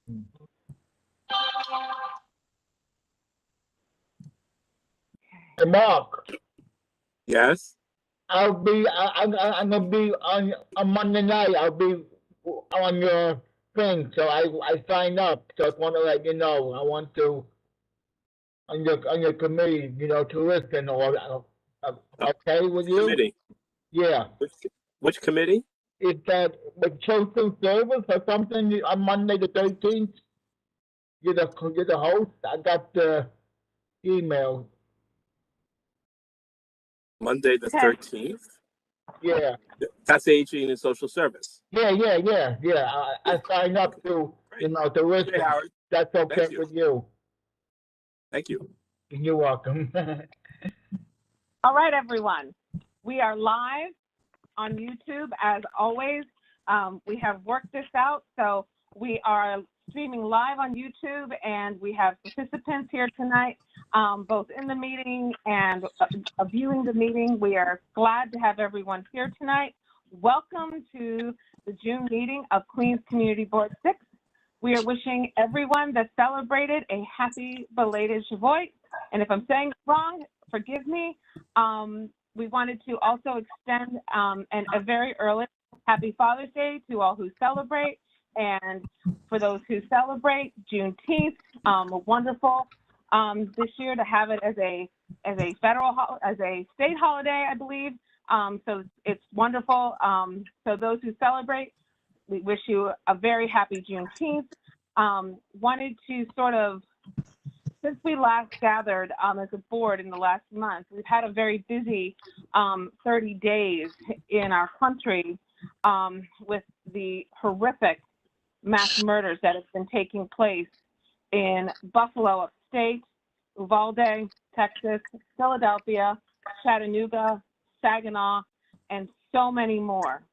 Hey, Mark, Yes. I'm gonna be on Monday night. I'll be on your thing, so I signed up. So I just want to let you know. I want to on your committee, to listen. Or okay with you? Committee. Yeah. Which committee? Is that the social service or something on Monday the 13th? You're the host. I got the email. Monday the 13th. Yeah. That's aging and social service. Yeah. I signed up to, Great. to listen. Hey, Howard. That's okay Thank you. with you. Thank you. You're welcome. All right, everyone. We are live on YouTube as always. We have worked this out, so we are streaming live on YouTube, and we have participants here tonight, both in the meeting and viewing the meeting. We are glad to have everyone here tonight. Welcome to the June meeting of Queens Community Board 6. We are wishing everyone that celebrated a happy belated Shavuot. And if I'm saying it wrong, forgive me. We wanted to also extend a very early happy Father's Day to all who celebrate. And for those who celebrate Juneteenth, wonderful this year to have it as a state holiday, I believe. So it's wonderful. So those who celebrate, we wish you a very happy Juneteenth. Wanted to sort of, since we last gathered as a board in the last month, we've had a very busy 30 days in our country with the horrific mass murders that have been taking place in Buffalo upstate, Uvalde, Texas, Philadelphia, Chattanooga, Saginaw, and so many more.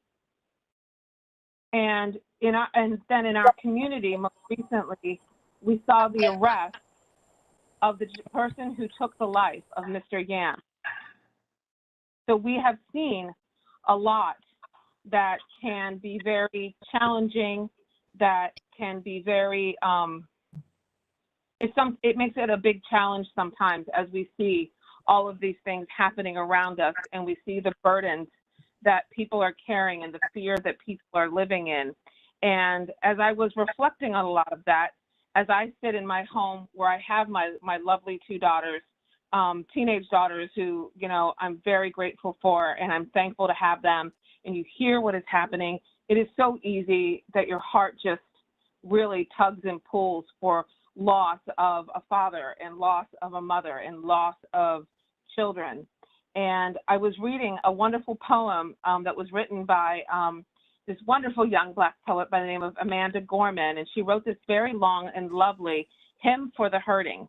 And then in our community, most recently, we saw the arrest of the person who took the life of Mr. Yam. So we have seen a lot that can be very challenging, that can be very, it makes it a big challenge sometimes as we see all of these things happening around us, and we see the burdens that people are carrying and the fear that people are living in. And as I was reflecting on a lot of that, as I sit in my home where I have my lovely two daughters, teenage daughters who, I'm very grateful for, and I'm thankful to have them, and you hear what is happening, it is so easy that your heart just really tugs and pulls for loss of a father and loss of a mother and loss of children. And I was reading a wonderful poem that was written by this wonderful young Black poet by the name of Amanda Gorman, and she wrote this very long and lovely hymn for the hurting.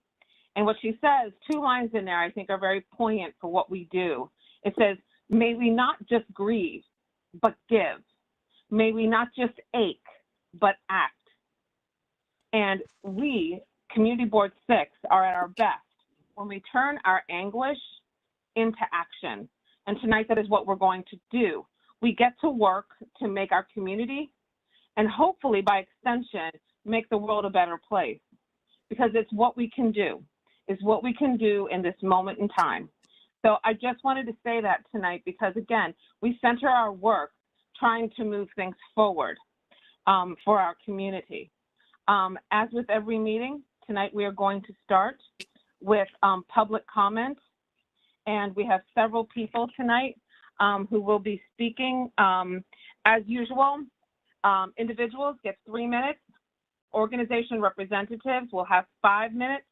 And what she says, 2 lines in there I think are very poignant for what we do. It says, may we not just grieve, but give. May we not just ache, but act. And we, Community Board 6, are at our best when we turn our anguish into action. And tonight, that is what we're going to do. We get to work to make our community, and hopefully by extension, make the world a better place. Because it's what we can do. It's what we can do in this moment in time. So I just wanted to say that tonight because, again, we center our work trying to move things forward for our community. As with every meeting, tonight we are going to start with public comments. And we have several people tonight who will be speaking. As usual, individuals get 3 minutes. Organization representatives will have 5 minutes.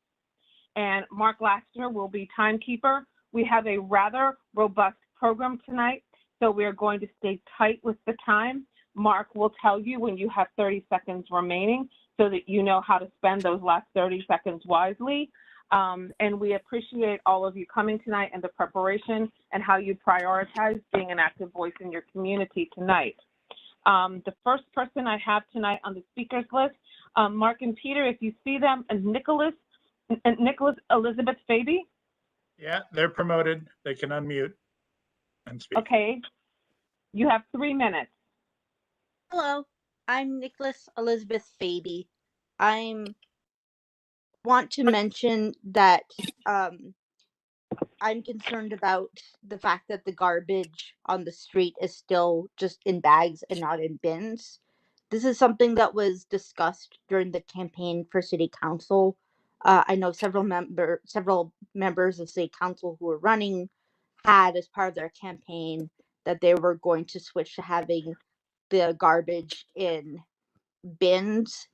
And Mark Laster will be timekeeper. We have a rather robust program tonight, so we are going to stay tight with the time. Mark will tell you when you have 30 seconds remaining so that you know how to spend those last 30 seconds wisely. And we appreciate all of you coming tonight and the preparation and how you prioritize being an active voice in your community tonight. The first person I have tonight on the speakers list, Mark and Peter, if you see them, and Nicholas Elizabeth Faby. Yeah, they're promoted. They can unmute and speak. Okay. You have 3 minutes. Hello, I'm Nicholas Elizabeth Faby. I want to mention that I'm concerned about the fact that the garbage on the street is still just in bags and not in bins. This is something that was discussed during the campaign for city council. I know several members of city council who were running had as part of their campaign that they were going to switch to having the garbage in bins,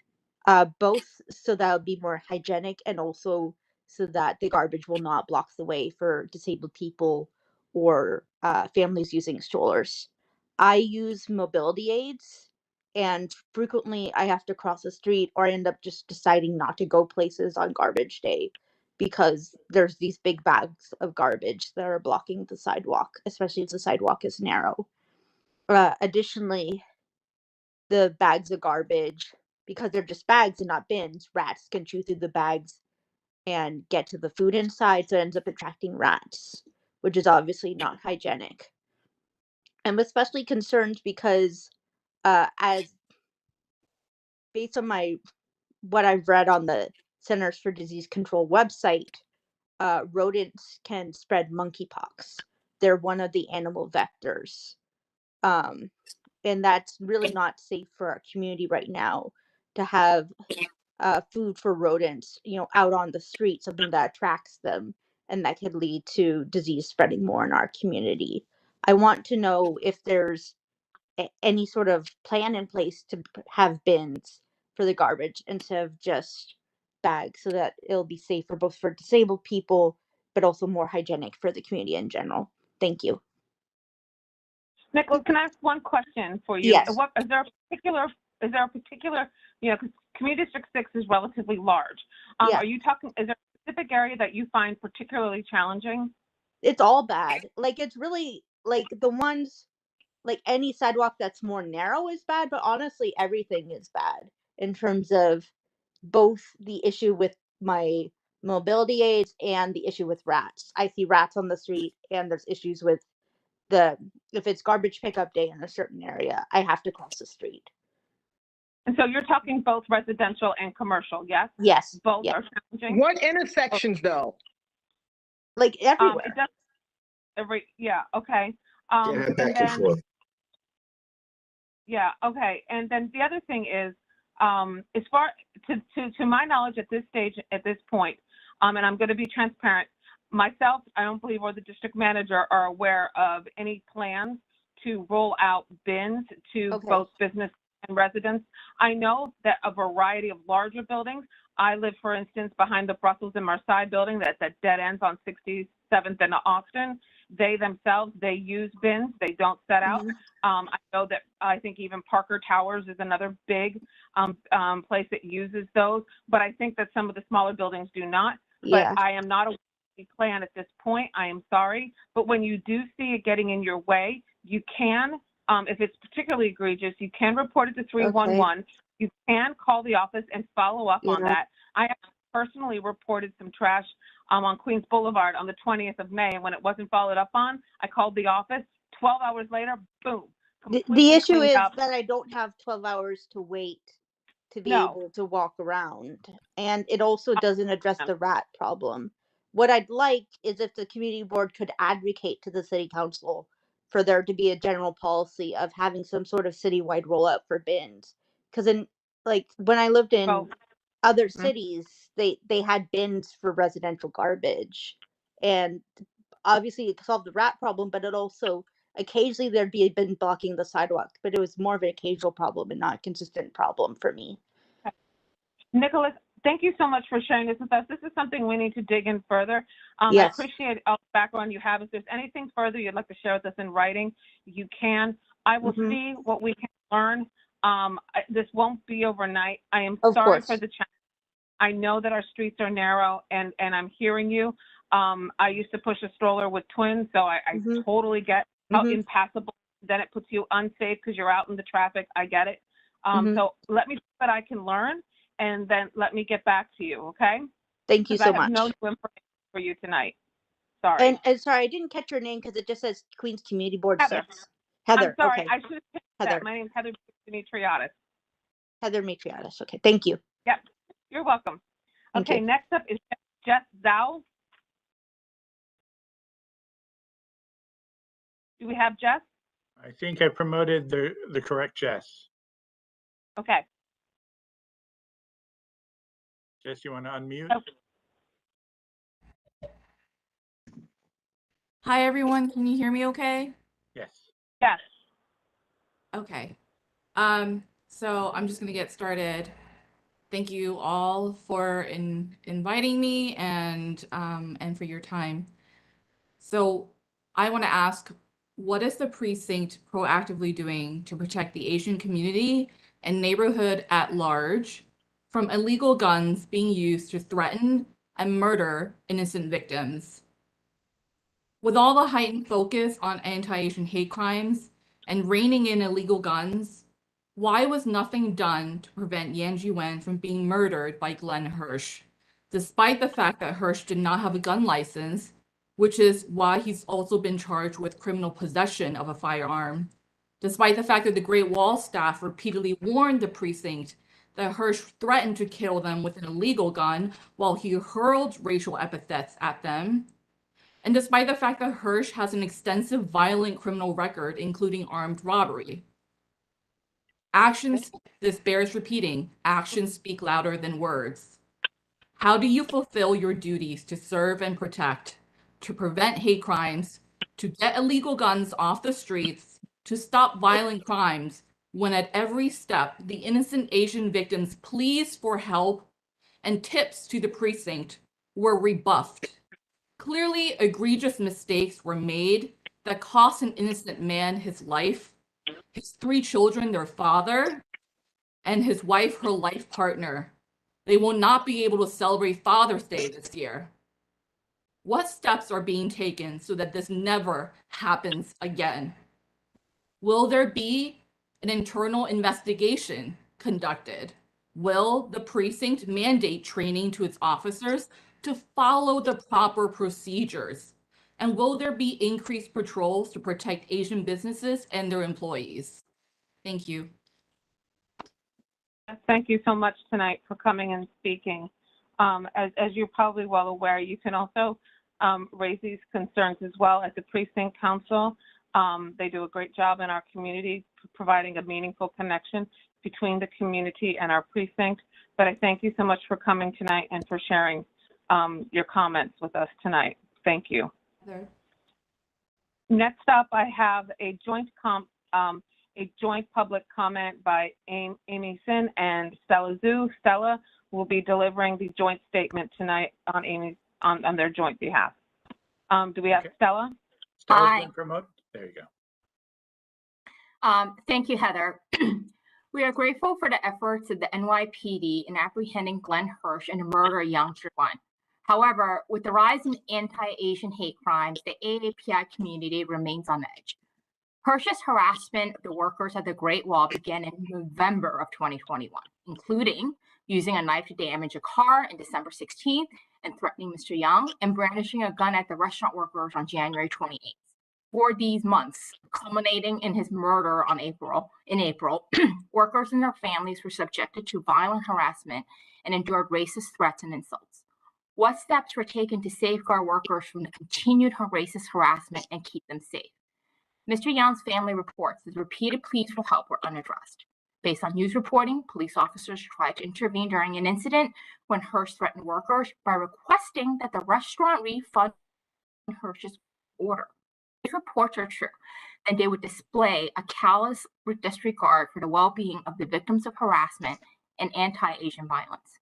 both so that would be more hygienic and also so that the garbage will not block the way for disabled people or families using strollers. I use mobility aids, and frequently I have to cross the street or I end up just deciding not to go places on garbage day because there's these big bags of garbage that are blocking the sidewalk, especially if the sidewalk is narrow. Additionally, the bags of garbage, because they're just bags and not bins, rats can chew through the bags and get to the food inside, so it ends up attracting rats, which is obviously not hygienic. I'm especially concerned because, as based on what I've read on the Centers for Disease Control website, rodents can spread monkeypox. They're one of the animal vectors. And that's really not safe for our community right now to have food for rodents, out on the street, something that attracts them and that could lead to disease spreading more in our community. I want to know if there's any sort of plan in place to have bins for the garbage instead of just bags so that it'll be safer both for disabled people, but also more hygienic for the community in general. Thank you. Nicholas, can I ask one question for you? Yes. Is there a particular, because Community District 6 is relatively large. Yeah. Is there a specific area that you find particularly challenging? It's all bad. Like, it's really, like, the ones, like, any sidewalk that's more narrow is bad, but honestly, everything is bad in terms of both the issue with my mobility aids and the issue with rats. I see rats on the street, and there's issues with if it's garbage pickup day in a certain area, I have to cross the street. And so you're talking both residential and commercial, yes? Yes. Both yes. are challenging? What intersections though? Like everywhere. It does yeah, okay. Yeah, back and forth. Yeah, okay. And then the other thing is, as far to my knowledge at this stage, at this point, and I'm going to be transparent, myself, I don't believe, or the district manager are aware of any plans to roll out bins to both business and residents. I know that a variety of larger buildings, I live, for instance, behind the Brussels and Marseille building that dead ends on 67th and Austin. They themselves, they use bins. They don't set out. I know that I think even Parker Towers is another big place that uses those. But I think that some of the smaller buildings do not. Yeah. But I am not aware of a plan at this point. I am sorry. But when you do see it getting in your way, you can, if it's particularly egregious, you can report it to 311. Okay. You can call the office and follow up on that. I have personally reported some trash on Queens Boulevard on the 20th of May, and when it wasn't followed up on, I called the office. 12 hours later, boom. The issue is that I don't have 12 hours to wait to be able to walk around, and it also doesn't address the rat problem. What I'd like is if the community board could advocate to the city council for there to be a general policy of having some sort of citywide rollout for bins. Because when I lived in other cities, they had bins for residential garbage, and obviously it solved the rat problem, but it also occasionally there'd be a bin blocking the sidewalk, but it was more of an occasional problem and not a consistent problem for me. Nicholas, thank you so much for sharing this with us. This is something we need to dig in further. Yes. I appreciate all the background you have. If there's anything further you'd like to share with us in writing, you can. I will see what we can learn. This won't be overnight. I am sorry for the challenge. I know that our streets are narrow, and I'm hearing you. I used to push a stroller with twins, so I totally get how impassable. Then it puts you unsafe because you're out in the traffic. I get it. So let me see what I can learn, and then let me get back to you, okay? Thank you so much. I have no new information for you tonight. Sorry. And sorry, I didn't catch your name because it just says Queens Community Board Heather. 6. Heather. I'm sorry. Okay. I should have said that. My name is Heather Dimitriadis. Heather Dimitriadis. Okay. Thank you. Yep, you're welcome. Thank Okay, you. next up is Jess Zhao. Do we have Jess? I think I promoted the correct Jess. Okay. Jess, you want to unmute? Oh. Hi, everyone. Can you hear me okay? Yes. Yes. Okay. So I'm just going to get started. Thank you all for inviting me and for your time. So I want to ask, what is the precinct proactively doing to protect the Asian community and neighborhood at large from illegal guns being used to threaten and murder innocent victims? With all the heightened focus on anti-Asian hate crimes and reining in illegal guns, why was nothing done to prevent Yan Jiwen from being murdered by Glenn Hirsch, despite the fact that Hirsch did not have a gun license, which is why he's also been charged with criminal possession of a firearm, despite the fact that the Great Wall staff repeatedly warned the precinct that Hirsch threatened to kill them with an illegal gun while he hurled racial epithets at them, and despite the fact that Hirsch has an extensive violent criminal record, including armed robbery. Actions, this bears repeating, actions speak louder than words. How do you fulfill your duties to serve and protect, to prevent hate crimes, to get illegal guns off the streets, to stop violent crimes, when at every step the innocent Asian victims' pleas for help and tips to the precinct were rebuffed? Clearly, egregious mistakes were made that cost an innocent man his life, his 3 children their father, and his wife her life partner. They will not be able to celebrate Father's Day this year. What steps are being taken so that this never happens again? Will there be an internal investigation conducted? Will the precinct mandate training to its officers to follow the proper procedures? And will there be increased patrols to protect Asian businesses and their employees? Thank you. Thank you so much tonight for coming and speaking. As you're probably well aware, you can also raise these concerns as well at the precinct council. They do a great job in our community providing a meaningful connection between the community and our precinct. But I thank you so much for coming tonight and for sharing your comments with us tonight. Thank you. There. Next up, I have a joint public comment by Amy Sin and Stella Zhu. Stella will be delivering the joint statement tonight on their joint behalf. Do we have Okay. Stella? Stella's been promoted. There you go. Thank you, Heather. We are grateful for the efforts of the NYPD in apprehending Glenn Hirsch and the murder of Yang Jiwen. However, with the rise in anti-Asian hate crimes, the AAPI community remains on edge. Hirsch's harassment of the workers at the Great Wall began in November of 2021, including using a knife to damage a car on December 16th and threatening Mr. Yang and brandishing a gun at the restaurant workers on January 28th. For these months, culminating in his murder in April, workers and their families were subjected to violent harassment and endured racist threats and insults. What steps were taken to safeguard workers from the continued racist harassment and keep them safe? Mr. Yang's family reports that repeated pleas for help were unaddressed. Based on news reporting, police officers tried to intervene during an incident when Hirsch threatened workers by requesting that the restaurant refund Hirsch's order. If reports are true, then they would display a callous disregard for the well-being of the victims of harassment and anti-Asian violence.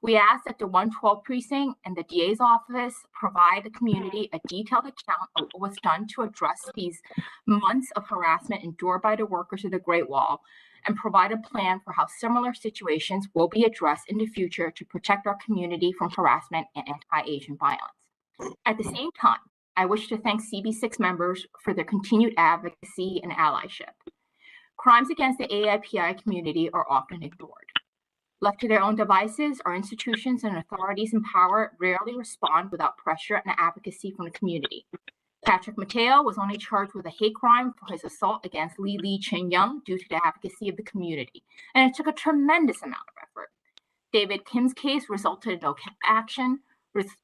We ask that the 112 precinct and the DA's office provide the community a detailed account of what was done to address these months of harassment endured by the workers of the Great Wall and provide a plan for how similar situations will be addressed in the future to protect our community from harassment and anti-Asian violence. At the same time, I wish to thank CB6 members for their continued advocacy and allyship. Crimes against the AIPI community are often ignored. Left to their own devices, our institutions and authorities in power rarely respond without pressure and advocacy from the community. Patrick Mateo was only charged with a hate crime for his assault against Li Chen Young due to the advocacy of the community, and it took a tremendous amount of effort. David Kim's case resulted in no action,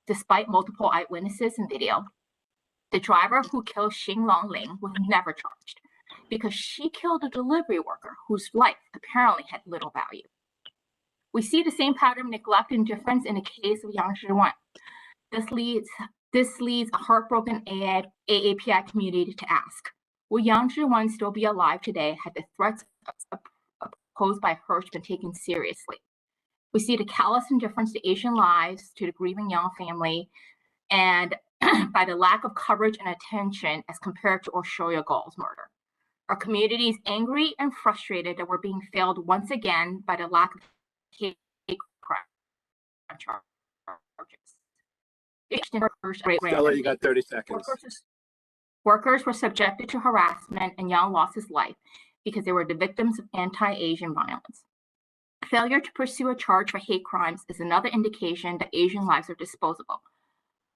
despite multiple eyewitnesses and video. The driver who killed Xing Long Ling was never charged because she killed a delivery worker whose life apparently had little value. We see the same pattern of neglect and indifference in the case of Yang Zhiwan. This leads a heartbroken AAPI community to ask, will Yang Zhiwan still be alive today had the threats posed by Hirsch been taken seriously? We see the callous indifference to Asian lives, to the grieving Yang family, and by the lack of coverage and attention as compared to Orshoya Gall's murder. Our community is angry and frustrated that we're being failed once again by the lack of hate crime charges. Stella, you got 30 seconds. Workers were subjected to harassment, and Yang lost his life because they were the victims of anti-Asian violence. Failure to pursue a charge for hate crimes is another indication that Asian lives are disposable.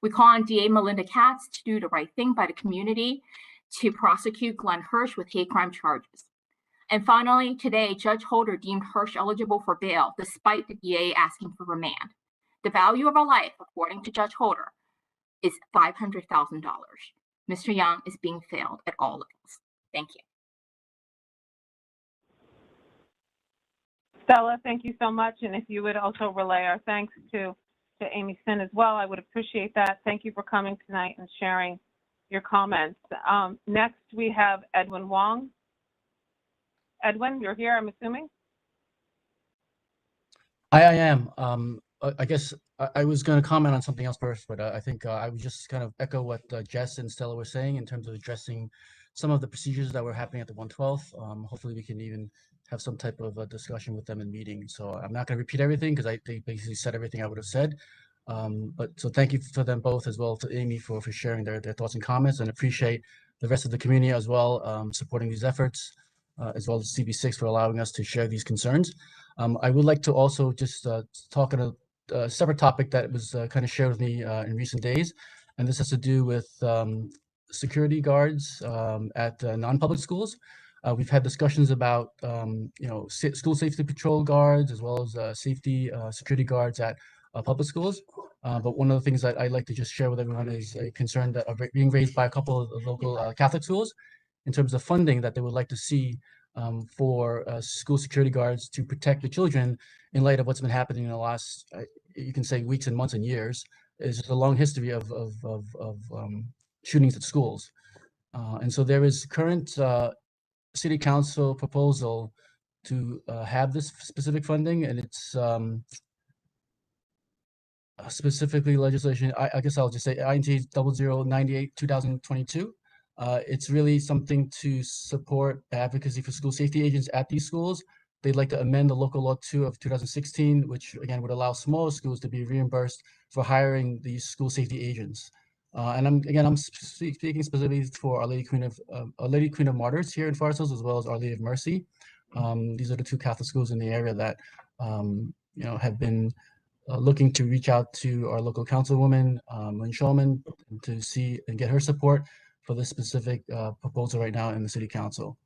We call on DA Melinda Katz to do the right thing by the community to prosecute Glenn Hirsch with hate crime charges. And finally, today, Judge Holder deemed Hirsch eligible for bail despite the DA asking for remand. The value of a life, according to Judge Holder, is $500,000. Mr. Yang is being failed at all levels. Thank you. Stella, thank you so much. And if you would also relay our thanks to Amy Sin as well, I would appreciate that. Thank you for coming tonight and sharing your comments. Next, we have Edwin Wong. Edwin, you're here, I'm assuming? I am. I guess I was going to comment on something else first, but I think I would just kind of echo what Jess and Stella were saying in terms of addressing some of the procedures that were happening at the 112th. Hopefully we can even have some type of discussion with them in meeting. So I'm not going to repeat everything because they basically said everything I would have said. But so thank you for them both, as well to Amy for sharing their thoughts and comments, and appreciate the rest of the community as well supporting these efforts, as well as CB6 for allowing us to share these concerns. I would like to also just talk on a separate topic that was kind of shared with me in recent days, and this has to do with security guards at non-public schools. We've had discussions about school safety patrol guards as well as safety security guards at public schools. But one of the things that I'd like to just share with everyone is a concern that are being raised by a couple of local Catholic schools in terms of funding that they would like to see for school security guards to protect the children in light of what's been happening in the last, you can say, weeks and months and years. Is just a long history of shootings at schools. And so there is current city council proposal to have this specific funding, and it's specifically legislation. I guess I'll just say INT 0098/2022. It's really something to support advocacy for school safety agents at these schools. They'd like to amend the local law 2 of 2016, which again would allow smaller schools to be reimbursed for hiring these school safety agents. And I'm speaking specifically for Our Lady Queen of Martyrs here in Forest Hills, as well as Our Lady of Mercy. These are the two Catholic schools in the area that have been looking to reach out to our local councilwoman, Lynn Shulman, to see and get her support for this specific proposal right now in the city council.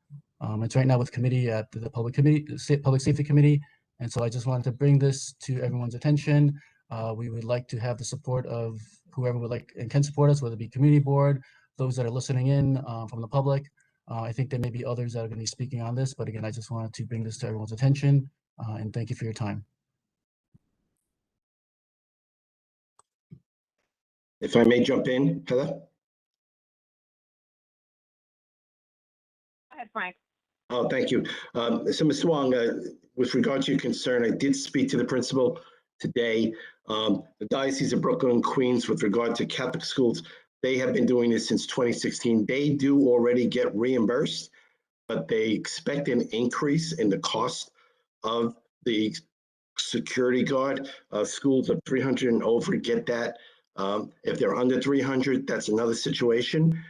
It's right now with committee at the public safety committee. And so I just wanted to bring this to everyone's attention. We would like to have the support of whoever would like and can support us, whether it be community board, those that are listening in from the public. I think there may be others that are going to be speaking on this, but again, I just wanted to bring this to everyone's attention and thank you for your time. If I may jump in, Heather? Go ahead, Frank. Oh, thank you. So Ms. Wong, with regard to your concern, I did speak to the principal today. The Diocese of Brooklyn and Queens, with regard to Catholic schools, they have been doing this since 2016. They do already get reimbursed, but they expect an increase in the cost of the security guard. Schools of 300 and over get that. If they're under 300, that's another situation.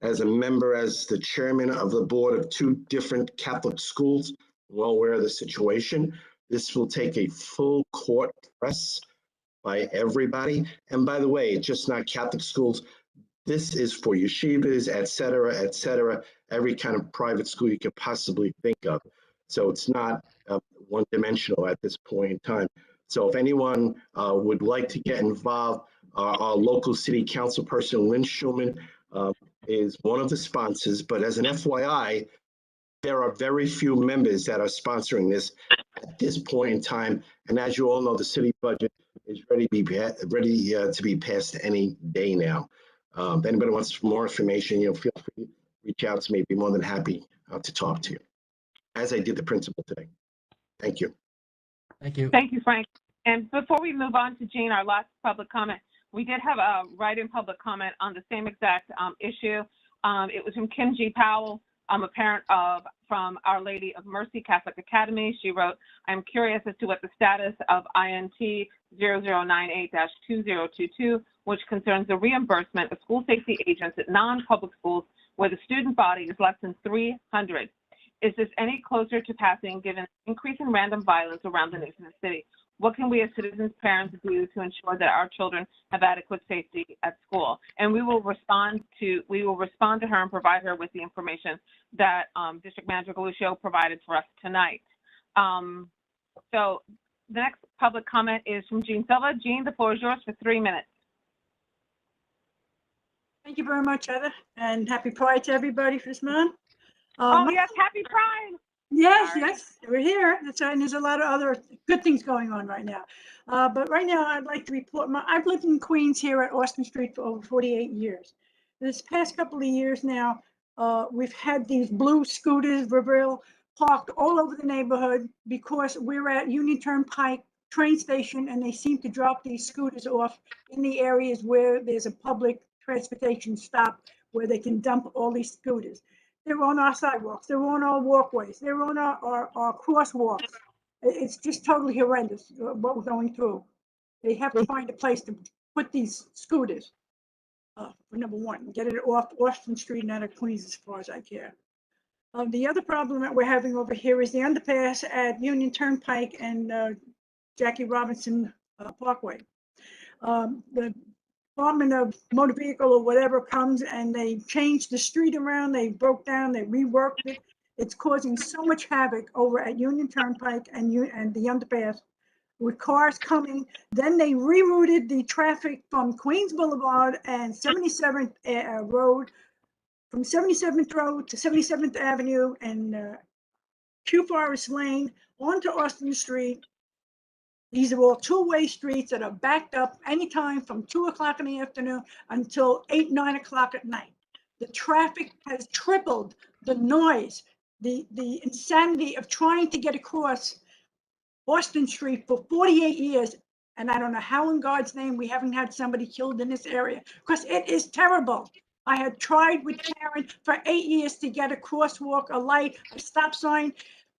As a member, as the chairman of the board of two different Catholic schools, well aware of the situation. This will take a full court press by everybody. And by the way, it's just not Catholic schools. This is for yeshivas, et cetera, every kind of private school you could possibly think of. So it's not one-dimensional at this point in time. So if anyone would like to get involved, our local city council person, Lynn Schulman, is one of the sponsors. But as an FYI, there are very few members that are sponsoring this at this point in time. And as you all know, the city budget is ready to be passed any day now. If anybody wants more information, feel free to reach out to me. I'd be more than happy to talk to you, as I did the principal today. Thank you. Thank you. Thank you, Frank. And before we move on to Jean, our last public comment, we did have a write-in public comment on the same exact issue. It was from Kim G. Powell, a parent from Our Lady of Mercy Catholic Academy. She wrote, I'm curious as to what the status of INT 0098-2022, which concerns the reimbursement of school safety agents at non-public schools where the student body is less than 300. Is this any closer to passing given increase in random violence around the nation and city? What can we as citizens, parents do to ensure that our children have adequate safety at school? And we will respond to her and provide her with the information that District Manager Galuccio provided for us tonight. So the next public comment is from Jean Silva. Jean, the floor is yours for 3 minutes. Thank you very much, Heather, and happy Pride to everybody for this month. Yes, happy Pride. Yes, Sorry. yes, we're here. That's right. And there's a lot of other good things going on right now. But right now, I'd like to report I've lived in Queens here at Austin Street for over 48 years. This past couple of years now, we've had these blue scooters, Riverville, parked all over the neighborhood because we're at Union Turnpike train station, and they seem to drop these scooters off in the areas where there's a public transportation stop where they can dump all these scooters. They're on our sidewalks, they're on our walkways, they're on our crosswalks. It's just totally horrendous what we're going through. They have to find a place to put these scooters, for number one, get it off Austin Street and out of Queens as far as I care. The other problem that we're having over here is the underpass at Union Turnpike and Jackie Robinson Parkway. The Department of Motor Vehicle or whatever comes and they change the street around, they broke down, they reworked it. It's causing so much havoc over at Union Turnpike and the underpass with cars coming. Then they rerouted the traffic from Queens Boulevard and 77th Road, from 77th Road to 77th Avenue and Q Forest Lane onto Austin Street. These are all two-way streets that are backed up anytime from 2 o'clock in the afternoon until 8, 9 o'clock at night. The traffic has tripled, the noise, the insanity of trying to get across Austin Street for 48 years. And I don't know how in God's name we haven't had somebody killed in this area, because it is terrible. I had tried with Karen for 8 years to get a crosswalk, a light, a stop sign.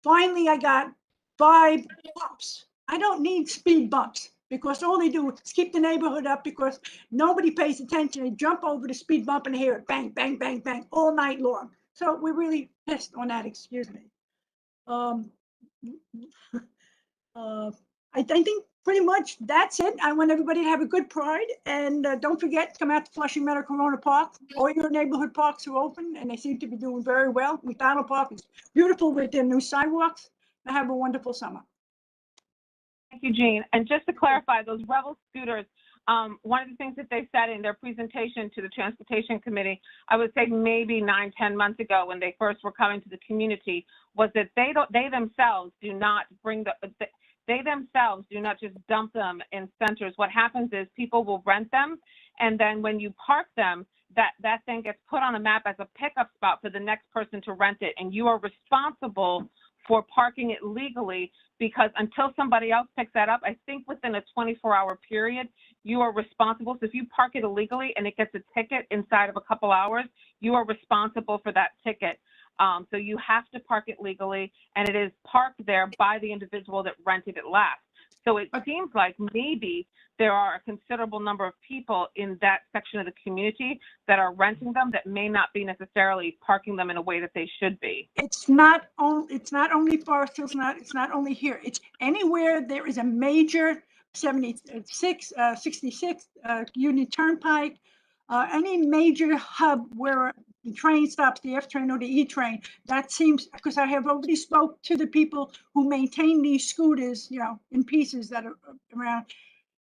Finally, I got 5 bumps. I don't need speed bumps because all they do is keep the neighborhood up because nobody pays attention. They jump over the speed bump and hear it bang, bang, bang, bang all night long. So we're really pissed on that, excuse me. I think pretty much that's it. I want everybody to have a good Pride, and don't forget to come out to Flushing Meadow Corona Park. All your neighborhood parks are open and they seem to be doing very well. McDonald Park is beautiful with their new sidewalks. And have a wonderful summer. Thank you, Jean. And just to clarify, those Revel scooters, one of the things that they said in their presentation to the Transportation Committee, I would say maybe 9, 10 months ago when they first were coming to the community, was that they themselves do not just dump them in centers. What happens is people will rent them, and then when you park them, that thing gets put on a map as a pickup spot for the next person to rent it, and you are responsible for parking it legally, because until somebody else picks that up, I think within a 24-hour period, you are responsible. So if you park it illegally and it gets a ticket inside of a couple hours, you are responsible for that ticket. So you have to park it legally, and it is parked there by the individual that rented it last. So it seems like maybe there are a considerable number of people in that section of the community that are renting them that may not be necessarily parking them in a way that they should be. It's not only Forest Hills, it's not only here. It's anywhere there is a major 66 Union Turnpike, any major hub where the train stops, the F train or the E train. That seems, because I have already spoke to the people who maintain these scooters, you know, in pieces that are around.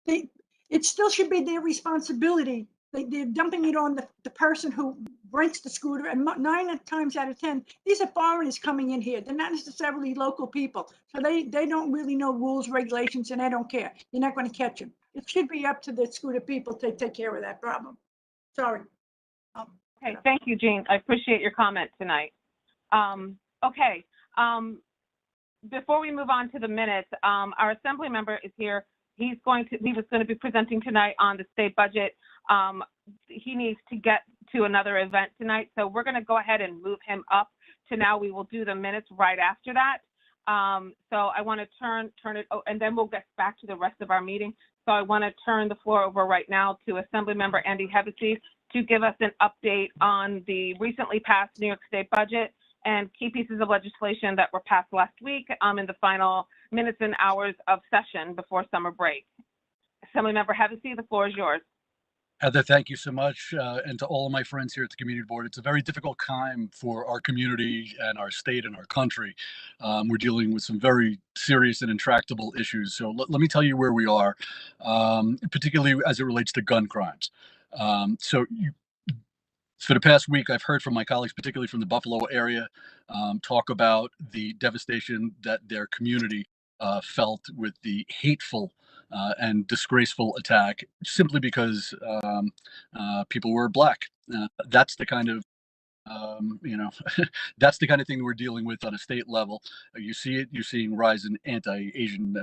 It still should be their responsibility. They're dumping it on the person who rents the scooter, and 9 times out of 10, these are foreigners coming in here. They're not necessarily local people. So they don't really know rules, regulations, and they don't care. You're not going to catch them. It should be up to the scooter people to take care of that problem. Sorry. Okay, thank you, Jean. I appreciate your comment tonight. Okay, before we move on to the minutes, our assembly member is here. He was going to be presenting tonight on the state budget. He needs to get to another event tonight, so we're going to go ahead and move him up to now. We will do the minutes right after that. So I want to turn it, and then we'll get back to the rest of our meeting. So I want to turn the floor over right now to Assembly Member Andy Hevesy to give us an update on the recently passed New York State budget and key pieces of legislation that were passed last week in the final minutes and hours of session before summer break. Assemblymember Hevesy, the floor is yours. Heather, thank you so much, and to all of my friends here at the Community Board. It's a very difficult time for our community and our state and our country. We're dealing with some very serious and intractable issues. So let me tell you where we are, particularly as it relates to gun crimes. For the past week, I've heard from my colleagues, particularly from the Buffalo area, talk about the devastation that their community felt with the hateful and disgraceful attack simply because people were Black. That's the kind of that's the kind of thing we're dealing with on a state level. You see it. You're seeing rise in anti-Asian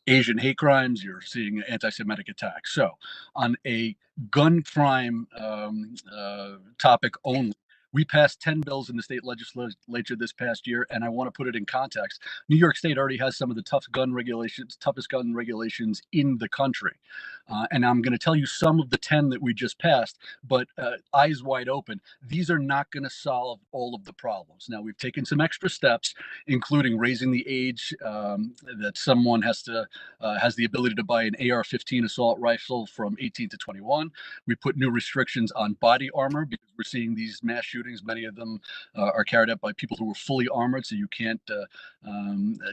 Asian hate crimes. You're seeing anti-Semitic attacks. So, on a gun crime topic only, we passed 10 bills in the state legislature this past year, and I want to put it in context. New York State already has some of the toughest gun regulations in the country. And I'm going to tell you some of the 10 that we just passed, but eyes wide open, these are not going to solve all of the problems. Now, we've taken some extra steps, including raising the age that someone has the ability to buy an AR-15 assault rifle from 18 to 21. We put new restrictions on body armor because we're seeing these mass shootings. Many of them are carried out by people who are fully armored, so you can't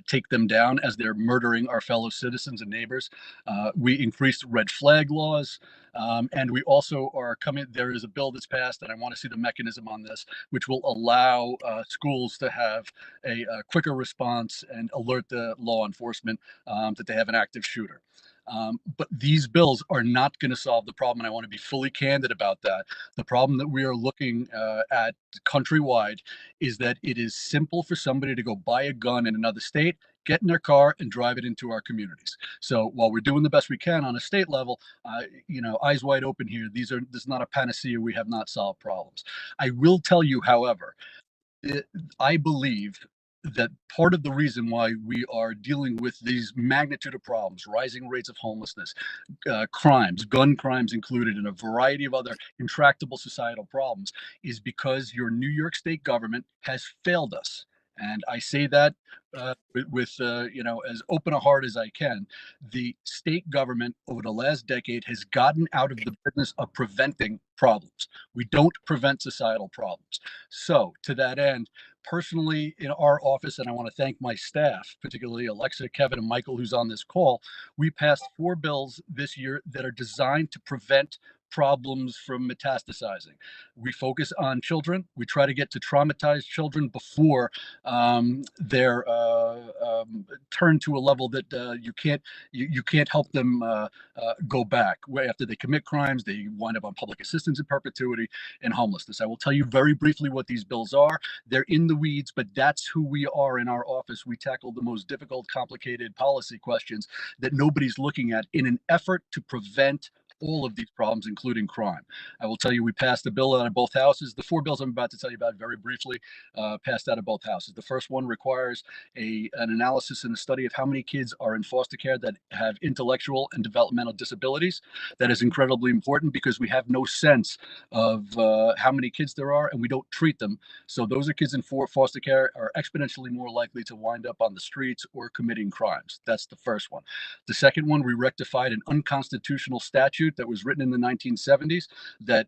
take them down as they're murdering our fellow citizens and neighbors. We increased red flag laws, and we also are coming. There is a bill that's passed, and I want to see the mechanism on this, which will allow schools to have a quicker response and alert the law enforcement that they have an active shooter. But these bills are not going to solve the problem, and I want to be fully candid about that. The problem that we are looking at countrywide is that it is simple for somebody to go buy a gun in another state, get in their car, and drive it into our communities. So while we're doing the best we can on a state level, eyes wide open here. This is not a panacea. We have not solved problems. I will tell you, however, I believe that part of the reason why we are dealing with these magnitude of problems, rising rates of homelessness, crimes, gun crimes included, and a variety of other intractable societal problems, is because your New York State government has failed us. And I say that with as open a heart as I can. The state government over the last decade has gotten out of the business of preventing problems. We don't prevent societal problems. So to that end, personally in our office, and I want to thank my staff, particularly Alexa, Kevin, and Michael, who's on this call, we passed 4 bills this year that are designed to prevent problems from metastasizing. We focus on children. We try to get to traumatized children before they're turned to a level that you can't help them go back. After they commit crimes, they wind up on public assistance in perpetuity and homelessness. I will tell you very briefly what these bills are. They're in the weeds, but that's who we are in our office. We tackle the most difficult, complicated policy questions that nobody's looking at in an effort to prevent all of these problems, including crime. I will tell you, we passed a bill out of both houses. The 4 bills I'm about to tell you about very briefly passed out of both houses. The first one requires an analysis and a study of how many kids are in foster care that have intellectual and developmental disabilities. That is incredibly important because we have no sense of how many kids there are, and we don't treat them. So those are kids in foster care are exponentially more likely to wind up on the streets or committing crimes. That's the first one. The second one, we rectified an unconstitutional statute statute that was written in the 1970s that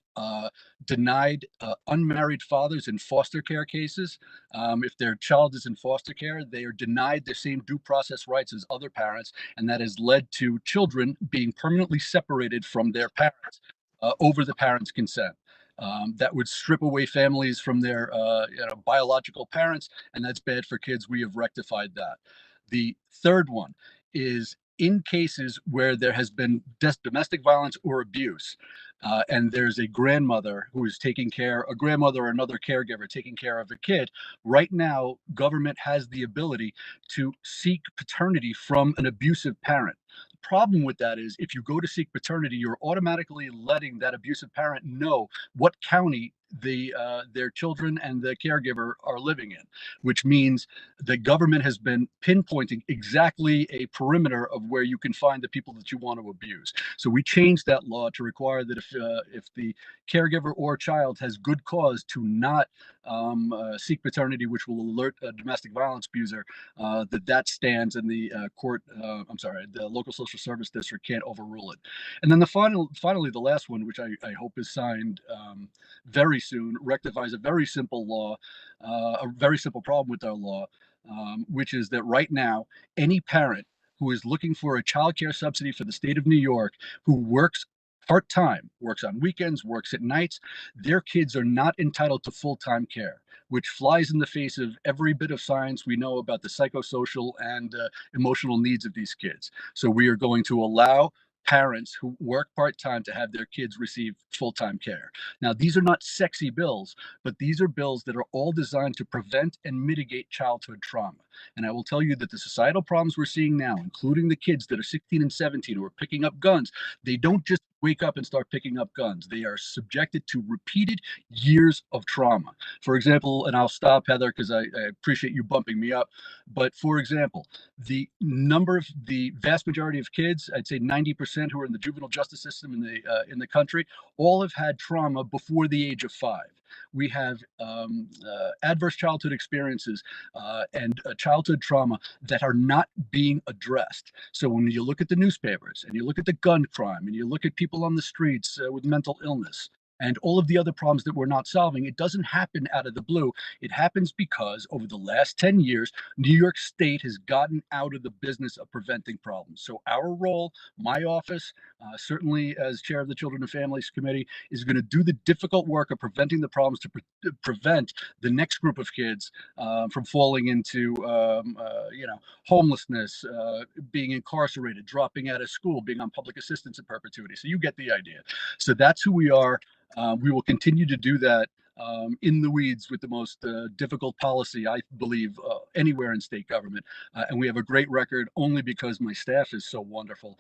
denied unmarried fathers in foster care cases. If their child is in foster care, they are denied the same due process rights as other parents, and that has led to children being permanently separated from their parents over the parents' consent. That would strip away families from their biological parents, and that's bad for kids. We have rectified that. The third one is in cases where there has been domestic violence or abuse, and there's a grandmother who is taking care, a grandmother or another caregiver taking care of a kid. Right now, government has the ability to seek paternity from an abusive parent. The problem with that is if you go to seek paternity, you're automatically letting that abusive parent know what county their children and the caregiver are living in, which means the government has been pinpointing exactly a perimeter of where you can find the people that you want to abuse. So we changed that law to require that if the caregiver or child has good cause to not seek paternity, which will alert a domestic violence abuser, that stands, and the the local social service district can't overrule it. And then finally, the last one, which I hope is signed very soon, rectifies a very simple law, a very simple problem with our law, which is that right now, any parent who is looking for a child care subsidy for the state of New York, who works part-time, works on weekends, works at nights, their kids are not entitled to full-time care, which flies in the face of every bit of science we know about the psychosocial and emotional needs of these kids. So we are going to allow parents who work part-time to have their kids receive full-time care. Now, these are not sexy bills, but these are bills that are all designed to prevent and mitigate childhood trauma. And I will tell you that the societal problems we're seeing now, including the kids that are 16 and 17 who are picking up guns, they don't just wake up and start picking up guns. They are subjected to repeated years of trauma. For example, and I'll stop, Heather, because I appreciate you bumping me up. But for example, the vast majority of kids, I'd say 90% who are in the juvenile justice system in the country, all have had trauma before the age of 5. We have adverse childhood experiences and childhood trauma that are not being addressed. So when you look at the newspapers and you look at the gun crime and you look at people on the streets with mental illness and all of the other problems that we're not solving, it doesn't happen out of the blue. It happens because over the last 10 years, New York State has gotten out of the business of preventing problems. So our role, my office, certainly as chair of the Children and Families Committee, is going to do the difficult work of preventing the problems to prevent the next group of kids from falling into, homelessness, being incarcerated, dropping out of school, being on public assistance in perpetuity. So you get the idea. So that's who we are. We will continue to do that in the weeds with the most difficult policy, I believe, anywhere in state government. And we have a great record only because my staff is so wonderful.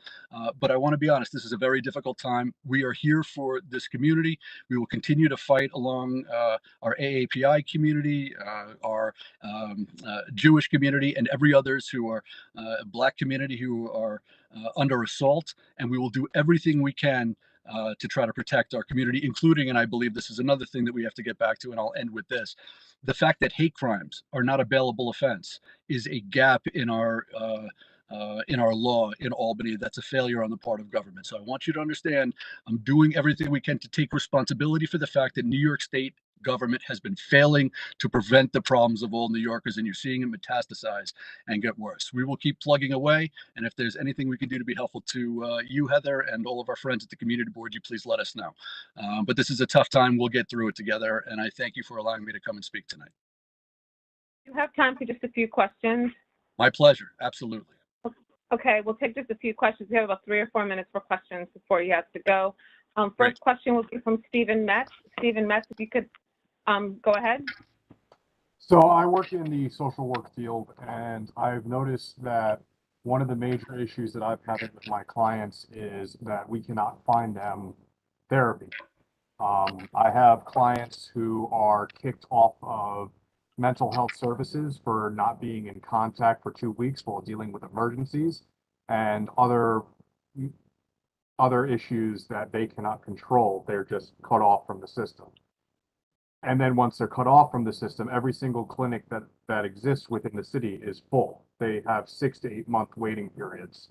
But I want to be honest, this is a very difficult time. We are here for this community. We will continue to fight along our AAPI community, our Jewish community, and every others who are Black community who are under assault. And we will do everything we can to try to protect our community, including, and I believe this is another thing that we have to get back to, and I'll end with this, the fact that hate crimes are not a bailable offense is a gap in our law in Albany. That's a failure on the part of government. So I want you to understand, I'm doing everything we can to take responsibility for the fact that New York State government has been failing to prevent the problems of all New Yorkers, and you're seeing it metastasize and get worse. We will keep plugging away, and if there's anything we can do to be helpful to you, Heather, and all of our friends at the community board, you please let us know. But this is a tough time. We'll get through it together, and I thank you for allowing me to come and speak tonight. You have time for just a few questions? My pleasure. Absolutely. Okay, we'll take just a few questions. We have about 3 or 4 minutes for questions before you have to go. First question will be from Stephen Metz. Stephen Metz, if you could go ahead. So I work in the social work field, and I've noticed that one of the major issues that I've had with my clients is that we cannot find them therapy. I have clients who are kicked off of mental health services for not being in contact for 2 weeks while dealing with emergencies and other issues that they cannot control. They're just cut off from the system. And then once they're cut off from the system, every single clinic that exists within the city is full. They have 6 to 8 month waiting periods.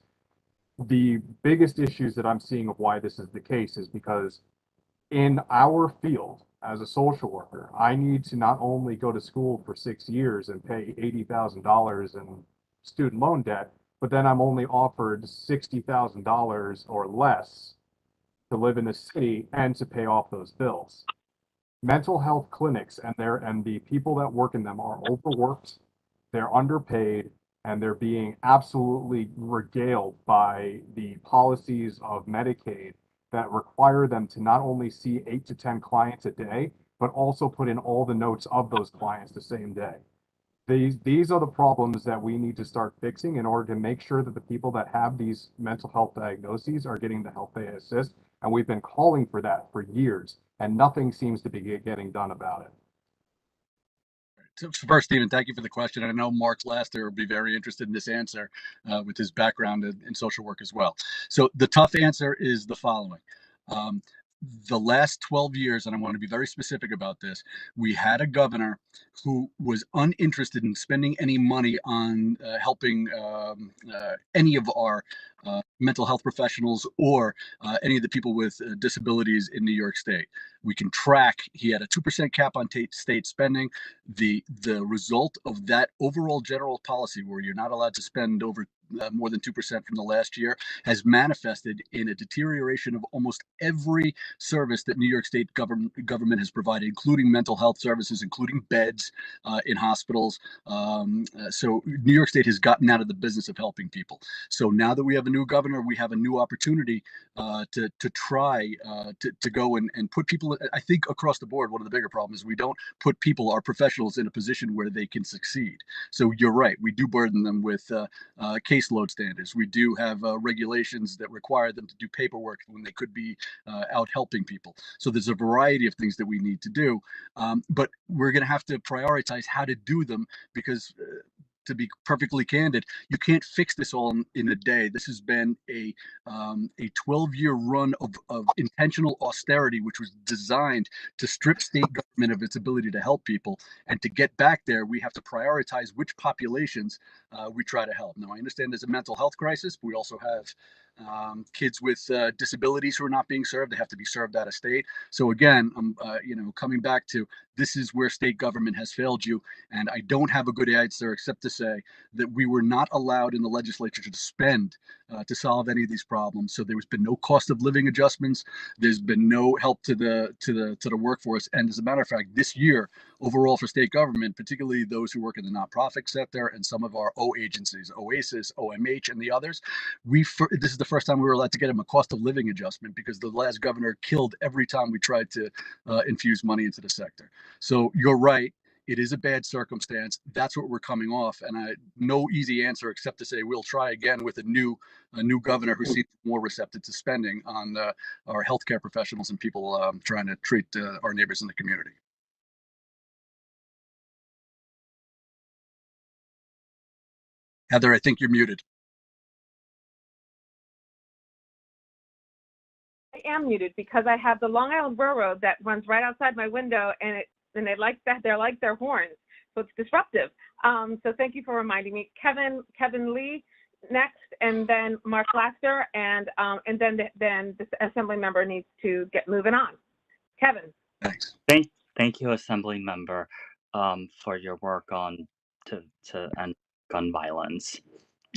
The biggest issues that I'm seeing of why this is the case is because in our field as a social worker, I need to not only go to school for 6 years and pay $80,000 in student loan debt, but then I'm only offered $60,000 or less to live in the city and to pay off those bills. Mental health clinics and the people that work in them are overworked, they're underpaid, and they're being absolutely regaled by the policies of Medicaid that require them to not only see 8 to 10 clients a day, but also put in all the notes of those clients the same day. These are the problems that we need to start fixing in order to make sure that the people that have these mental health diagnoses are getting the help they assist. And we've been calling for that for years, and nothing seems to be getting done about it. So first, Stephen, thank you for the question. I know Mark Laster will be very interested in this answer with his background in social work as well. So the tough answer is the following. The last 12 years, and I want to be very specific about this, we had a governor who was uninterested in spending any money on helping any of our mental health professionals or any of the people with disabilities in New York State. We can track, he had a 2% cap on state spending. The result of that overall general policy where you're not allowed to spend over more than 2% from the last year has manifested in a deterioration of almost every service that New York State government has provided, including mental health services, including beds in hospitals. So New York State has gotten out of the business of helping people. So now that we have a new governor, we have a new opportunity to try to go and put people, I think across the board, one of the bigger problems is we don't put people, our professionals, in a position where they can succeed. So you're right, we do burden them with caseload standards. We do have regulations that require them to do paperwork when they could be out helping people. So there's a variety of things that we need to do, but we're going to have to prioritize how to do them because to be perfectly candid, you can't fix this all in a day. This has been a 12-year run of intentional austerity, which was designed to strip state government of its ability to help people. And to get back there, we have to prioritize which populations we try to help. Now, I understand there's a mental health crisis, but we also have kids with disabilities who are not being served. They have to be served out of state. So again, I'm coming back to this is where state government has failed you. And I don't have a good answer except to say that we were not allowed in the legislature to spend to solve any of these problems. So there's been no cost of living adjustments. There's been no help to the workforce. And as a matter of fact, this year overall for state government, particularly those who work in the nonprofit sector and some of our O agencies, OASIS, OMH, and the others, this is the first time we were allowed to get them a cost of living adjustment because the last governor killed every time we tried to infuse money into the sector. So you're right. It is a bad circumstance. That's what we're coming off, and no easy answer except to say we'll try again with a new governor who seems more receptive to spending on our healthcare professionals and people trying to treat our neighbors in the community. Heather, I think you're muted. I am muted because I have the Long Island Railroad that runs right outside my window, and they like that. They're like their horns, so it's disruptive. So thank you for reminding me. Kevin Lee next, and then Mark Laster, and then the assembly member needs to get moving on. Kevin. Thanks. Thank you, Assembly Member, for your work on to end gun violence.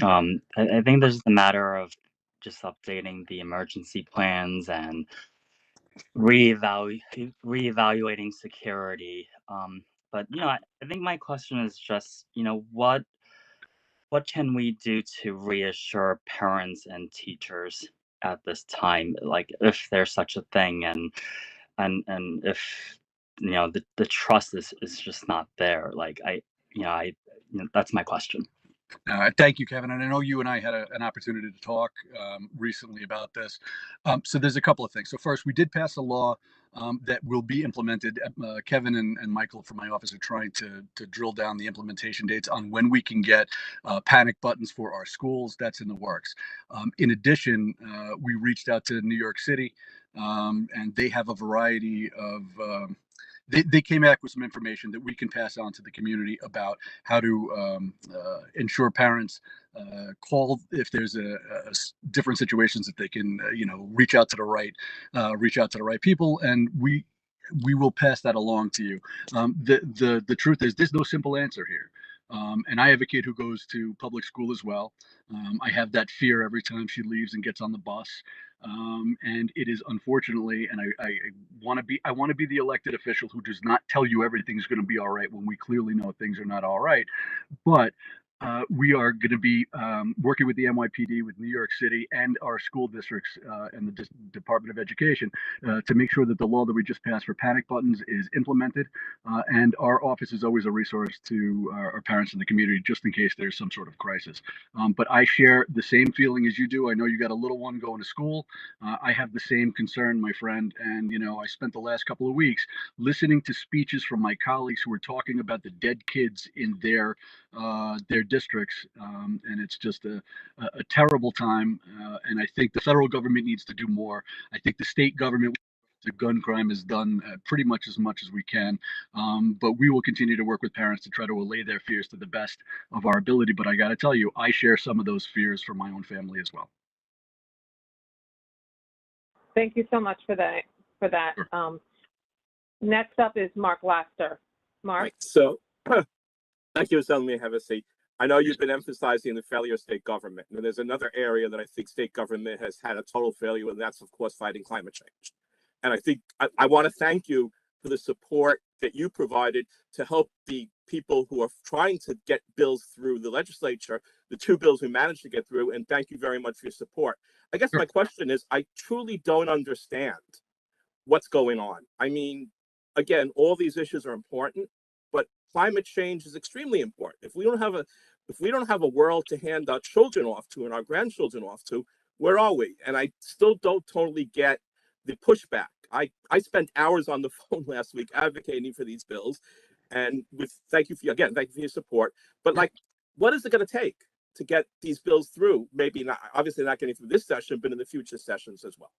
I think there's a matter of just updating the emergency plans and reevaluating security. But I think my question is just, what can we do to reassure parents and teachers at this time, like if there's such a thing, and if the trust is just not there, like that's my question. Thank you, Kevin. And I know you and I had an opportunity to talk recently about this. So there's a couple of things. So first, we did pass a law that will be implemented. Kevin and Michael from my office are trying to drill down the implementation dates on when we can get panic buttons for our schools. That's in the works. In addition, we reached out to New York City, and they have a variety of they came back with some information that we can pass on to the community about how to ensure parents call if there's different situations that they can, reach out to the right people, and we will pass that along to you. The truth is, there's no simple answer here. And I have a kid who goes to public school as well. I have that fear every time she leaves and gets on the bus. And it is unfortunately, and I want to be the elected official who does not tell you everything's going to be all right when we clearly know things are not all right. But we are going to be working with the NYPD, with New York City, and our school districts and the Department of Education to make sure that the law that we just passed for panic buttons is implemented. And our office is always a resource to our parents in the community, just in case there's some sort of crisis. But I share the same feeling as you do. I know you got a little one going to school. I have the same concern, my friend. And, I spent the last couple of weeks listening to speeches from my colleagues who were talking about the dead kids in their districts, and it's just a terrible time. And I think the federal government needs to do more. I think the state government, the gun crime, has done pretty much as we can. But we will continue to work with parents to try to allay their fears to the best of our ability. But I got to tell you, I share some of those fears for my own family as well. Thank you so much for that. Sure. Next up is Mark Laster. Mark. Right. So, thank you for letting me have a seat. I know you've been emphasizing the failure of state government, and there's another area that I think state government has had a total failure, and that's, of course, fighting climate change. And I think I want to thank you for the support that you provided to help the people who are trying to get bills through the legislature, the 2 bills we managed to get through, and thank you very much for your support. I guess my question is, I truly don't understand what's going on. I mean, again, all these issues are important, but climate change is extremely important. If we don't have a world to hand our children off to and our grandchildren off to, where are we? And I still don't totally get the pushback. I spent hours on the phone last week advocating for these bills, and thank you for your support. But what is it going to take to get these bills through? Maybe not, obviously not getting through this session, but in the future sessions as well.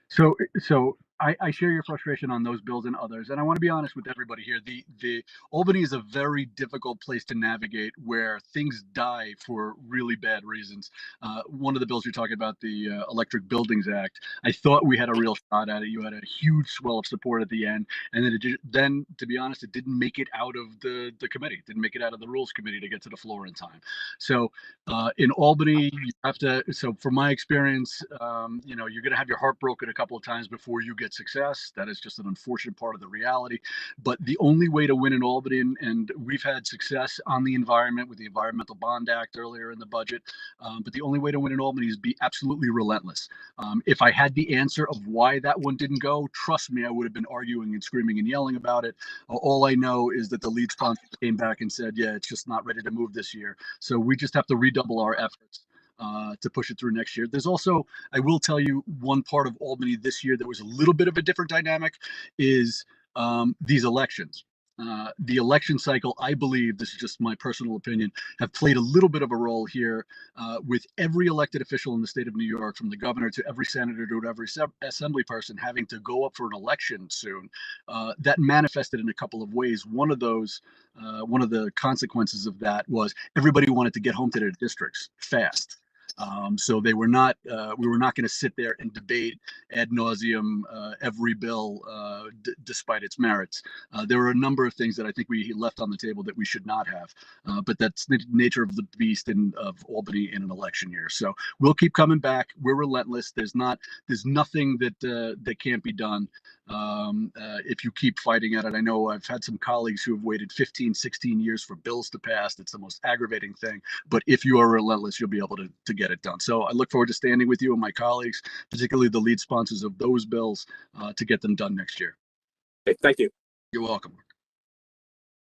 So I share your frustration on those bills and others, and I want to be honest with everybody here. The Albany is a very difficult place to navigate, where things die for really bad reasons. One of the bills you're talking about, the Electric Buildings Act, I thought we had a real shot at it. You had a huge swell of support at the end, and then to be honest, it didn't make it out of the committee, didn't make it out of the Rules Committee to get to the floor in time. So in Albany, you have to. So from my experience, you're going to have your heart broken a couple of times before you get success. That is just an unfortunate part of the reality. But the only way to win in Albany, and we've had success on the environment with the Environmental Bond Act earlier in the budget, but the only way to win in Albany is be absolutely relentless. If I had the answer of why that one didn't go, trust me, I would have been arguing and screaming and yelling about it. All I know is that the lead sponsor came back and said, yeah, it's just not ready to move this year. So we just have to redouble our efforts to push it through next year. There's also, I will tell you, one part of Albany this year that was a little bit of a different dynamic is these elections. The election cycle, I believe, this is just my personal opinion, have played a little bit of a role here with every elected official in the state of New York, from the governor to every senator to every assembly person, having to go up for an election soon. That manifested in a couple of ways. One of the consequences of that was everybody wanted to get home to their districts fast. So we were not going to sit there and debate ad nauseum every bill, despite its merits. There were a number of things that I think we left on the table that we should not have, but that's the nature of the beast of Albany in an election year. So we'll keep coming back. We're relentless. There's nothing that can't be done if you keep fighting at it. I know I've had some colleagues who have waited 15, 16 years for bills to pass. It's the most aggravating thing. But if you are relentless, you'll be able to get it done. So I look forward to standing with you and my colleagues, particularly the lead sponsors of those bills, to get them done next year. Okay, thank you. You're welcome.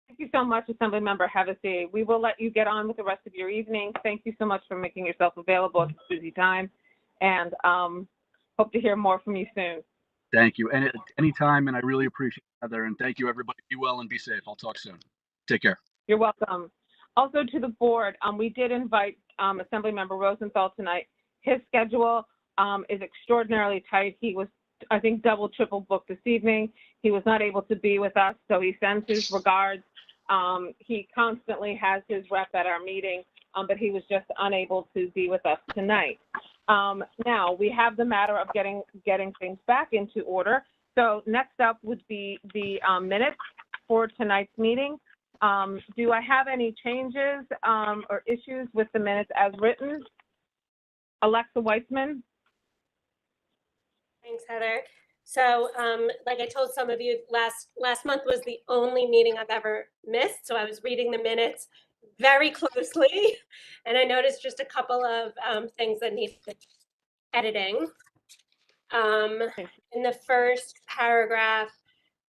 Thank you so much, Assemblymember Hevesy. We will let you get on with the rest of your evening. Thank you so much for making yourself available at this busy time, and hope to hear more from you soon. Thank you. And at any time, and I really appreciate it, Heather, and thank you, everybody. Be well and be safe. I'll talk soon. Take care. You're welcome. Also to the board, we did invite Assemblymember Rosenthal tonight. His schedule is extraordinarily tight. He was, I think, double, triple booked this evening. He was not able to be with us, so he sends his regards. He constantly has his rep at our meeting but he was just unable to be with us tonight. Now, we have the matter of getting things back into order. So next up would be the minutes for tonight's meeting. Do I have any changes or issues with the minutes as written? Alexa Weitzman? Thanks, Heather. So like I told some of you, last month was the only meeting I've ever missed. So I was reading the minutes very closely, and I noticed just a couple of things that need editing. In the first paragraph,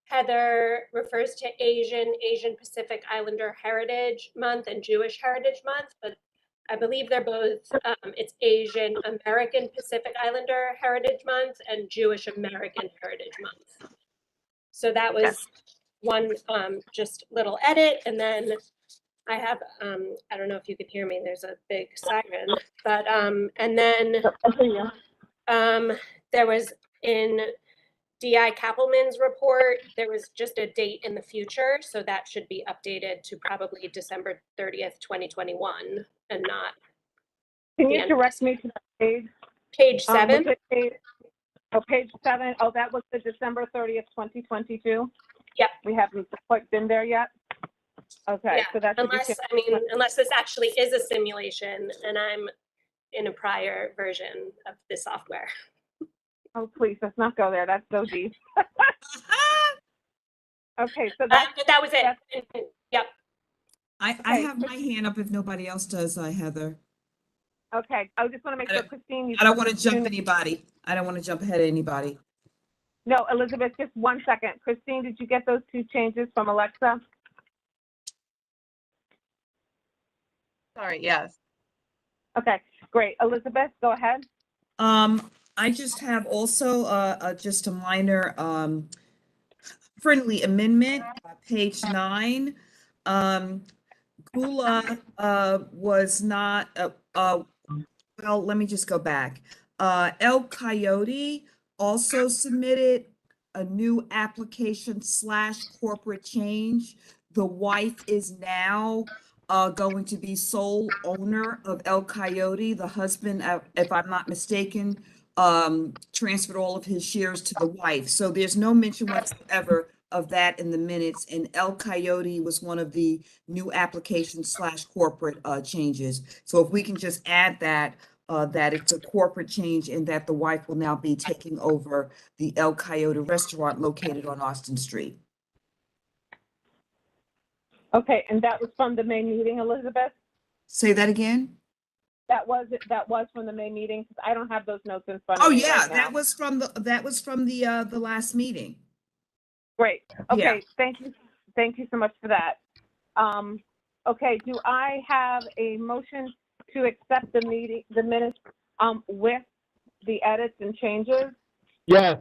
Heather refers to Asian Pacific Islander Heritage Month and Jewish Heritage Month, but I believe they're both, it's Asian American Pacific Islander Heritage Month and Jewish American Heritage Month. So that was one just little edit. And then I have, I don't know if you could hear me, there's a big siren, but, and then there was in DI Kappelman's report, there was just a date in the future, so that should be updated to probably December 30th, 2021, and not. Can you direct me to the page? Page 7. Page 7. Oh, that was the December 30th, 2022? Yep. We haven't quite been there yet? Okay, Yeah, so that's unless this actually is a simulation and I'm in a prior version of the software. Oh, please, let's not go there. That's so deep. Okay, so that was it. Yep. I have my hand up if nobody else does, Heather. Okay, I just want to make sure, Christine. I don't want to jump anybody. I don't want to jump ahead of anybody. No, Elizabeth, just 1 second. Christine, did you get those 2 changes from Alexa? Sorry, yes. Okay, great. Elizabeth, go ahead. I just have also just a minor friendly amendment, page 9. Gula was not, well, let me just go back. El Coyote also submitted a new application / corporate change. The wife is now going to be sole owner of El Coyote. The husband, if I'm not mistaken, transferred all of his shares to the wife. So there's no mention whatsoever of that in the minutes, and El Coyote was one of the new application / corporate changes. So if we can just add that, that it's a corporate change and that the wife will now be taking over the El Coyote restaurant located on Austin Street. Okay, and that was from the May meeting, Elizabeth? Say that again? That was from the May meeting, because I don't have those notes in front of me. Oh yeah, right now. that was from the last meeting. Great. Okay, Yeah. Thank you. Thank you so much for that. Okay, do I have a motion to accept the minutes with the edits and changes? Yeah.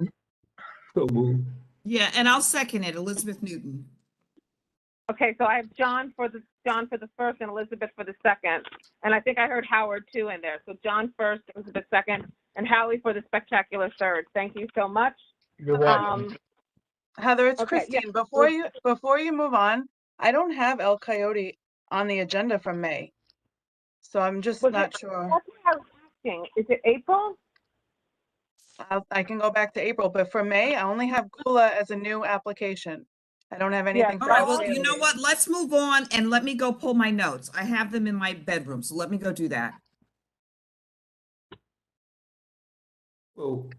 Yeah, and I'll second it, Elizabeth Newton. Okay, so I have John for the first and Elizabeth for the second, and I think I heard Howard too in there. So John first, Elizabeth second, and Howie for the spectacular third. Thank you so much. You're welcome. Heather, it's Okay, Christine. yeah. Before you move on, I don't have El Coyote on the agenda from May, so I'm just not sure. That's what I was asking. Is it April? I can go back to April, but for May, I only have Gula as a new application. I don't have anything. All right, well, you know what? Let's move on and let me go pull my notes. I have them in my bedroom, so let me go do that. Oh.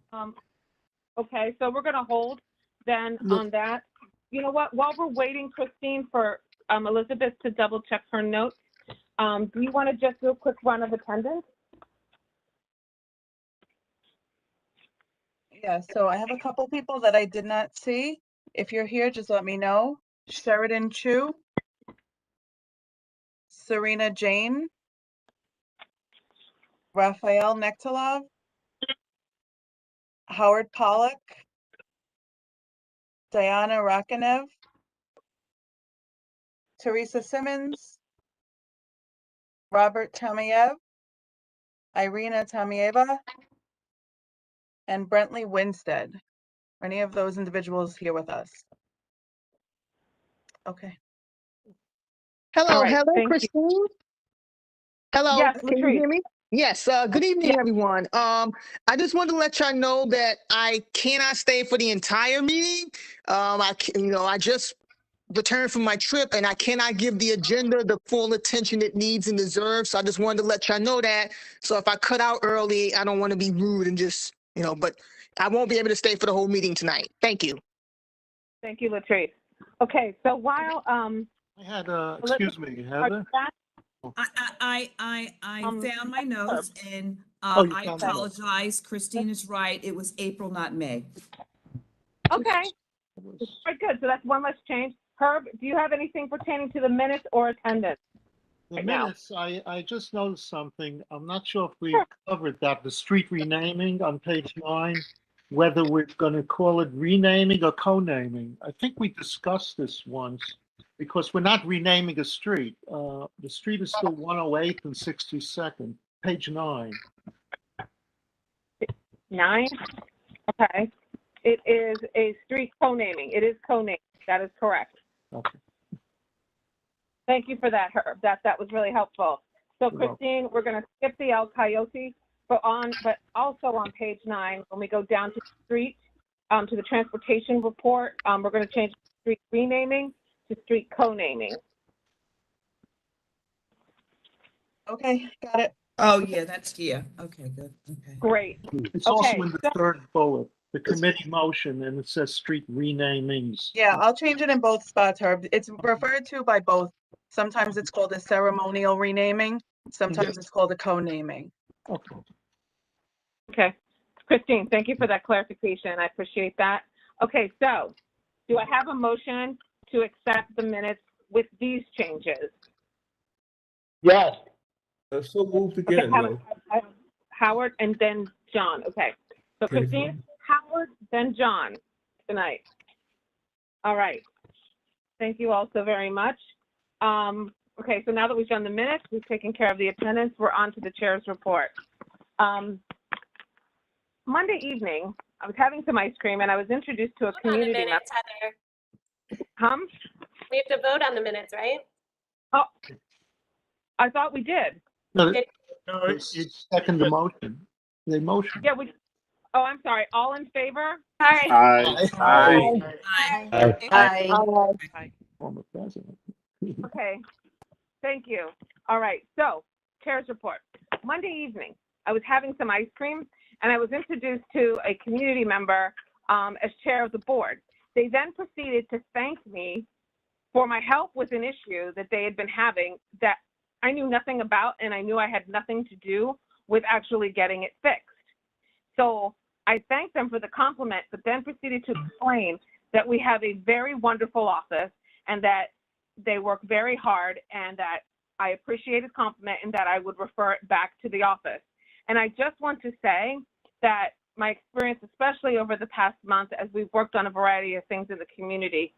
Okay, so we're gonna hold then on that. You know what? While we're waiting, Christine, for Elizabeth to double check her notes, do you want to just do a quick run of attendance? Yeah, so I have a couple people that I did not see. If you're here, just let me know. Sheridan Chu, Serena Jane, Raphael Nektalov, Howard Pollack, Diana Rakanev, Teresa Simmons, Robert Tamiev, Irina Tamieva, and Brentley Winstead. Are any of those individuals here with us? Okay. Hello, All right, Heather, thank Christine. you. Hello, Yes, can you Latrice. hear me? Yes, good evening, Yes. everyone. I just wanted to let y'all know that I cannot stay for the entire meeting. I just returned from my trip and I cannot give the agenda the full attention it needs and deserves. So I just wanted to let y'all know that. So if I cut out early, I don't want to be rude and just, but I won't be able to stay for the whole meeting tonight. Thank you. Thank you, Latrice. Okay, so while I had, excuse me, Heather. I found my notes and You I found the notes. apologize. Christine is right. It was April, not May. Okay, very good. So that's one less change. Herb, do you have anything pertaining to the minutes or attendance? The right now? minutes, I just noticed something. I'm not sure if we covered that, the street renaming on page 9, whether we're going to call it renaming or co-naming. I think we discussed this once because we're not renaming a street. The street is still 108th and 62nd, page 9. 9? Okay. It is a street co-naming. It is co-naming. That is correct. Okay. Thank you for that, Herb. That was really helpful. So Christine, we're going to skip the El Coyote, but also on page 9, when we go down to street, to the transportation report, we're going to change street renaming to street co-naming. Okay, got it. Oh, yeah, okay, good. Okay. Great. It's also in the third bullet, the committee motion, and it says street renamings. Yeah, I'll change it in both spots, Herb. It's referred to by both. Sometimes it's called a ceremonial renaming. Sometimes it's called a co-naming. Okay. Okay. Christine, thank you for that clarification. I appreciate that. Okay, so do I have a motion to accept the minutes with these changes? Yes. So moved again, no. Howard and then John. Okay. So Christine, Howard, then John tonight. All right. Thank you all so very much. Okay, so now that we've done the minutes, we've taken care of the attendance, we're on to the chair's report. Monday evening, I was having some ice cream and I was introduced to a community member. Minutes, Heather. We have to vote on the minutes, right? Oh, I thought we did. No, you second the motion. The motion. Yeah, oh, I'm sorry. All in favor? Aye. Former president. Okay. Thank you. All right. So, chair's report. Monday evening, I was having some ice cream and I was introduced to a community member as chair of the board. They then proceeded to thank me for my help with an issue that they had been having that I knew nothing about, and I knew I had nothing to do with actually getting it fixed. So I thanked them for the compliment, but then proceeded to explain that we have a very wonderful office and that they work very hard, and that I appreciate his compliment and that I would refer it back to the office. And I just want to say that my experience, especially over the past month, as we've worked on a variety of things in the community,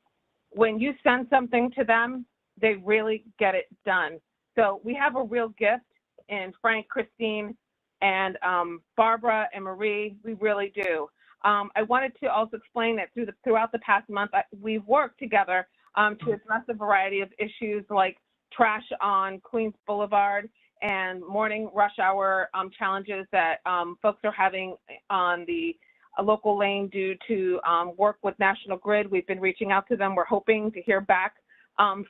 when you send something to them, they really get it done. So we have a real gift in Frank, Christine, and Barbara and Marie. We really do. I wanted to also explain that throughout the past month, we've worked together to address a variety of issues like trash on Queens Boulevard and morning rush hour challenges that folks are having on the local lane due to work with National Grid. We've been reaching out to them. We're hoping to hear back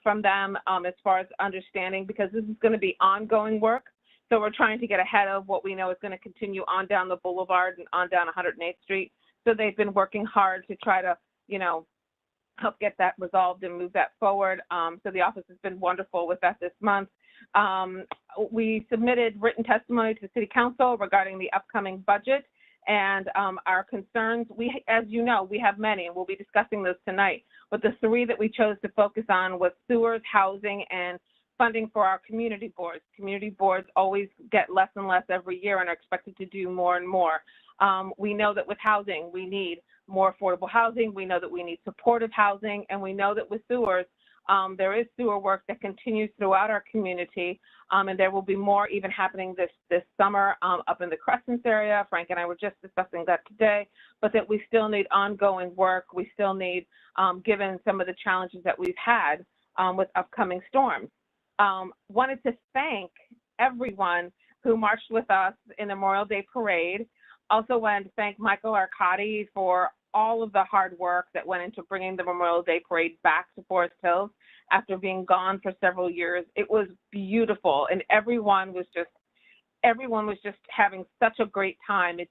from them as far as understanding, because this is going to be ongoing work. So we're trying to get ahead of what we know is going to continue on down the boulevard and on down 108th Street. So they've been working hard to try to, help get that resolved and move that forward. So the office has been wonderful with that this month. We submitted written testimony to the City Council regarding the upcoming budget and our concerns. As you know, we have many, and we'll be discussing those tonight. But the 3 that we chose to focus on was sewers, housing, and funding for our community boards. Community boards always get less and less every year and are expected to do more and more. We know that with housing, we need more affordable housing. We know that we need supportive housing, and we know that with sewers, there is sewer work that continues throughout our community, and there will be more even happening this summer up in the Crescents area. Frank and I were just discussing that today, but that we still need ongoing work. We still need, given some of the challenges that we've had with upcoming storms. Wanted to thank everyone who marched with us in the Memorial Day Parade. Also wanted to thank Michael Arcadi for all of the hard work that went into bringing the Memorial Day Parade back to Forest Hills after being gone for several years. It was beautiful, and everyone was just having such a great time. It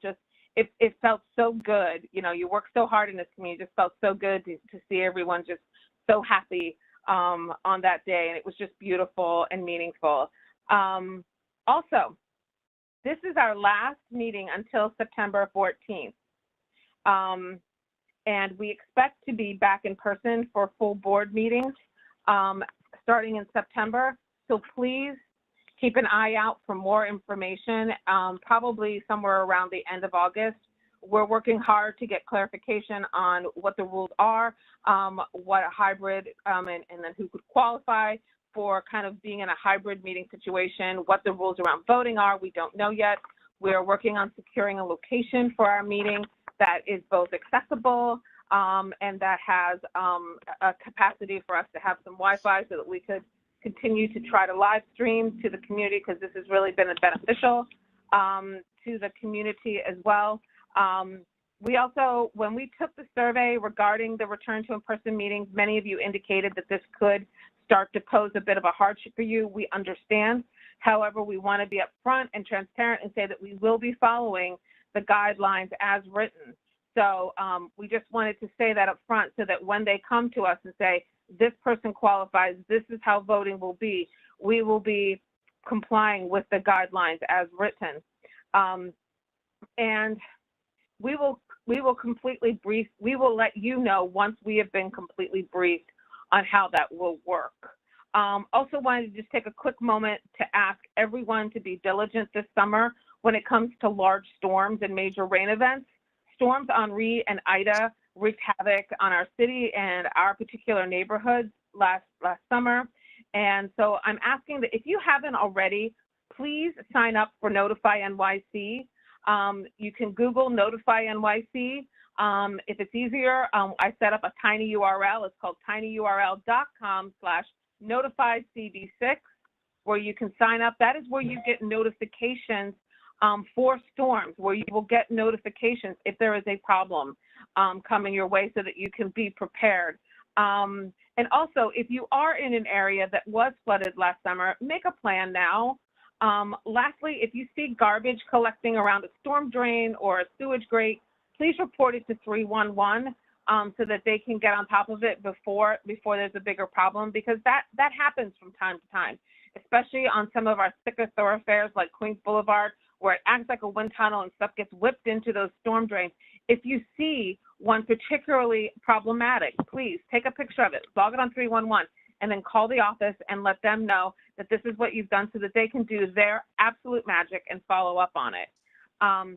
felt so good. You know, you work so hard in this community. It just felt so good to see everyone just so happy on that day, and it was just beautiful and meaningful. Also, this is our last meeting until September 14th. And we expect to be back in person for full board meetings starting in September. So please keep an eye out for more information, probably somewhere around the end of August. We're working hard to get clarification on what the rules are, what a hybrid, and then who could qualify for kind of being in a hybrid meeting situation, what the rules around voting are. We don't know yet. We're working on securing a location for our meeting that is both accessible and that has a capacity for us to have some Wi-Fi so that we could continue to try to live stream to the community, because this has really been beneficial to the community as well. We also, when we took the survey regarding the return to in-person meetings, many of you indicated that this could start to pose a bit of a hardship for you. We understand. However, we want to be upfront and transparent and say that we will be following the guidelines as written. So we just wanted to say that up front so that when they come to us and say, this person qualifies, this is how voting will be, we will be complying with the guidelines as written. And we will completely brief, we will let you know once we have been completely briefed on how that will work. Also wanted to just take a quick moment to ask everyone to be diligent this summer when it comes to large storms and major rain events. Storms Henri and Ida wreaked havoc on our city and our particular neighborhoods last summer. And so I'm asking that if you haven't already, please sign up for Notify NYC. You can Google Notify NYC. If it's easier, I set up a tiny URL. It's called tinyurl.com/notifycb6, where you can sign up. That is where you get notifications for storms, where you will get notifications if there is a problem coming your way so that you can be prepared. And also, if you are in an area that was flooded last summer, make a plan now. Lastly, if you see garbage collecting around a storm drain or a sewage grate, please report it to 311 so that they can get on top of it before there's a bigger problem, because that happens from time to time, especially on some of our thicker thoroughfares like Queens Boulevard, where it acts like a wind tunnel and stuff gets whipped into those storm drains. If you see one particularly problematic, please take a picture of it, log it on 311, and then call the office and let them know that this is what you've done so that they can do their absolute magic and follow up on it.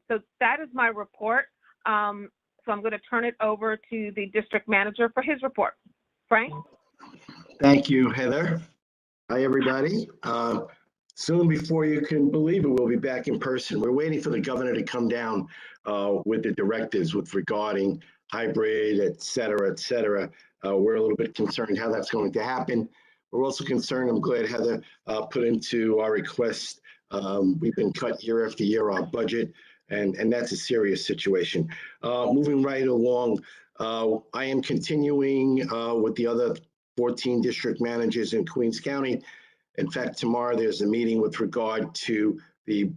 So that is my report. So I'm going to turn it over to the district manager for his report. Frank? Thank you, Heather. Hi, everybody. Soon, before you can believe it, we'll be back in person. We're waiting for the governor to come down with the directives regarding hybrid, et cetera, et cetera. We're a little bit concerned how that's going to happen. We're also concerned, I'm glad Heather put into our request, we've been cut year after year, our budget, and that's a serious situation. Moving right along, I am continuing with the other 14 district managers in Queens County. In fact, tomorrow there's a meeting with regard to the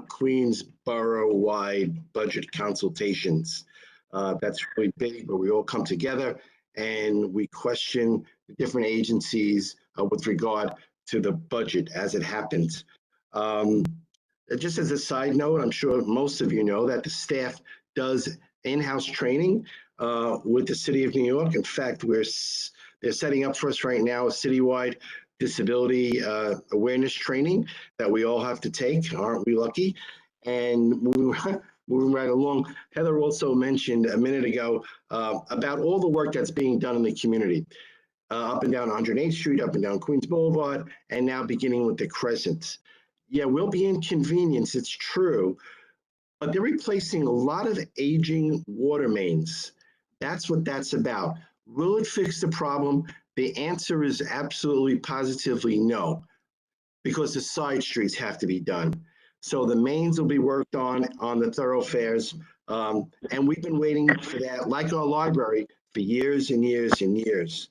Queens borough-wide budget consultations. That's really big, but we all come together and we question the different agencies with regard to the budget as it happens. Just as a side note, I'm sure most of you know that the staff does in-house training with the City of New York. In fact, they're setting up for us right now a citywide disability awareness training that we all have to take. Aren't we lucky? And moving right along, Heather also mentioned a minute ago about all the work that's being done in the community, up and down 108th Street, up and down Queens Boulevard, and now beginning with the Crescents. Yeah, we'll be inconvenienced, it's true, but they're replacing a lot of aging water mains. That's what that's about. Will it fix the problem? The answer is absolutely, positively no. because the side streets have to be done. So the mains will be worked on the thoroughfares. And we've been waiting for that, like our library, for years and years and years.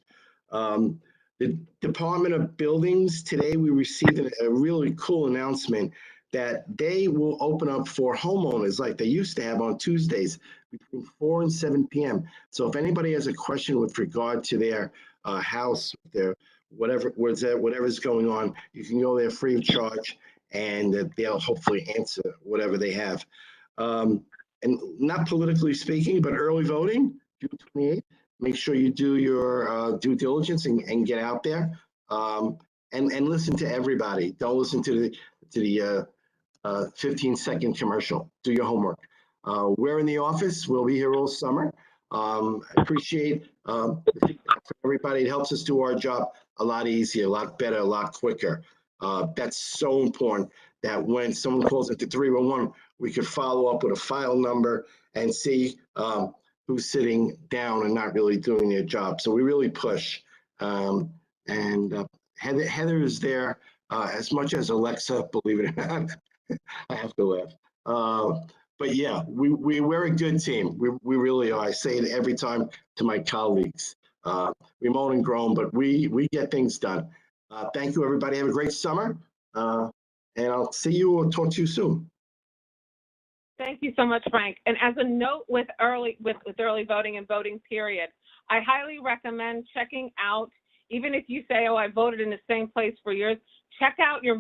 The Department of Buildings, today we received a really cool announcement that they will open up for homeowners like they used to have on Tuesdays between 4 and 7 p.m. So if anybody has a question with regard to their house, their whatever's going on, you can go there free of charge, and they'll hopefully answer whatever they have. And not politically speaking, but early voting, June 28th. Make sure you do your due diligence and get out there, and listen to everybody. Don't listen to the 15-second commercial. Do your homework. We're in the office. We'll be here all summer. Appreciate the feedback from everybody. It helps us do our job a lot easier, a lot better, a lot quicker. That's so important that when someone calls into 311, we could follow up with a file number and see who's sitting down and not really doing their job. So we really push. Heather is there as much as Alexa, believe it or not. I have to laugh. But yeah, we're a good team. We really are. I say it every time to my colleagues. We moan and groan, but we get things done. Thank you, everybody. Have a great summer. And I'll see you or talk to you soon. Thank you so much, Frank. And as a note with early voting and voting period, I highly recommend checking out, even if you say, oh, I voted in the same place for years, check out your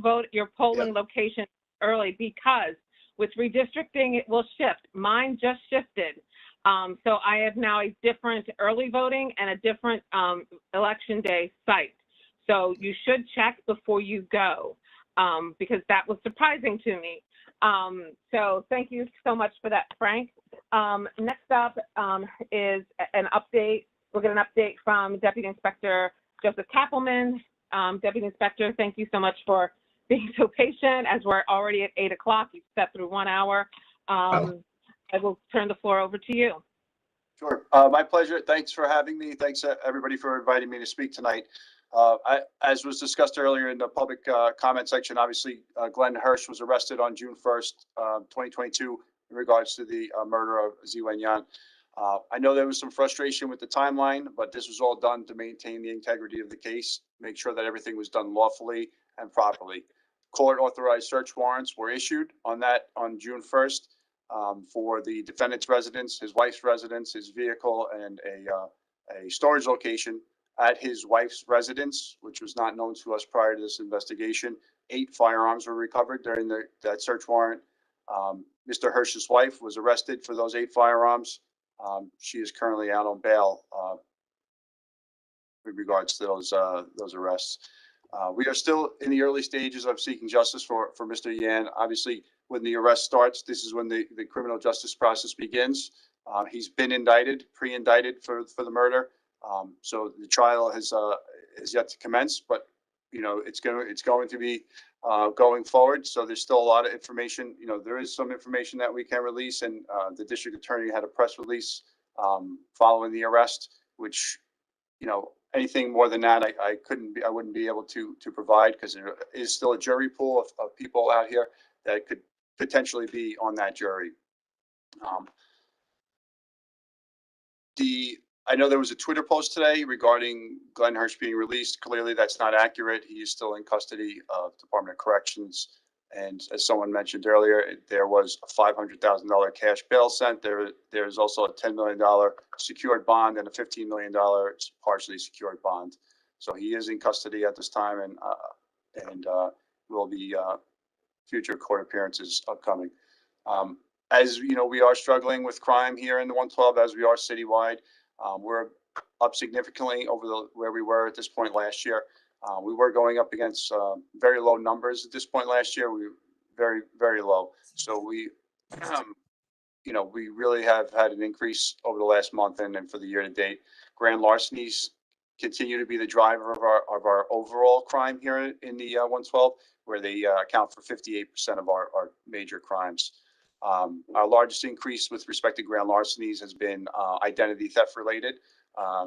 polling location early, because with redistricting, it will shift. Mine just shifted. So I have now a different early voting and a different election day site. So you should check before you go, because that was surprising to me. So thank you so much for that, Frank. Next up is an update. We'll get an update from Deputy Inspector Joseph Kappelman. Deputy Inspector, thank you so much for being so patient, as we're already at 8 o'clock. You've stepped through 1 hour. I will turn the floor over to you. Sure, my pleasure. Thanks for having me. Thanks everybody for inviting me to speak tonight. As was discussed earlier in the public comment section, obviously Glenn Hirsch was arrested on June 1st, 2022 in regards to the murder of Ziwen Yan. I know there was some frustration with the timeline, but this was all done to maintain the integrity of the case, make sure that everything was done lawfully and properly. Court authorized search warrants were issued on June 1st for the defendant's residence, his wife's residence, his vehicle, and a storage location. At his wife's residence, which was not known to us prior to this investigation, 8 firearms were recovered during that search warrant. Mr. Hirsch's wife was arrested for those 8 firearms. She is currently out on bail with regards to those arrests. We are still in the early stages of seeking justice for Mr. Yan. Obviously, when the arrest starts, this is when the criminal justice process begins. He's been indicted, pre-indicted for the murder. So the trial has yet to commence, but it's going to be going forward. So there's still a lot of information. There is some information that we can release, and the district attorney had a press release following the arrest, which anything more than that I wouldn't be able to provide, because there is still a jury pool of people out here that could potentially be on that jury. I know there was a Twitter post today regarding Glenn Hirsch being released. Clearly, that's not accurate. He is still in custody of Department of Corrections. And as someone mentioned earlier, there was a $500,000 cash bail sent. There's also a $10 million secured bond and a $15 million partially secured bond. So he is in custody at this time, and will be future court appearances upcoming. As you know, we are struggling with crime here in the 112, as we are citywide. We're up significantly over where we were at this point last year. We were going up against very low numbers at this point last year. We were very, very low. So we, we really have had an increase over the last month and for the year to date. Grand larcenies continue to be the driver of our overall crime here in the 112, where they account for 58% of our major crimes. Our largest increase with respect to grand larcenies has been identity theft related,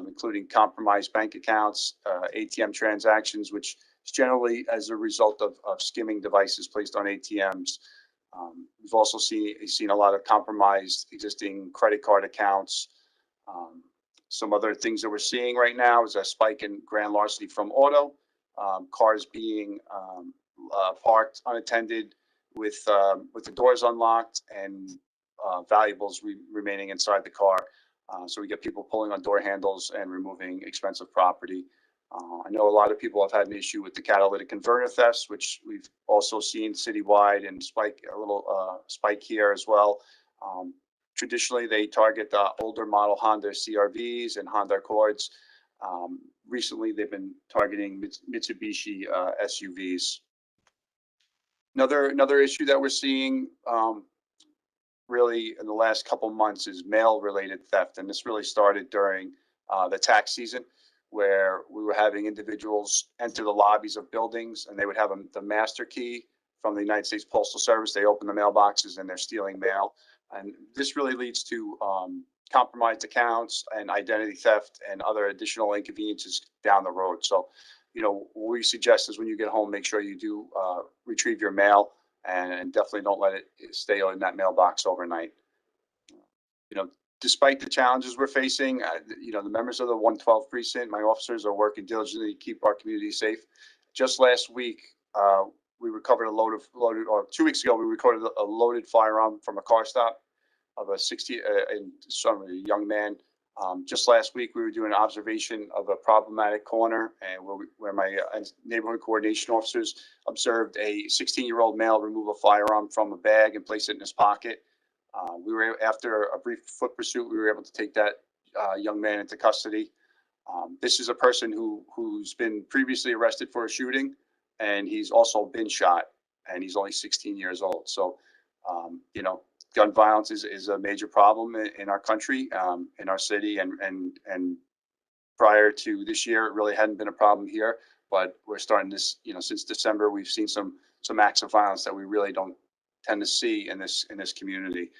including compromised bank accounts, ATM transactions, which It's generally as a result of skimming devices placed on ATMs. We've also seen a lot of compromised existing credit card accounts. Some other things that we're seeing right now is a spike in grand larceny from auto, cars being parked unattended with the doors unlocked and valuables remaining inside the car. So we get people pulling on door handles and removing expensive property. I know a lot of people have had an issue with the catalytic converter thefts, which we've also seen citywide and a little spike here as well. Traditionally, they target the older model Honda CRVs and Honda Accords. Recently, they've been targeting Mitsubishi SUVs. Another issue that we're seeing really in the last couple months is mail-related theft, and this really started during the tax season, where we were having individuals enter the lobbies of buildings, and they would have the master key from the United States Postal Service. They open the mailboxes and they're stealing mail, and this really leads to compromised accounts and identity theft and other additional inconveniences down the road. So, what we suggest is when you get home, make sure you do retrieve your mail and definitely don't let it stay in that mailbox overnight. Despite the challenges we're facing, the members of the 112 precinct, my officers are working diligently to keep our community safe. Just last week, we recovered or 2 weeks ago, we recorded a loaded firearm from a car stop of a young man. Just last week, we were doing an observation of a problematic corner, and where my neighborhood coordination officers observed a 16-year-old male remove a firearm from a bag and place it in his pocket. After a brief foot pursuit, we were able to take that young man into custody. This is a person who's been previously arrested for a shooting, and he's also been shot, and he's only 16 years old. So, gun violence is a major problem in our country, in our city, and prior to this year, it really hadn't been a problem here. But we're starting this, since December, we've seen some acts of violence that we really don't tend to see in this community.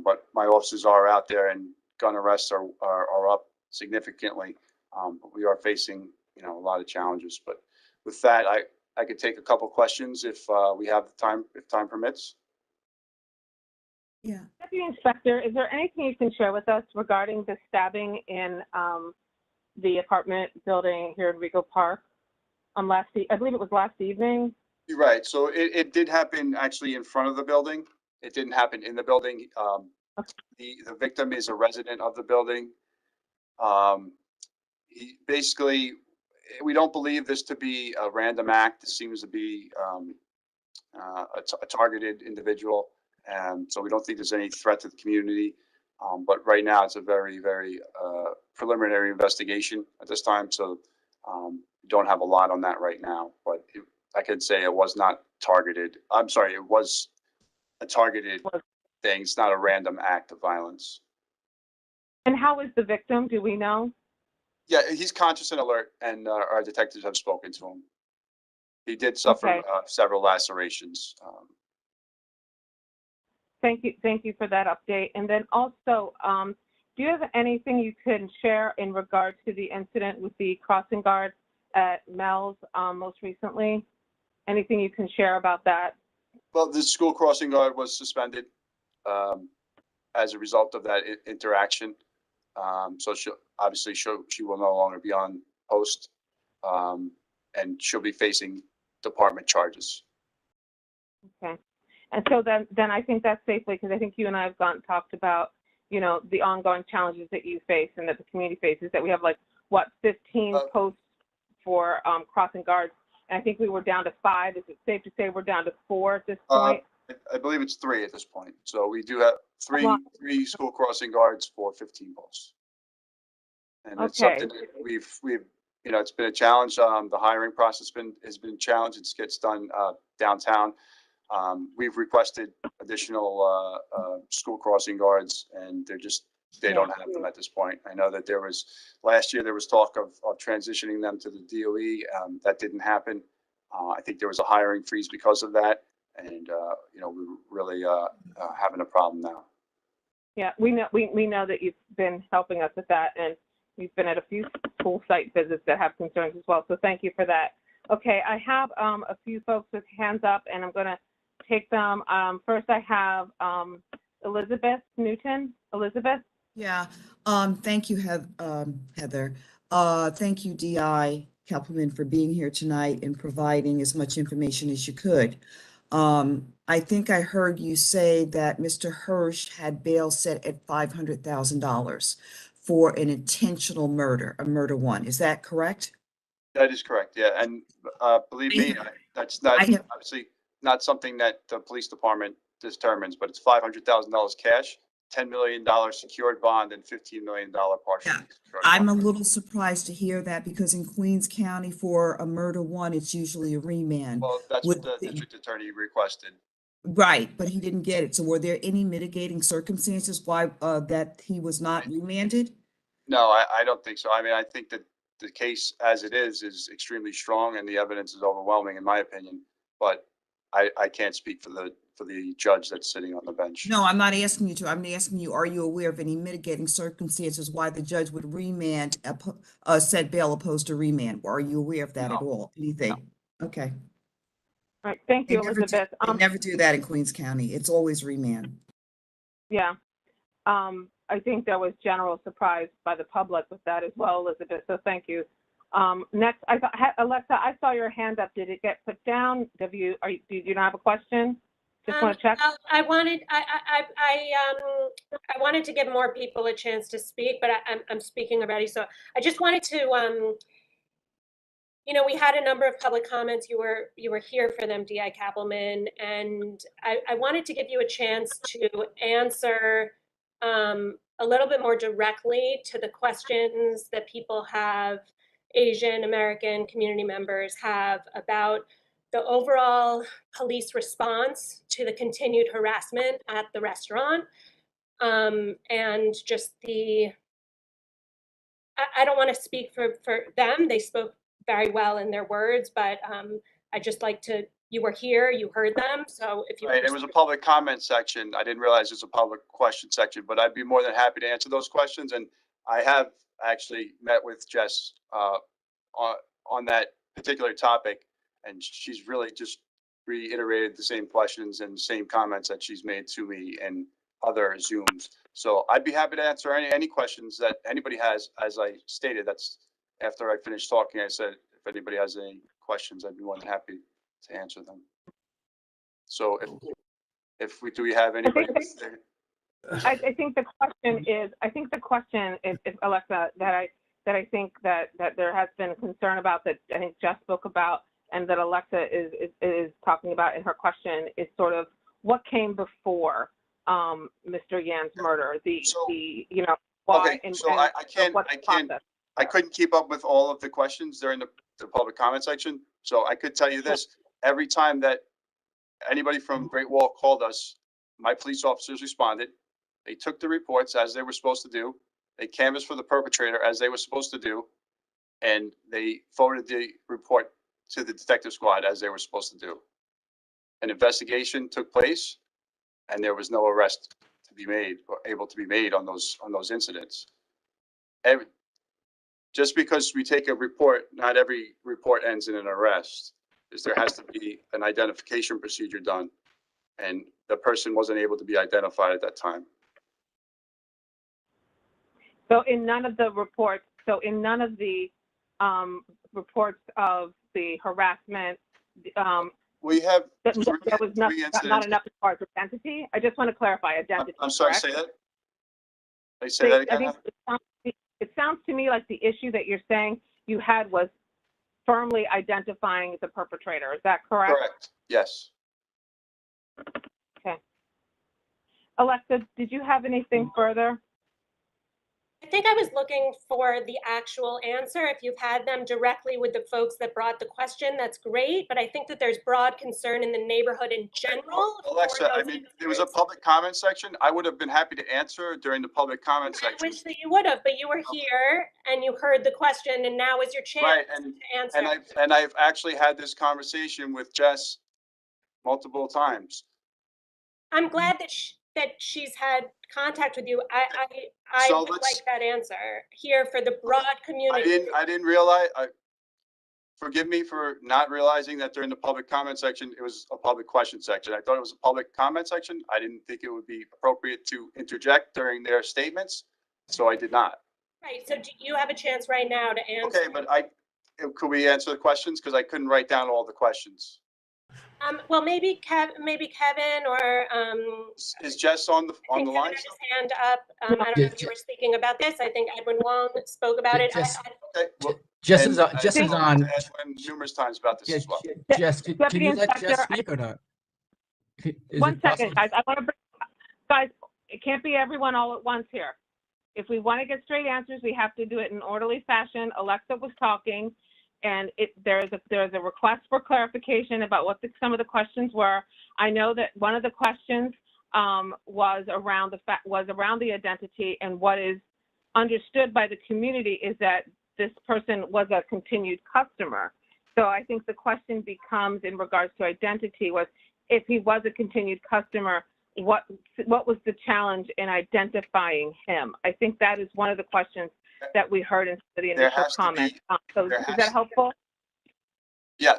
But my officers are out there, and gun arrests are up significantly. But we are facing, a lot of challenges. But with that, I could take a couple questions if we have the time, if time permits. Yeah. Deputy Inspector, is there anything you can share with us regarding the stabbing in the apartment building here in Rego Park on I believe it was last evening? You're right. So it did happen actually in front of the building. It didn't happen in the building. The victim is a resident of the building. He basically, we don't believe this to be a random act. This seems to be a targeted individual. And so we don't think there's any threat to the community. But right now it's a very, very preliminary investigation at this time. So we don't have a lot on that right now, but I could say it was not targeted. I'm sorry, it was a targeted thing. It's not a random act of violence. And how is the victim? Do we know? Yeah, he's conscious and alert, and our detectives have spoken to him. He did suffer several lacerations. Thank you for that update. And then also, do you have anything you can share in regard to the incident with the crossing guard at Mel's most recently? Anything you can share about that? Well, the school crossing guard was suspended as a result of that interaction. So she will no longer be on post, and she'll be facing department charges. Okay. And so then I think that's safely, because I think you and I have talked about, the ongoing challenges that you face and that the community faces, that we have 15 posts for crossing guards. And I think we were down to 5. Is it safe to say we're down to 4 at this point? I believe it's 3 at this point. So we do have three school crossing guards for 15 posts. And it's something we've it's been a challenge. The hiring process has been a challenge. It gets done downtown. We've requested additional school crossing guards, and they don't have them at this point. I know that last year there was talk of transitioning them to the DOE. That didn't happen. I think there was a hiring freeze because of that, and we're really having a problem now. Yeah, we know that you've been helping us with that, and we've been at a few school site visits that have concerns as well. So thank you for that. Okay, I have a few folks with hands up, and I'm going to take them. First, I have Elizabeth Newton. Elizabeth? Yeah, thank you, Heather. Thank you, DI Kappelman, for being here tonight and providing as much information as you could. I think I heard you say that Mr. Hirsch had bail set at $500,000 for an intentional murder, a murder one. Is that correct? That is correct, yeah, and believe me, that's not obviously not something that the police department determines, but it's $500,000 cash, $10 million secured bond, and $15 million partially secured I'm a bond. little surprised to hear that because in Queens County for a murder one, it's usually a remand. Well, that's what the district attorney requested. Right, but he didn't get it. So were there any mitigating circumstances why that he was not remanded? No, I don't think so. I mean, I think that the case as it is extremely strong and the evidence is overwhelming in my opinion, but I can't speak for the judge that's sitting on the bench. No, I'm not asking you to. I'm asking you, are you aware of any mitigating circumstances why the judge would remand set bail opposed to remand? Are you aware of that at all? Anything? No. Okay. All right, thank you, Elizabeth. They never do that in Queens County. It's always remand. Yeah. I think there was general surprise by the public with that as well, Elizabeth, so thank you. Next, Alexa, I saw your hand up. Did it get put down? Do you not have a question? Just want to check. I wanted to give more people a chance to speak, but I'm speaking already. So I just wanted to, we had a number of public comments. You were here for them, DI Kappelman, and I wanted to give you a chance to answer a little bit more directly to the questions that people have, Asian American community members have about the overall police response to the continued harassment at the restaurant, and just I don't want to speak for them. They spoke very well in their words, but I just like to, you were here, you heard them. So if you— Right, it was a public comment section. I didn't realize it was a public question section, but I'd be more than happy to answer those questions. And I have actually met with Jess on that particular topic, and she's really just reiterated the same questions and same comments that she's made to me and other Zooms. So I'd be happy to answer any questions that anybody has. As I stated, that's after I finished talking, I said, if anybody has any questions, I'd be more than happy to answer them. So do we have anybody? I think the question is, Alexa, that I think that there has been concern about, that I think Jess spoke about, and that Alexa is talking about in her question, is sort of what came before Mr. Yan's murder. Why? Okay, so I couldn't keep up with all of the questions during the public comment section. So I could tell you this: every time that anybody from Great Wall called us, my police officers responded. They took the reports as they were supposed to do. They canvassed for the perpetrator as they were supposed to do, and they forwarded the report to the detective squad as they were supposed to do. An investigation took place, and there was no arrest to be made or able to be made on those incidents. Just because we take a report, not every report ends in an arrest. There has to be an identification procedure done, and the person wasn't able to be identified at that time. So in none of the reports, reports of the harassment, we have there was not enough as far as identity. I just want to clarify identity. I'm sorry, correct? say that. Say that again. I think it sounds to me like the issue that you're saying you had was firmly identifying the perpetrator. Is that correct? Correct. Yes. Okay. Alexa, did you have anything further? I think I was looking for the actual answer. If you've had them directly with the folks that brought the question, that's great. But I think that there's broad concern in the neighborhood in general. Alexa, I mean, there was a public comment section. I would have been happy to answer during the public comment section. I wish that you would have, but you were here and you heard the question, and now is your chance to answer. And I've actually had this conversation with Jess multiple times. I'm glad that she's had contact with you. I would like that answer here for the broad community. I didn't realize. forgive me for not realizing that during the public comment section, it was a public question section. I thought it was a public comment section. I didn't think it would be appropriate to interject during their statements, so I did not. Right, so do you have a chance right now to answer? Okay, but could we answer the questions? Because I couldn't write down all the questions. Well, maybe Kevin or Is Jess on the line? his hand up. I don't know if you were speaking about this. I think Edwin Wong spoke about it. Okay, well, Jess is on. Jess is on. Edwin numerous times about this as well. Jess, can you let Jess speak or not? One second, guys. I want to bring, guys, it can't be everyone all at once here. If we want to get straight answers, we have to do it in an orderly fashion. Alexa was talking, and there's a request for clarification about what some of the questions were. I know that one of the questions was around the identity, and what is understood by the community is that this person was a continued customer. So I think the question becomes, in regards to identity, was if he was a continued customer, what was the challenge in identifying him? I think that is one of the questions that we heard in the initial comments. So is that helpful? Yeah.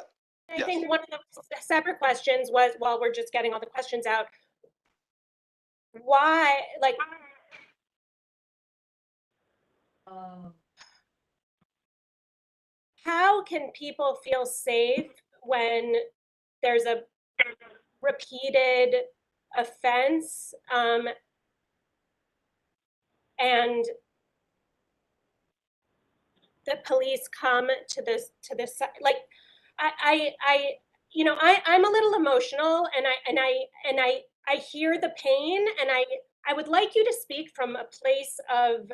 I think one of the separate questions was, while we're just getting all the questions out, why, like, how can people feel safe when there's a repeated offense and the police come to this like I'm a little emotional, and I hear the pain, and I would like you to speak from a place of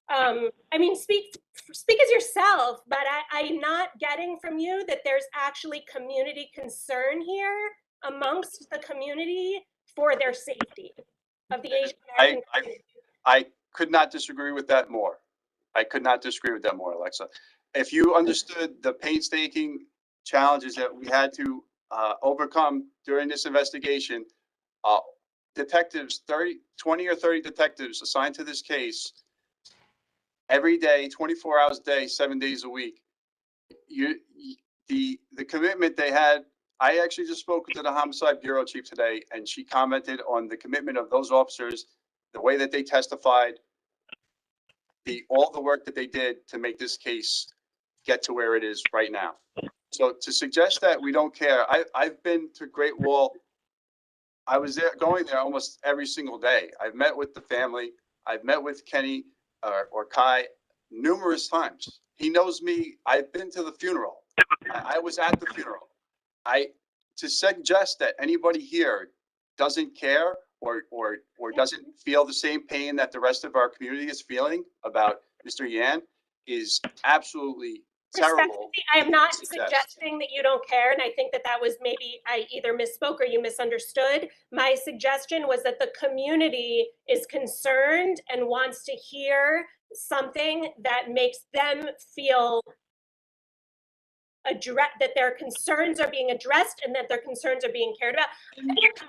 I mean, speak as yourself, but I'm not getting from you that there's actually community concern here amongst the community for their safety of the Asian American community. I could not disagree with that more. I could not disagree with that more, Alexa. If you understood the painstaking challenges that we had to overcome during this investigation, detectives, 20 or 30 detectives assigned to this case every day, 24 hours a day, 7 days a week. The commitment they had. I actually just spoke to the Homicide Bureau Chief today, and she commented on the commitment of those officers, the way that they testified, all the work that they did to make this case get to where it is right now. So to suggest that we don't care, I've been to Great Wall. I was going there almost every single day. I've met with the family. I've met with Kenny or Kai numerous times. He knows me. I've been to the funeral. I was at the funeral. To suggest that anybody here doesn't care or doesn't feel the same pain that the rest of our community is feeling about Mr. Yan is absolutely terrible. I am not suggesting that you don't care, and I think that was maybe I either misspoke or you misunderstood. My suggestion was that the community is concerned and wants to hear something that makes them feel that their concerns are being addressed and that their concerns are being cared about.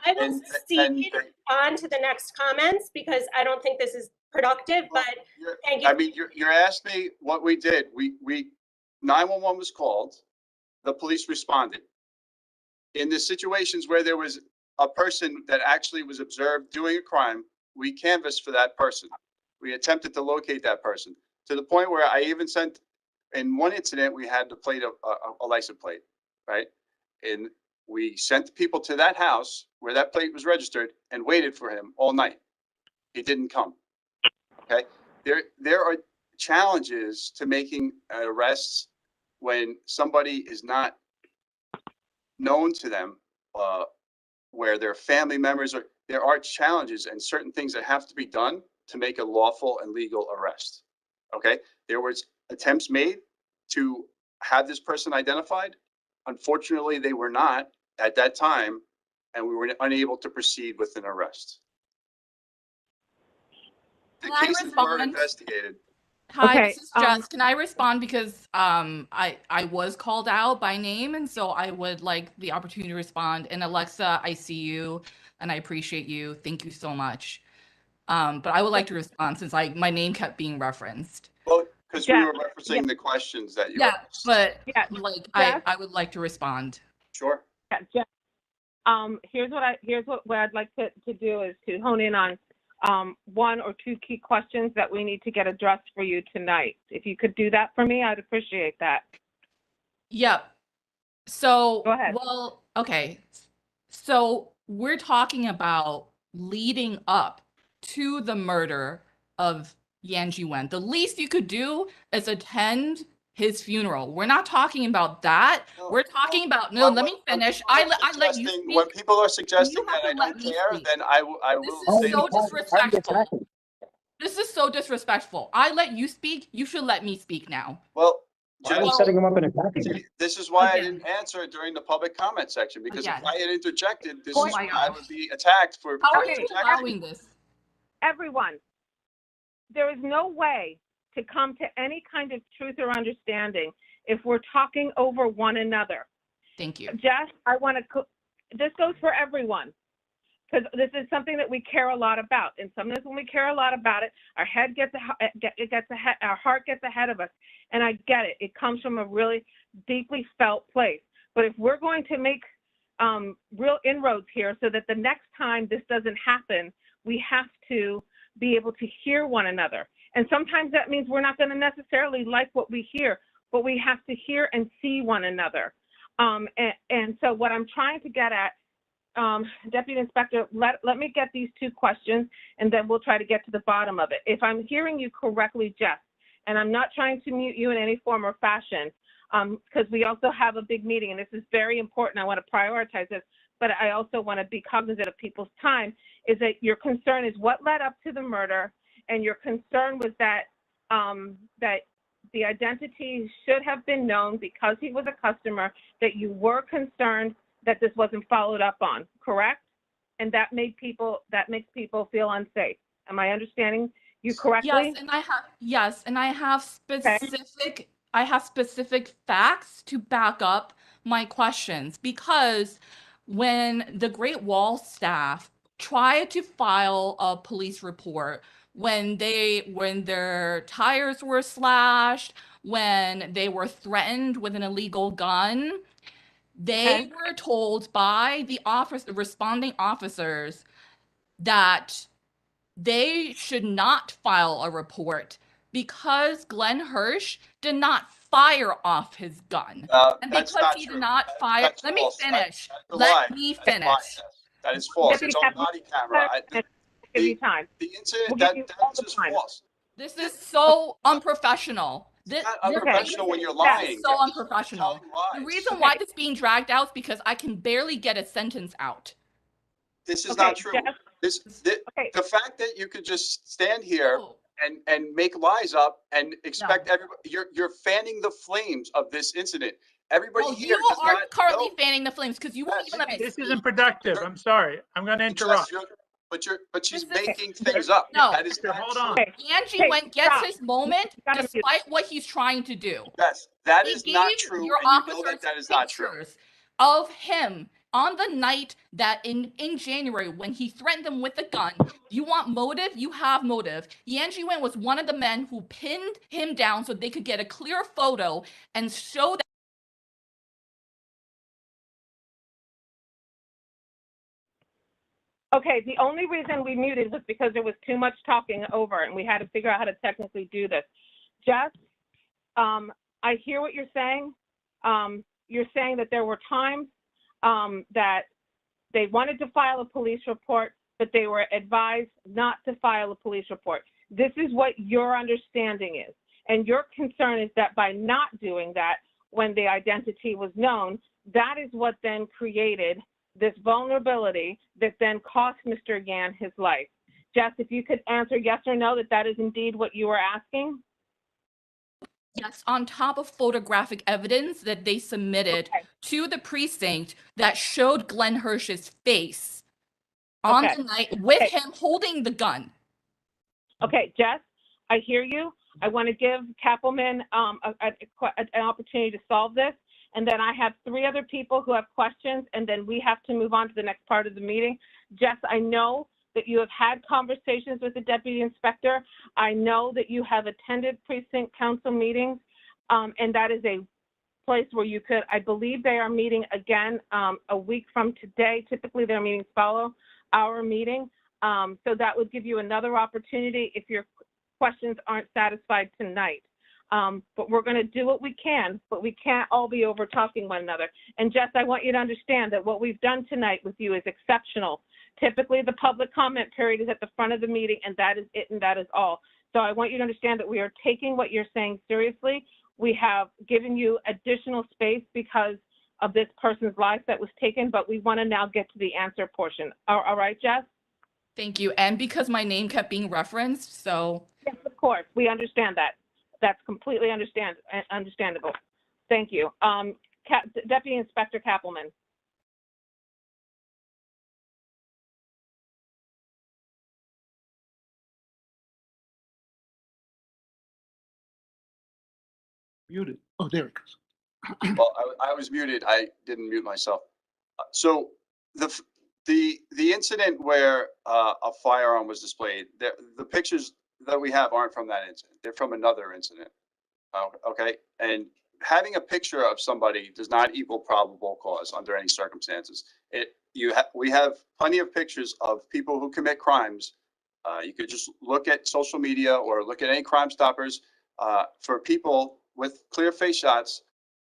I will cede on to the next comments because I don't think this is productive, but thank you. I mean, you're asking me what we did. We 911 was called. The police responded. In the situations where there was a person that actually was observed doing a crime, we canvassed for that person. We attempted to locate that person to the point where I even sent. In one incident, we had to plate a license plate, right? And we sent people to that house where that plate was registered and waited for him all night. He didn't come. Okay, there are challenges to making arrests when somebody is not known to them, where their family members are. There are challenges and certain things that have to be done to make a lawful and legal arrest. Okay, there was attempts made to have this person identified. Unfortunately, they were not at that time, and we were unable to proceed with an arrest. The cases were investigated. Hi, Okay, this is Jess. Can I respond because I was called out by name, and so I would like the opportunity to respond. And Alexa, I see you, and I appreciate you. Thank you so much. But I would like to respond since my name kept being referenced. Well, because we Jeff, were referencing the questions that you Yeah, asked. but yeah, like Jeff, I would like to respond. Sure. yeah, Jeff. Here's what I'd like to do is to hone in on one or two key questions that we need to get addressed for you tonight. If you could do that for me, I'd appreciate that. Yep. So, Go ahead. well, okay. So we're talking about leading up to the murder of Yanji Wen. The least you could do is attend his funeral. We're not talking about that. We're talking about, no, let me finish. I let you speak. When people are suggesting You have that to I let don't me care, speak. then I will This say is so disrespectful. This is so disrespectful. I let you speak. You should let me speak now. Well, Why are you setting him up in a package? this is why I Again. didn't answer during the public comment section, because Again. if I had interjected, this Oh is my when I gosh. would be attacked for How are you interjecting. allowing this? Everyone, there is no way to come to any kind of truth or understanding if we're talking over one another. Thank you. Jess, I want to, this goes for everyone, because this is something that we care a lot about. And sometimes when we care a lot about it, our head gets ahead, our heart gets ahead of us. And I get it. It comes from a really deeply felt place. But if we're going to make real inroads here so that the next time this doesn't happen, we have to be able to hear one another. And sometimes that means we're not going to necessarily like what we hear, but we have to hear and see one another. And so what I'm trying to get at, Deputy Inspector, let me get these two questions, and then we'll try to get to the bottom of it. If I'm hearing you correctly, Jeff, and I'm not trying to mute you in any form or fashion, because we also have a big meeting, and this is very important. I want to prioritize this, but I also want to be cognizant of people's time, is that your concern is what led up to the murder, and your concern was that that the identity should have been known because he was a customer, that you were concerned that this wasn't followed up on, correct? And that makes people feel unsafe. Am I understanding you correctly? Yes, and I have specific facts to back up my questions, because when the Great Wall staff tried to file a police report, when their tires were slashed, when they were threatened with an illegal gun, they were told by the responding officers that they should not file a report because Glenn Hirsch did not fire off his gun. And because he did not fire, let me finish. Let me finish. That is false. It's on body camera. Give you time. The incident, We'll give you all that's the just time. false. This is so unprofessional. It's not unprofessional when you're lying. So unprofessional. The reason why this is being dragged out is because I can barely get a sentence out. This is not true. The fact that you could just stand here and make lies up and expect everybody, you're fanning the flames of this incident. Everybody here you does are not currently know. fanning the flames because you won't even let me This speak. isn't productive. I'm sorry. I'm going to interrupt. But she's making things up. No. That is not Hold true. on. Angie gets his moment despite what he's trying to do. Yes, that He is not gave true, your and you know officers that is not true. pictures of him on the night that in January when he threatened them with a gun. You want motive? You have motive. Yanji Wen was one of the men who pinned him down so they could get a clear photo and show that. Okay, the only reason we muted was because there was too much talking over, and we had to figure out how to technically do this. Jess, I hear what you're saying. You're saying that there were times that they wanted to file a police report, but they were advised not to file a police report. This is what your understanding is. And your concern is that by not doing that, when the identity was known, that is what then created this vulnerability that then cost Mr. Yan his life. Jess, if you could answer yes or no, that is indeed what you were asking? Yes, on top of photographic evidence that they submitted to the precinct that showed Glenn Hirsch's face on the night with him holding the gun. Okay, Jess, I hear you. I want to give Kappelman an opportunity to solve this. And then I have 3 other people who have questions, and then we have to move on to the next part of the meeting. Jess, I know that you have had conversations with the deputy inspector. I know that you have attended precinct council meetings, and that is a place where you could, I believe they are meeting again a week from today. Typically their meetings follow our meeting. So that would give you another opportunity if your questions aren't satisfied tonight. But we're going to do what we can, but we can't all be over talking one another. And Jess, I want you to understand that what we've done tonight with you is exceptional. Typically the public comment period is at the front of the meeting, and that is it, and that is all. So I want you to understand that we are taking what you're saying seriously. We have given you additional space because of this person's life that was taken, but we want to now get to the answer portion. All right, Jess? Thank you. And because my name kept being referenced, so. Yes, of course. We understand that. That's completely understandable. Thank you. Deputy Inspector Kappelman. Muted. Oh, there it goes. Well, I was muted. I didn't mute myself. So the incident where a firearm was displayed, the pictures that we have aren't from that incident. They're from another incident. Okay, and having a picture of somebody does not equal probable cause under any circumstances. We have plenty of pictures of people who commit crimes. You could just look at social media or look at any Crime Stoppers for people with clear face shots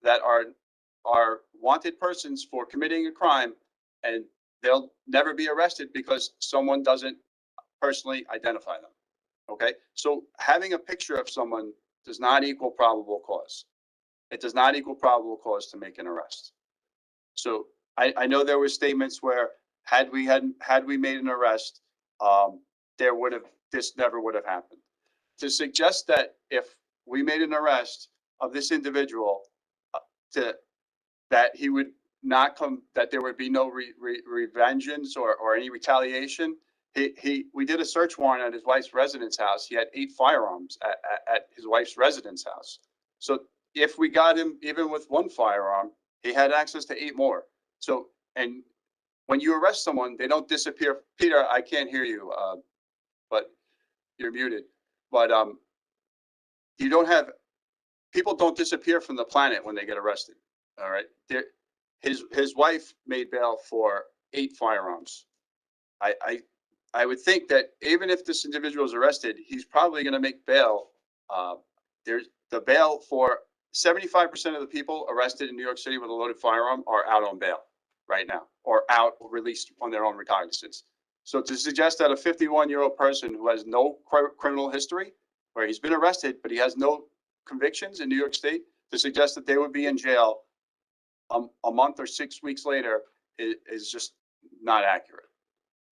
that are wanted persons for committing a crime, and they'll never be arrested because someone doesn't personally identify them. Okay, so having a picture of someone does not equal probable cause. It does not equal probable cause to make an arrest. So I know there were statements where had we made an arrest, this never would have happened. To suggest that if we made an arrest of this individual, that he would not come, that there would be no revengeance or any retaliation. We did a search warrant at his wife's residence house. He had 8 firearms at his wife's residence house. So if we got him even with 1 firearm, he had access to 8 more. So, and when you arrest someone, they don't disappear. Peter, I can't hear you, but you're muted. But you don't have, people don't disappear from the planet when they get arrested. All right. His wife made bail for 8 firearms. I would think that even if this individual is arrested, he's probably going to make bail. There's the bail for 75% of the people arrested in New York City with a loaded firearm are out on bail right now, or out or released on their own recognizance. So to suggest that a 51-year-old person who has no criminal history, where he's been arrested, but he has no convictions in New York State, to suggest that they would be in jail a month or 6 weeks later is just not accurate.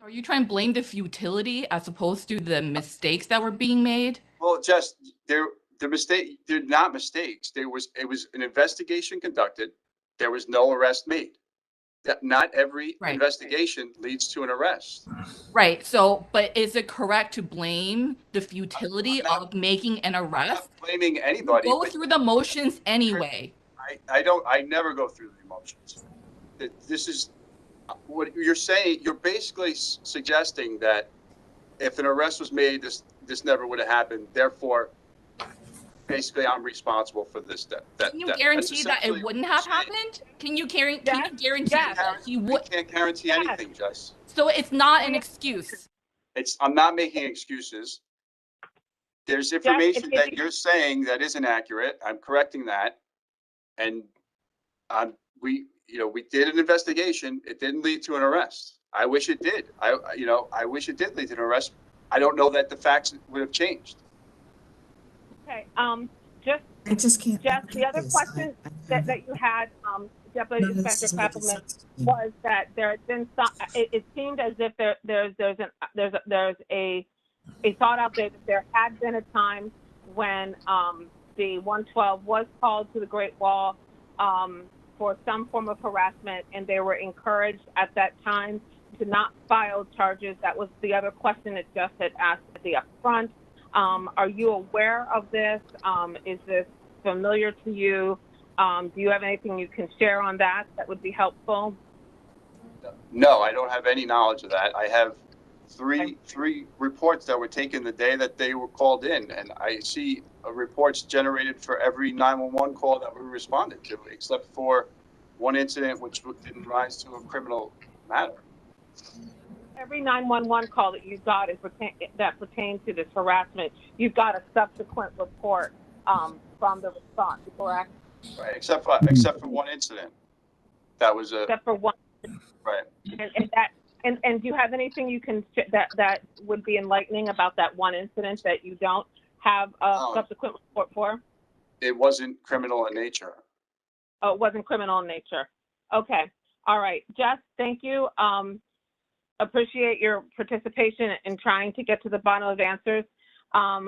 Are you trying to blame the futility as opposed to the mistakes that were being made? Well, just they're not mistakes. It was an investigation conducted. There was no arrest made. That not every investigation leads to an arrest. Right. So, but is it correct to blame the futility of making an arrest? I'm not blaming anybody. Go through the motions anyway. I never go through the motions. This is what you're saying. You're basically suggesting that if an arrest was made, this never would have happened. Therefore, basically, I'm responsible for this. Can you guarantee that it wouldn't have happened? Can you guarantee that he would? We can't guarantee anything, Jess. So it's not an excuse. I'm not making excuses. There's information that you're saying that isn't accurate. I'm correcting that. And we did an investigation. It didn't lead to an arrest. I wish it did. I wish it did lead to an arrest. I don't know that the facts would have changed. Okay. Just the other question that you had, Deputy Inspector Kappelman, was that there had been some. It seemed as if there's a thought out there that there had been a time when the 112 was called to the Great Wall for some form of harassment, and they were encouraged at that time to not file charges. That was the other question that Jeff had asked at the upfront. Are you aware of this? Is this familiar to you? Do you have anything you can share on that would be helpful? No, I don't have any knowledge of that. I have three reports that were taken the day that they were called in, and I see reports generated for every 911 call that we responded to, except for one incident which didn't rise to a criminal matter. Every 911 call that you got that pertains to this harassment, you've got a subsequent report from the response, correct? Right, except for one incident. That was except for one. Right. And do you have anything you can that would be enlightening about that one incident that you don't have a subsequent report for? It wasn't criminal in nature. Oh, it wasn't criminal in nature. Okay. All right. Jess, thank you. Appreciate your participation in trying to get to the bottom of answers. I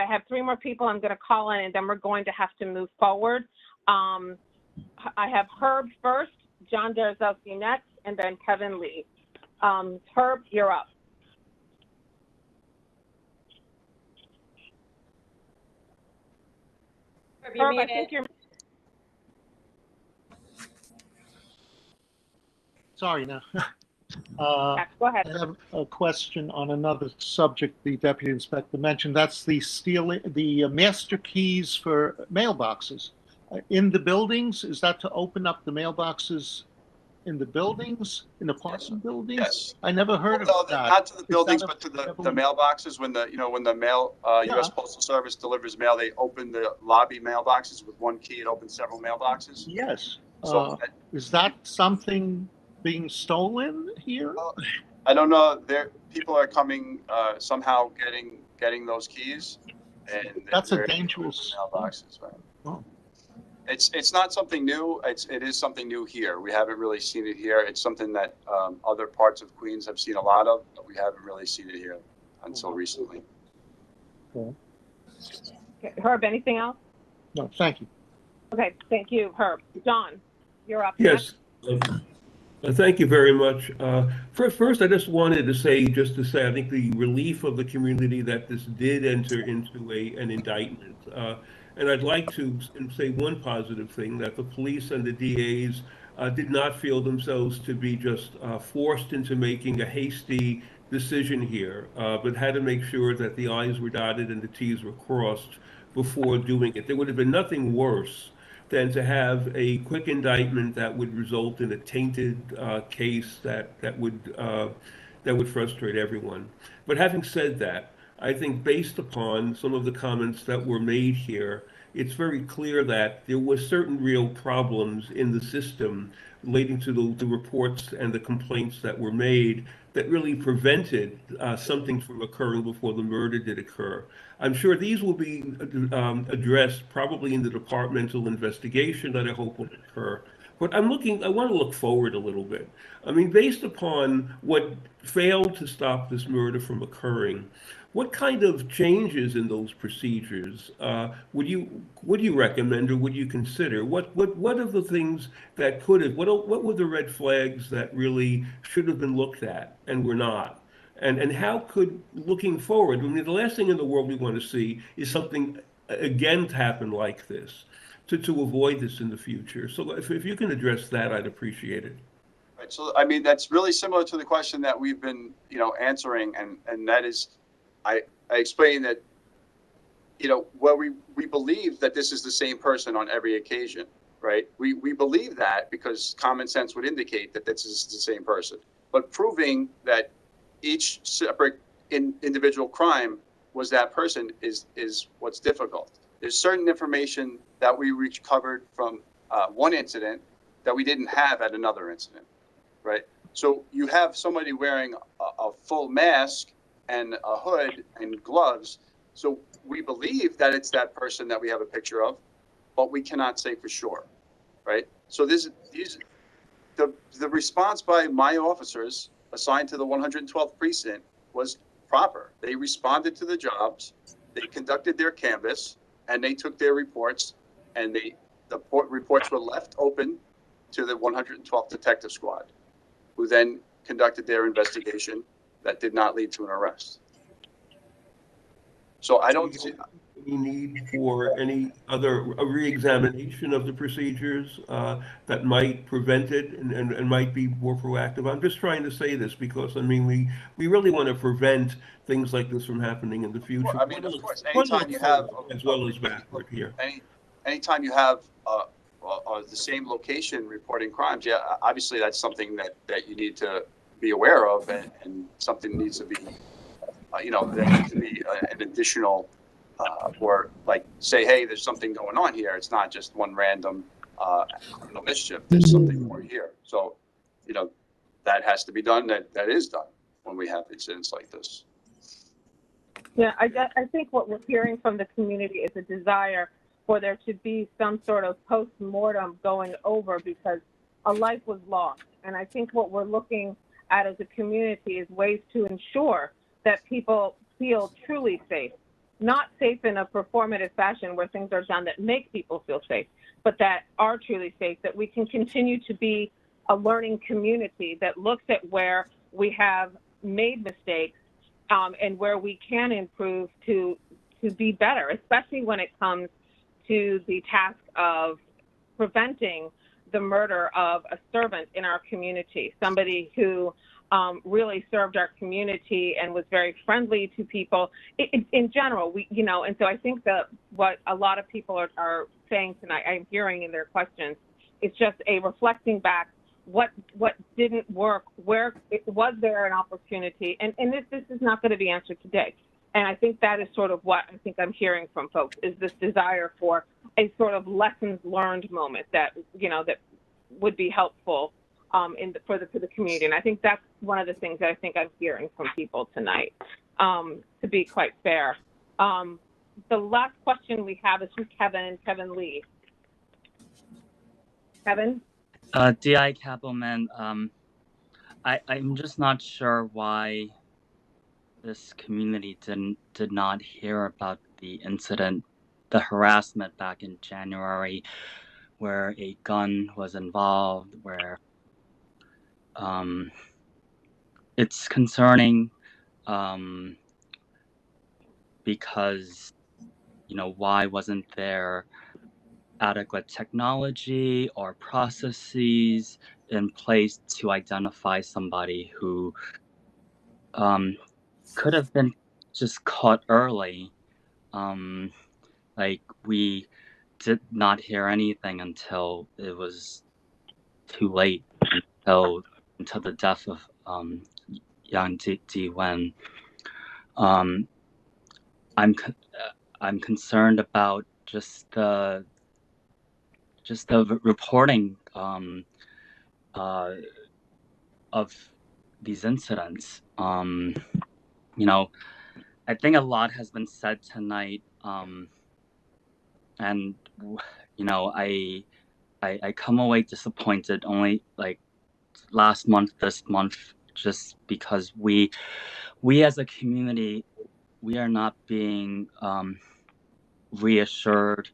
have 3 more people I'm going to call in, and then we're going to have to move forward. I have Herb first, John Daraszewski next, and then Kevin Lee. Herb, you're up. Herb, I think you're. Sorry, no. Go ahead. I have a question on another subject the deputy inspector mentioned. That's the master keys for mailboxes in the buildings. Is that to open up the mailboxes in the buildings, in apartment buildings? Yes. I never heard of that. Not to the buildings, but to the mailboxes. When the mail U.S. Postal Service delivers mail, they open the lobby mailboxes with one key. It opens several mailboxes. Yes. So is that something being stolen here? I don't know. People are coming somehow getting those keys, and that's a dangerous mailboxes. Right? Oh. It's not something new. It is something new here. We haven't really seen it here. It's something that other parts of Queens have seen a lot of, but we haven't really seen it here until recently. Okay. Herb, anything else? No, thank you. Okay, thank you, Herb. John, you're up. Yes. Thank you very much. First, I just wanted to say, I think the relief of the community that this did enter into an indictment. And I'd like to say one positive thing, that the police and the DAs did not feel themselves to be just forced into making a hasty decision here, but had to make sure that the I's were dotted and the T's were crossed before doing it. There would have been nothing worse than to have a quick indictment that would result in a tainted case that would frustrate everyone. But having said that, I think based upon some of the comments that were made here, it's very clear that there were certain real problems in the system relating to the reports and the complaints that were made that really prevented something from occurring before the murder did occur. I'm sure these will be addressed probably in the departmental investigation that I hope will occur. But I want to look forward a little bit. I mean, based upon what failed to stop this murder from occurring, what kind of changes in those procedures would you recommend, or would you consider? What are the things that could have? What were the red flags that really should have been looked at and were not? And how could, looking forward, I mean, the last thing in the world we want to see is something again to happen like this, to avoid this in the future. So if you can address that, I'd appreciate it. Right. So I mean, that's really similar to the question that we've been answering, and that is, I explained that, where we believe that this is the same person on every occasion, right? We believe that because common sense would indicate that this is the same person. But proving that each separate individual crime was that person is what's difficult. There's certain information that we recovered from one incident that we didn't have at another incident, right? So you have somebody wearing a full mask and a hood and gloves. So we believe that it's that person that we have a picture of, but we cannot say for sure, right? So the response by my officers assigned to the 112th precinct was proper. They responded to the jobs, they conducted their canvass, and they took their reports, and the reports were left open to the 112th Detective Squad, who then conducted their investigation that did not lead to an arrest. So I don't see, any need for any other re-examination of the procedures that might prevent it and might be more proactive? I'm just trying to say this because, I mean, we really want to prevent things like this from happening in the future. Well, I mean, of course, Want to anytime look you have forward as well as backward here. anytime you have the same location reporting crimes, yeah, obviously that's something that you need to be aware of, and something needs to be, there needs to be an additional, or like say, hey, there's something going on here. It's not just one random criminal mischief. There's something more here. So, that has to be done. That is done when we have incidents like this. Yeah, I think what we're hearing from the community is a desire for there to be some sort of post-mortem going over because a life was lost. And I think what we're looking at as a community is ways to ensure that people feel truly safe, not safe in a performative fashion where things are done that make people feel safe, but that are truly safe, that we can continue to be a learning community that looks at where we have made mistakes and where we can improve to be better, especially when it comes to the task of preventing the murder of a servant in our community, somebody who really served our community and was very friendly to people in general. And so I think that what a lot of people are saying tonight, I'm hearing in their questions, is just a reflecting back. What didn't work? Where was there an opportunity? And this is not going to be answered today. And I think that is sort of what I think I'm hearing from folks is this desire for a sort of lessons learned moment that that would be helpful for the community. And I think that's one of the things that I think I'm hearing from people tonight. To be quite fair, the last question we have is from Kevin Lee. Kevin. D.I. Kappelman, I'm just not sure why this community did not hear about the incident, the harassment back in January, where a gun was involved, where it's concerning because, why wasn't there adequate technology or processes in place to identify somebody who could have been just caught early. Like we did not hear anything until it was too late, until the death of Yang Ji Wen. I'm concerned about just the reporting of these incidents. I think a lot has been said tonight, and I come away disappointed only like last month, this month, just because we as a community, we are not being reassured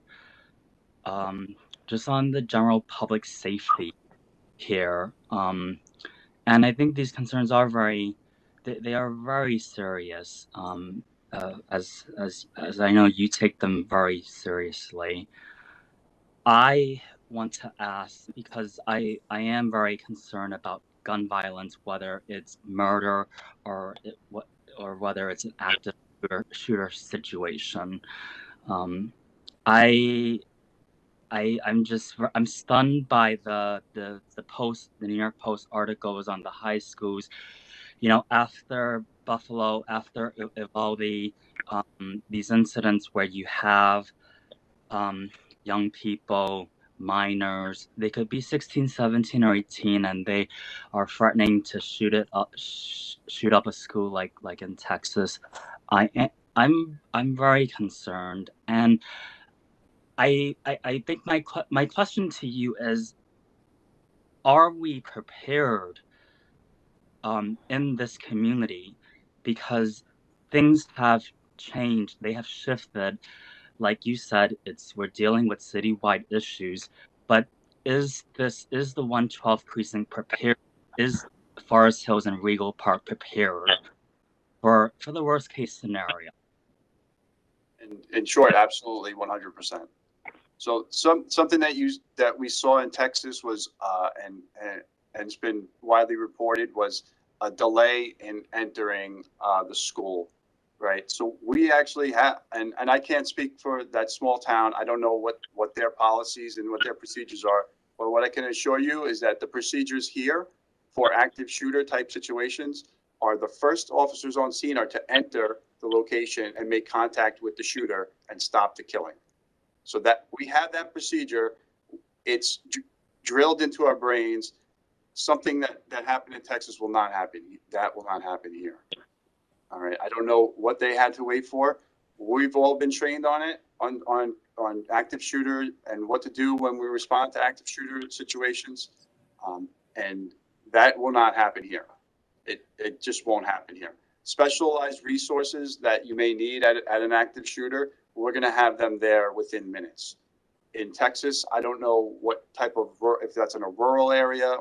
just on the general public safety here. And I think these concerns are they are very serious. As I know you take them very seriously. I want to ask, because I am very concerned about gun violence, whether it's murder or whether it's an active shooter situation. I'm stunned by the New York Post articles on the high schools. After Buffalo, after Uvalde, these incidents where you have young people, minors, they could be 16, 17, or 18, and they are threatening to shoot up a school like in Texas. I'm very concerned, and I think my question to you is, are we prepared in this community? Because things have changed, they have shifted. Like you said, we're dealing with citywide issues, but is the 112th precinct prepared? Is Forest Hills and Regal Park prepared for the worst case scenario? In short, absolutely 100%. So something that we saw in Texas was and it's been widely reported was a delay in entering the school, right? So we actually have, and I can't speak for that small town. I don't know what their policies and what their procedures are, but what I can assure you is that the procedures here for active shooter type situations are the first officers on scene are to enter the location and make contact with the shooter and stop the killing. So that we have that procedure, it's drilled into our brains. Something that happened in Texas will not happen. That will not happen here. All right. I don't know what they had to wait for. We've all been trained on it, on active shooter and what to do when we respond to active shooter situations. And that will not happen here. It just won't happen here. Specialized resources that you may need at an active shooter, we're going to have them there within minutes. In Texas, I don't know what type of, if that's in a rural area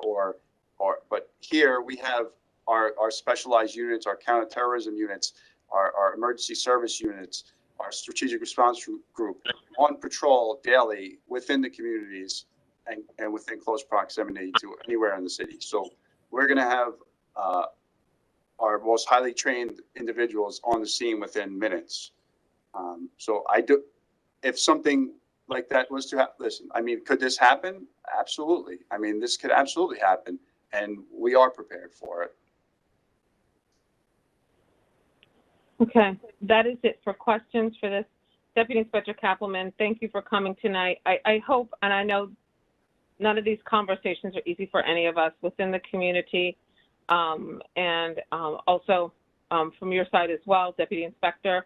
but here we have our specialized units, our counterterrorism units, our emergency service units, our strategic response group on patrol daily within the communities and within close proximity to anywhere in the city. So we're going to have our most highly trained individuals on the scene within minutes. So if something like that was to happen, listen, I mean, could this happen? Absolutely. I mean, this could absolutely happen, and we are prepared for it. Okay, that is it for questions for this. Deputy Inspector Kappelman, thank you for coming tonight. I hope, and I know none of these conversations are easy for any of us within the community, and also from your side as well, Deputy Inspector.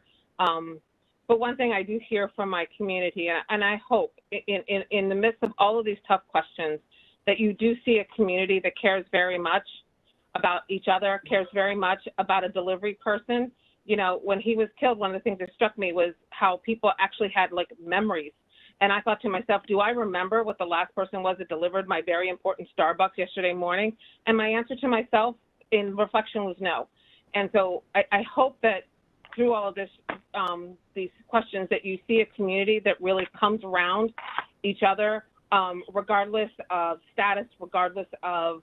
But one thing I do hear from my community, and I hope in the midst of all of these tough questions, that you do see a community that cares very much about each other, cares very much about a delivery person. You know, when he was killed, one of the things that struck me was how people actually had like memories. And I thought to myself, do I remember what the last person was that delivered my very important Starbucks yesterday morning? And my answer to myself in reflection was no. And so I hope that through all of this, these questions, that you see a community that really comes around each other, regardless of status, regardless of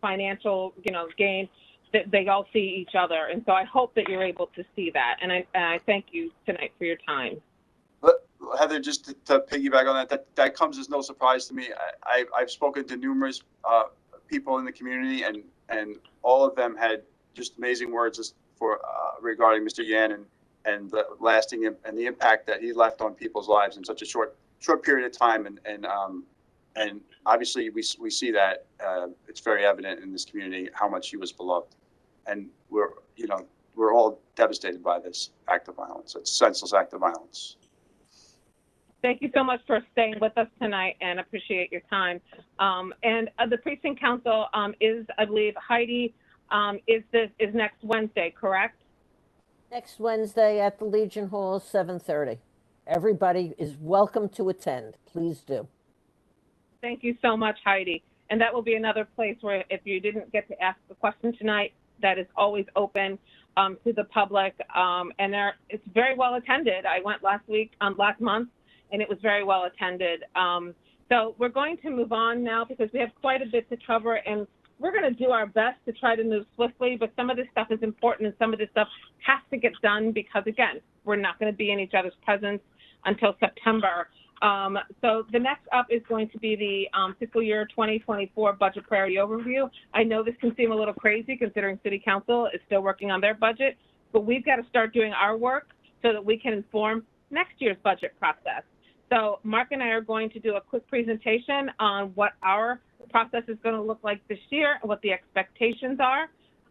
financial, gain, that they all see each other. And so I hope that you're able to see that. And I thank you tonight for your time. Heather, just to piggyback on that comes as no surprise to me. I've spoken to numerous people in the community, and all of them had just amazing words for regarding Mr. Yan and the lasting and the impact that he left on people's lives in such a short period of time. And obviously we see that it's very evident in this community how much he was beloved, and we're all devastated by this act of violence. It's a senseless act of violence. Thank you so much for staying with us tonight, and appreciate your time. And the precinct council is, I believe, Heidi, is next Wednesday, correct? Next Wednesday at the Legion Hall, 7:30. Everybody is welcome to attend. Please do. Thank you so much, Heidi. And that will be another place where, if you didn't get to ask the question tonight, that is always open to the public. And it's very well attended. I went last month, and it was very well attended. So we're going to move on now because we have quite a bit to cover, and we're going to do our best to try to move swiftly, but some of this stuff is important and some of this stuff has to get done because, again, we're not going to be in each other's presence until September. So the next up is going to be the fiscal year 2024 budget priority overview. I know this can seem a little crazy considering City Council is still working on their budget, but we've got to start doing our work so that we can inform next year's budget process. So Mark and I are going to do a quick presentation on what our process is going to look like this year and what the expectations are.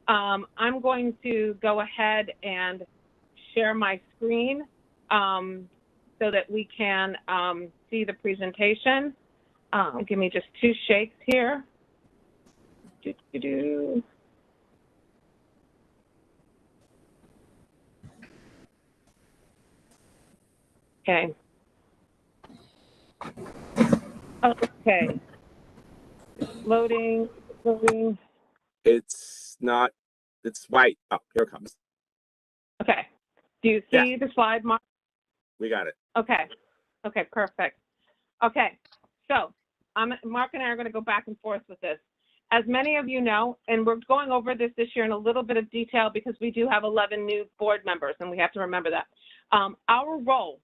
I'm going to go ahead and share my screen so that we can see the presentation. Give me just 2 shakes here. Okay. Okay. Loading. It's not, it's white. Oh, here it comes. Okay. Do you see the slide, Mark? We got it. Okay. Okay, perfect. Okay, so Mark and I are going to go back and forth with this. As many of you know, and we're going over this year in a little bit of detail because we do have 11 new board members, and we have to remember that. Our role,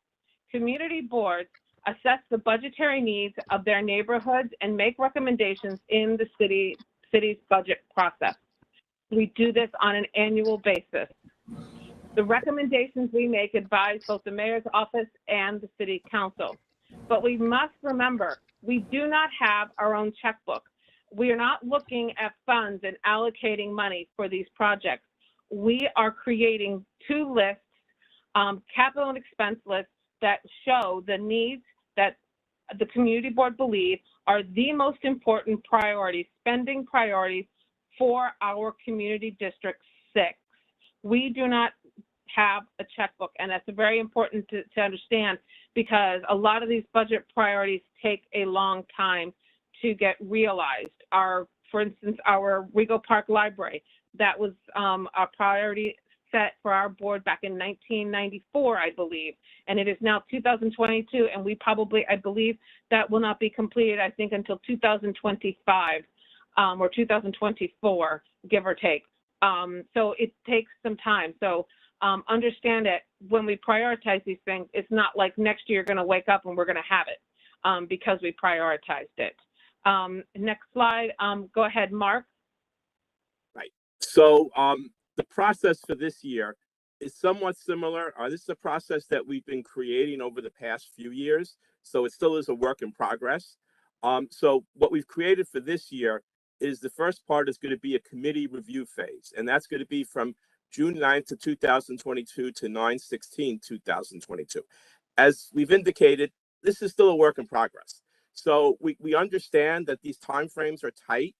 community boards assess the budgetary needs of their neighborhoods and make recommendations in the city's budget process. We do this on an annual basis. The recommendations we make advise both the mayor's office and the city council. But we must remember, we do not have our own checkbook. We are not looking at funds and allocating money for these projects. We are creating two lists, capital and expense lists, that show the needs that the community board believes are the most important priorities, spending priorities for our community district 6. We do not have a checkbook, and that's very important to understand, because a lot of these budget priorities take a long time to get realized. For instance, our Rego Park Library, that was a priority set for our board back in 1994, I believe, and it is now 2022, and I believe that will not be completed, I think, until 2025 or 2024, give or take. So it takes some time. So understand that when we prioritize these things, it's not like next year you're going to wake up and we're going to have it because we prioritized it. Next slide. Go ahead, Mark. Right. So the process for this year is somewhat similar. This is a process that we've been creating over the past few years, so it still is a work in progress. So what we've created for this year is the first part is going to be a committee review phase, and that's going to be from June 9th to 2022 to 9/16/2022. As we've indicated, this is still a work in progress. So we understand that these timeframes are tight,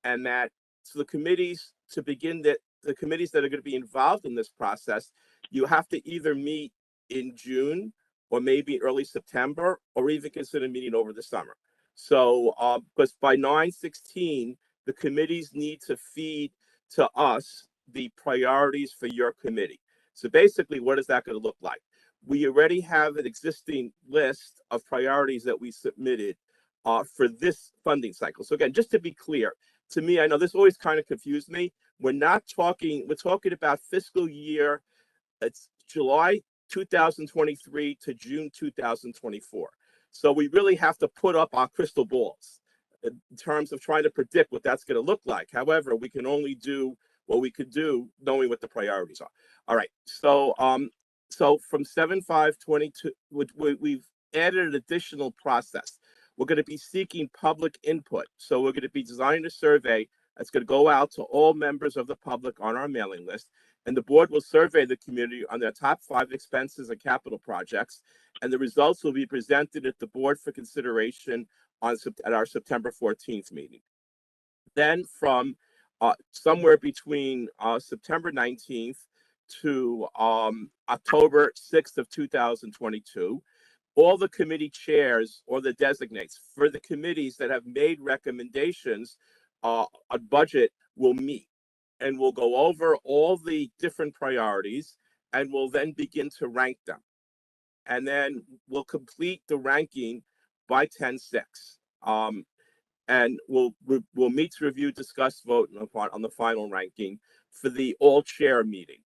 and that so the committees the committees that are going to be involved in this process, you have to either meet in June or maybe early September, or even consider meeting over the summer. So because by 9/16, the committees need to feed to us the priorities for your committee. So basically, what is that going to look like? We already have an existing list of priorities that we submitted for this funding cycle. So again, just to be clear, to me, I know this always kind of confused me. We're talking about fiscal year, it's July 2023 to June 2024. So we really have to put up our crystal balls in terms of trying to predict what that's going to look like. However, we can only do what we could do knowing what the priorities are. All right. So so from 7/5/22, we've added an additional process. We're going to be seeking public input. So we're going to be designing a survey that's going to go out to all members of the public on our mailing list. And the board will survey the community on their top 5 expenses and capital projects. And the results will be presented at the board for consideration at our September 14th meeting. Then from somewhere between September 19th to October 6th of 2022, all the committee chairs or the designates for the committees that have made recommendations on budget will meet, and we'll go over all the different priorities, and we'll then begin to rank them. And then we'll complete the ranking by 10/6. And we'll meet to review, discuss, vote on the final ranking for the all chair meeting.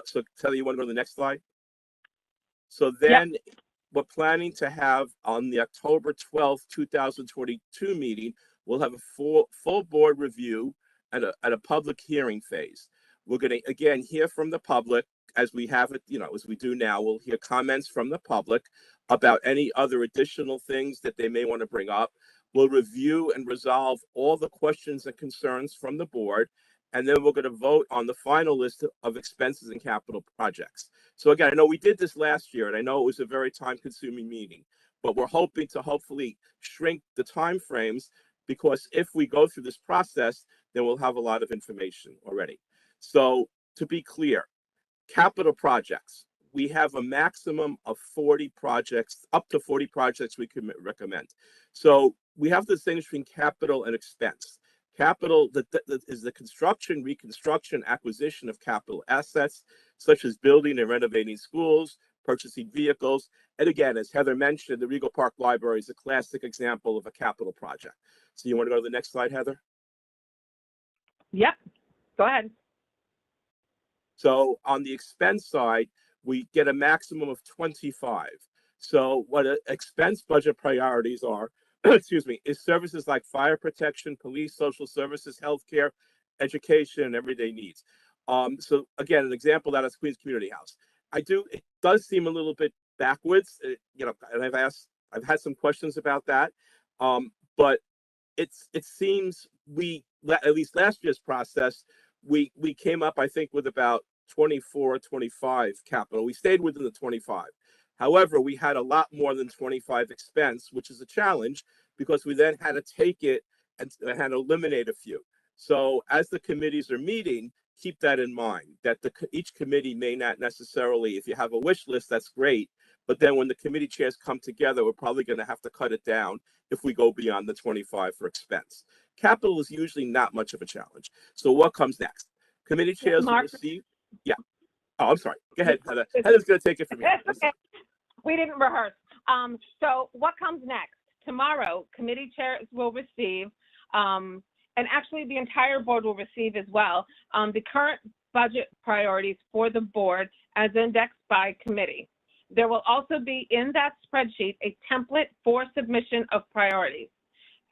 So Kelly, you want to go to the next slide? So then we're planning to have on the October 12th, 2022 meeting, we'll have a full board review and a public hearing phase. We're going to, again, hear from the public as we have it, as we do now. We'll hear comments from the public about any other additional things that they may want to bring up. We'll review and resolve all the questions and concerns from the board, and then we're going to vote on the final list of expenses and capital projects. So again, I know we did this last year, and I know it was a very time-consuming meeting, but we're hoping to hopefully shrink the time frames, because if we go through this process, then we'll have a lot of information already. So to be clear, capital projects, we have a maximum of 40 projects, up to 40 projects we can recommend. So we have this thing between capital and expense. Capital that is the construction, reconstruction, acquisition of capital assets, such as building and renovating schools, purchasing vehicles. And again, as Heather mentioned, the Regal Park Library is a classic example of a capital project. So you want to go to the next slide, Heather? Yep, go ahead. So on the expense side, we get a maximum of 25. So what expense budget priorities are, excuse me, is services like fire protection, police, social services, healthcare, education, and everyday needs. So again, an example of that is Queens Community House. It does seem a little bit backwards, you know, and I've had some questions about that, but it seems at least last year's process, we came up, I think, with about 24, 25 capital. We stayed within the 25. However, we had a lot more than 25 expense, which is a challenge because we then had to take it and had to eliminate a few. So as the committees are meeting, keep that in mind, that each committee may not necessarily, if you have a wish list, that's great. But then when the committee chairs come together, we're probably going to have to cut it down if we go beyond the 25 for expense. Capital is usually not much of a challenge. So what comes next? Committee chairs will receive. Yeah. Oh, I'm sorry. Go ahead, Heather. Heather's going to take it from here. Okay. We didn't rehearse. So what comes next? Tomorrow, committee chairs will receive, and actually the entire board will receive as well, the current budget priorities for the board as indexed by committee. There will also be in that spreadsheet a template for submission of priorities.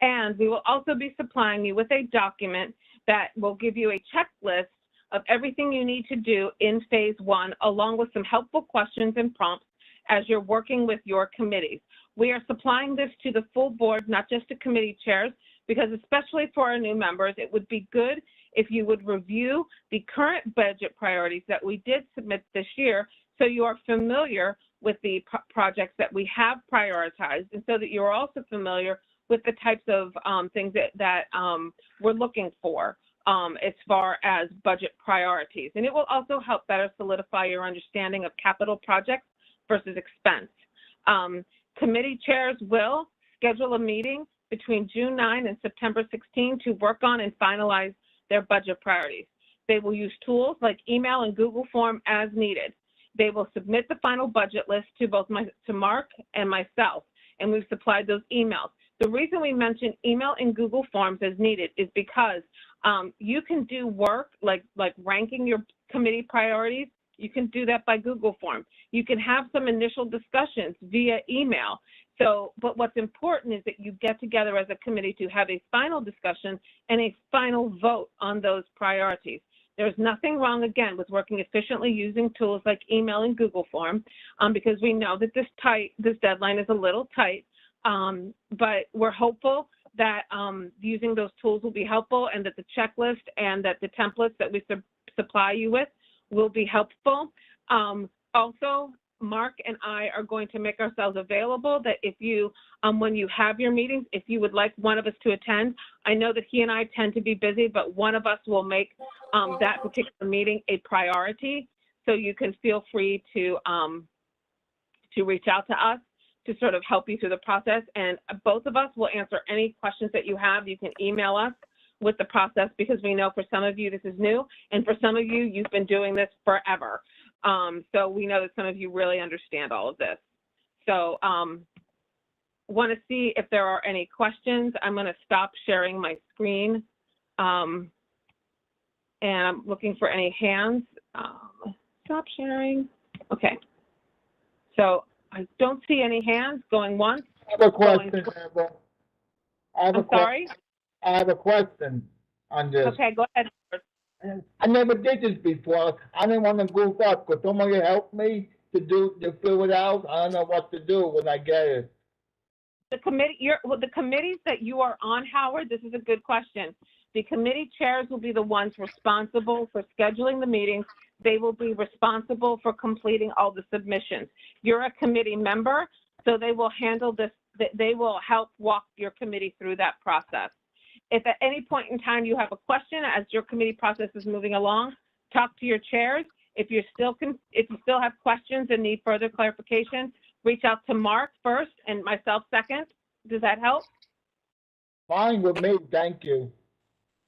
And we will also be supplying you with a document that will give you a checklist of everything you need to do in phase one, along with some helpful questions and prompts as you're working with your committees. We are supplying this to the full board, not just to committee chairs, because especially for our new members, it would be good if you would review the current budget priorities that we did submit this year so you are familiar with the projects that we have prioritized, and so that you're also familiar with the types of things that we're looking for as far as budget priorities. And it will also help better solidify your understanding of capital projects versus expense. Committee chairs will schedule a meeting between June 9 and September 16 to work on and finalize their budget priorities. They will use tools like email and Google Form as needed. They will submit the final budget list to both Mark and myself, and we've supplied those emails. The reason we mention email and Google Forms as needed is because you can do work like ranking your committee priorities. You can do that by Google Form. You can have some initial discussions via email. So, but what's important is that you get together as a committee to have a final discussion and a final vote on those priorities. There's nothing wrong, again, with working efficiently using tools like email and Google Form, because we know that this deadline is a little tight, but we're hopeful that using those tools will be helpful, and that the checklist and that the templates that we supply you with will be helpful. Also, Mark and I are going to make ourselves available that if you, when you have your meetings, if you would like one of us to attend, I know that he and I tend to be busy, but one of us will make that particular meeting a priority. So you can feel free to reach out to us to sort of help you through the process. And both of us will answer any questions that you have. You can email us with the process, because we know for some of you this is new, and for some of you, you've been doing this forever. So we know that some of you really understand all of this. So want to see if there are any questions. I'm going to stop sharing my screen. And I'm looking for any hands. Stop sharing. Okay. So I don't see any hands going once. I have a question, Amber. I'm sorry? I have a question on this. Okay, go ahead. I never did this before. I didn't want to goof up. Could somebody help me to fill it out? I don't know what to do when I get it. The committees that you are on, Howard, this is a good question. The committee chairs will be the ones responsible for scheduling the meetings. They will be responsible for completing all the submissions. You're a committee member, so they will handle this. They will help walk your committee through that process. If at any point in time you have a question as your committee process is moving along, talk to your chairs. If you still have questions and need further clarification, reach out to Mark first and myself second. Does that help? Fine with me, thank you.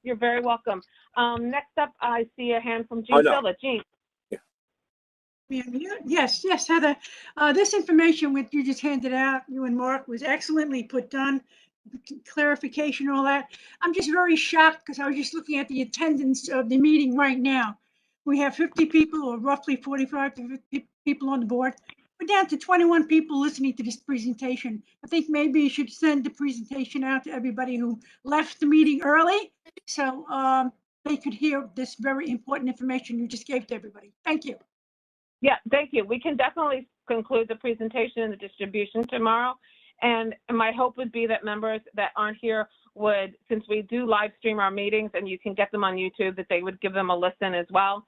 You're very welcome. Next up, I see a hand from Gene Silva. Gene. Yes, yes, Heather. This information which you just handed out, you and Mark, was excellently put done. Clarification, all that. I'm just very shocked because I was just looking at the attendance of the meeting right now. We have 50 people, or roughly 45 to 50 people on the board. We're down to 21 people listening to this presentation. I think maybe you should send the presentation out to everybody who left the meeting early, so they could hear this very important information you just gave to everybody. Thank you. Yeah, thank you. We can definitely conclude the presentation and the distribution tomorrow. And my hope would be that members that aren't here would, since we do live stream our meetings and you can get them on YouTube, that they would give them a listen as well.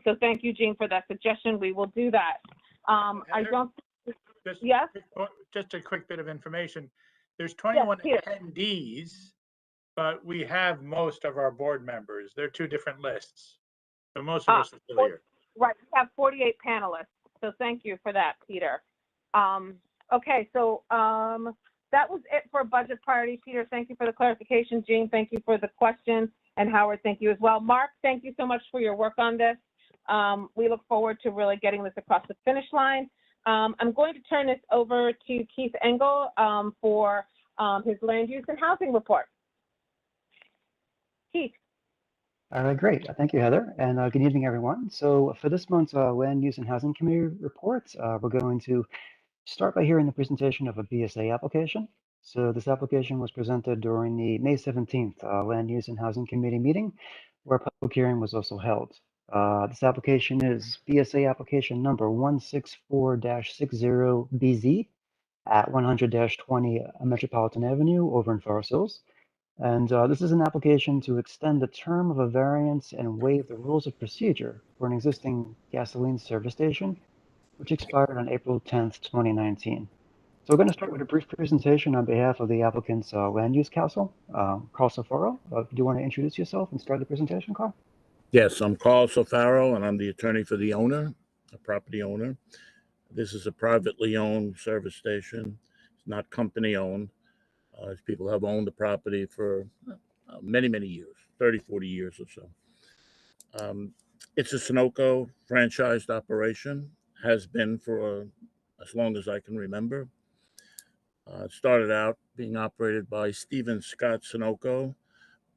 So thank you, Jean, for that suggestion. We will do that. I don't. Yes? Just a quick bit of information. There's 21 yes, attendees, but we have most of our board members. They're two different lists. So most of us are still here. Right, we have 48 panelists. So thank you for that, Peter. Okay, so that was it for budget priority. Peter, thank you for the clarification. Jean, thank you for the question. And Howard, thank you as well. Mark, thank you so much for your work on this. We look forward to really getting this across the finish line. I'm going to turn this over to Keith Engel for his land use and housing report. Keith. All right, great. Thank you, Heather. And good evening, everyone. So for this month's Land Use and Housing Committee report, we're going to start by hearing the presentation of a BSA application. So this application was presented during the May 17th Land Use and Housing Committee meeting, where a public hearing was also held. This application is BSA application number 164-60BZ at 100-20 Metropolitan Avenue over in Forest Hills. And this is an application to extend the term of a variance and waive the rules of procedure for an existing gasoline service station, which expired on April 10th, 2019. So we're going to start with a brief presentation on behalf of the applicant's land use counsel, Carl Sofaro. Do you want to introduce yourself and start the presentation, Carl? Yes, I'm Carl Sofaro, and I'm the attorney for the owner, the property owner. This is a privately owned service station. It's not company owned. People have owned the property for many, many years, 30, 40 years or so. It's a Sunoco franchised operation, has been for as long as I can remember. It started out being operated by Stephen Scott Sunoco.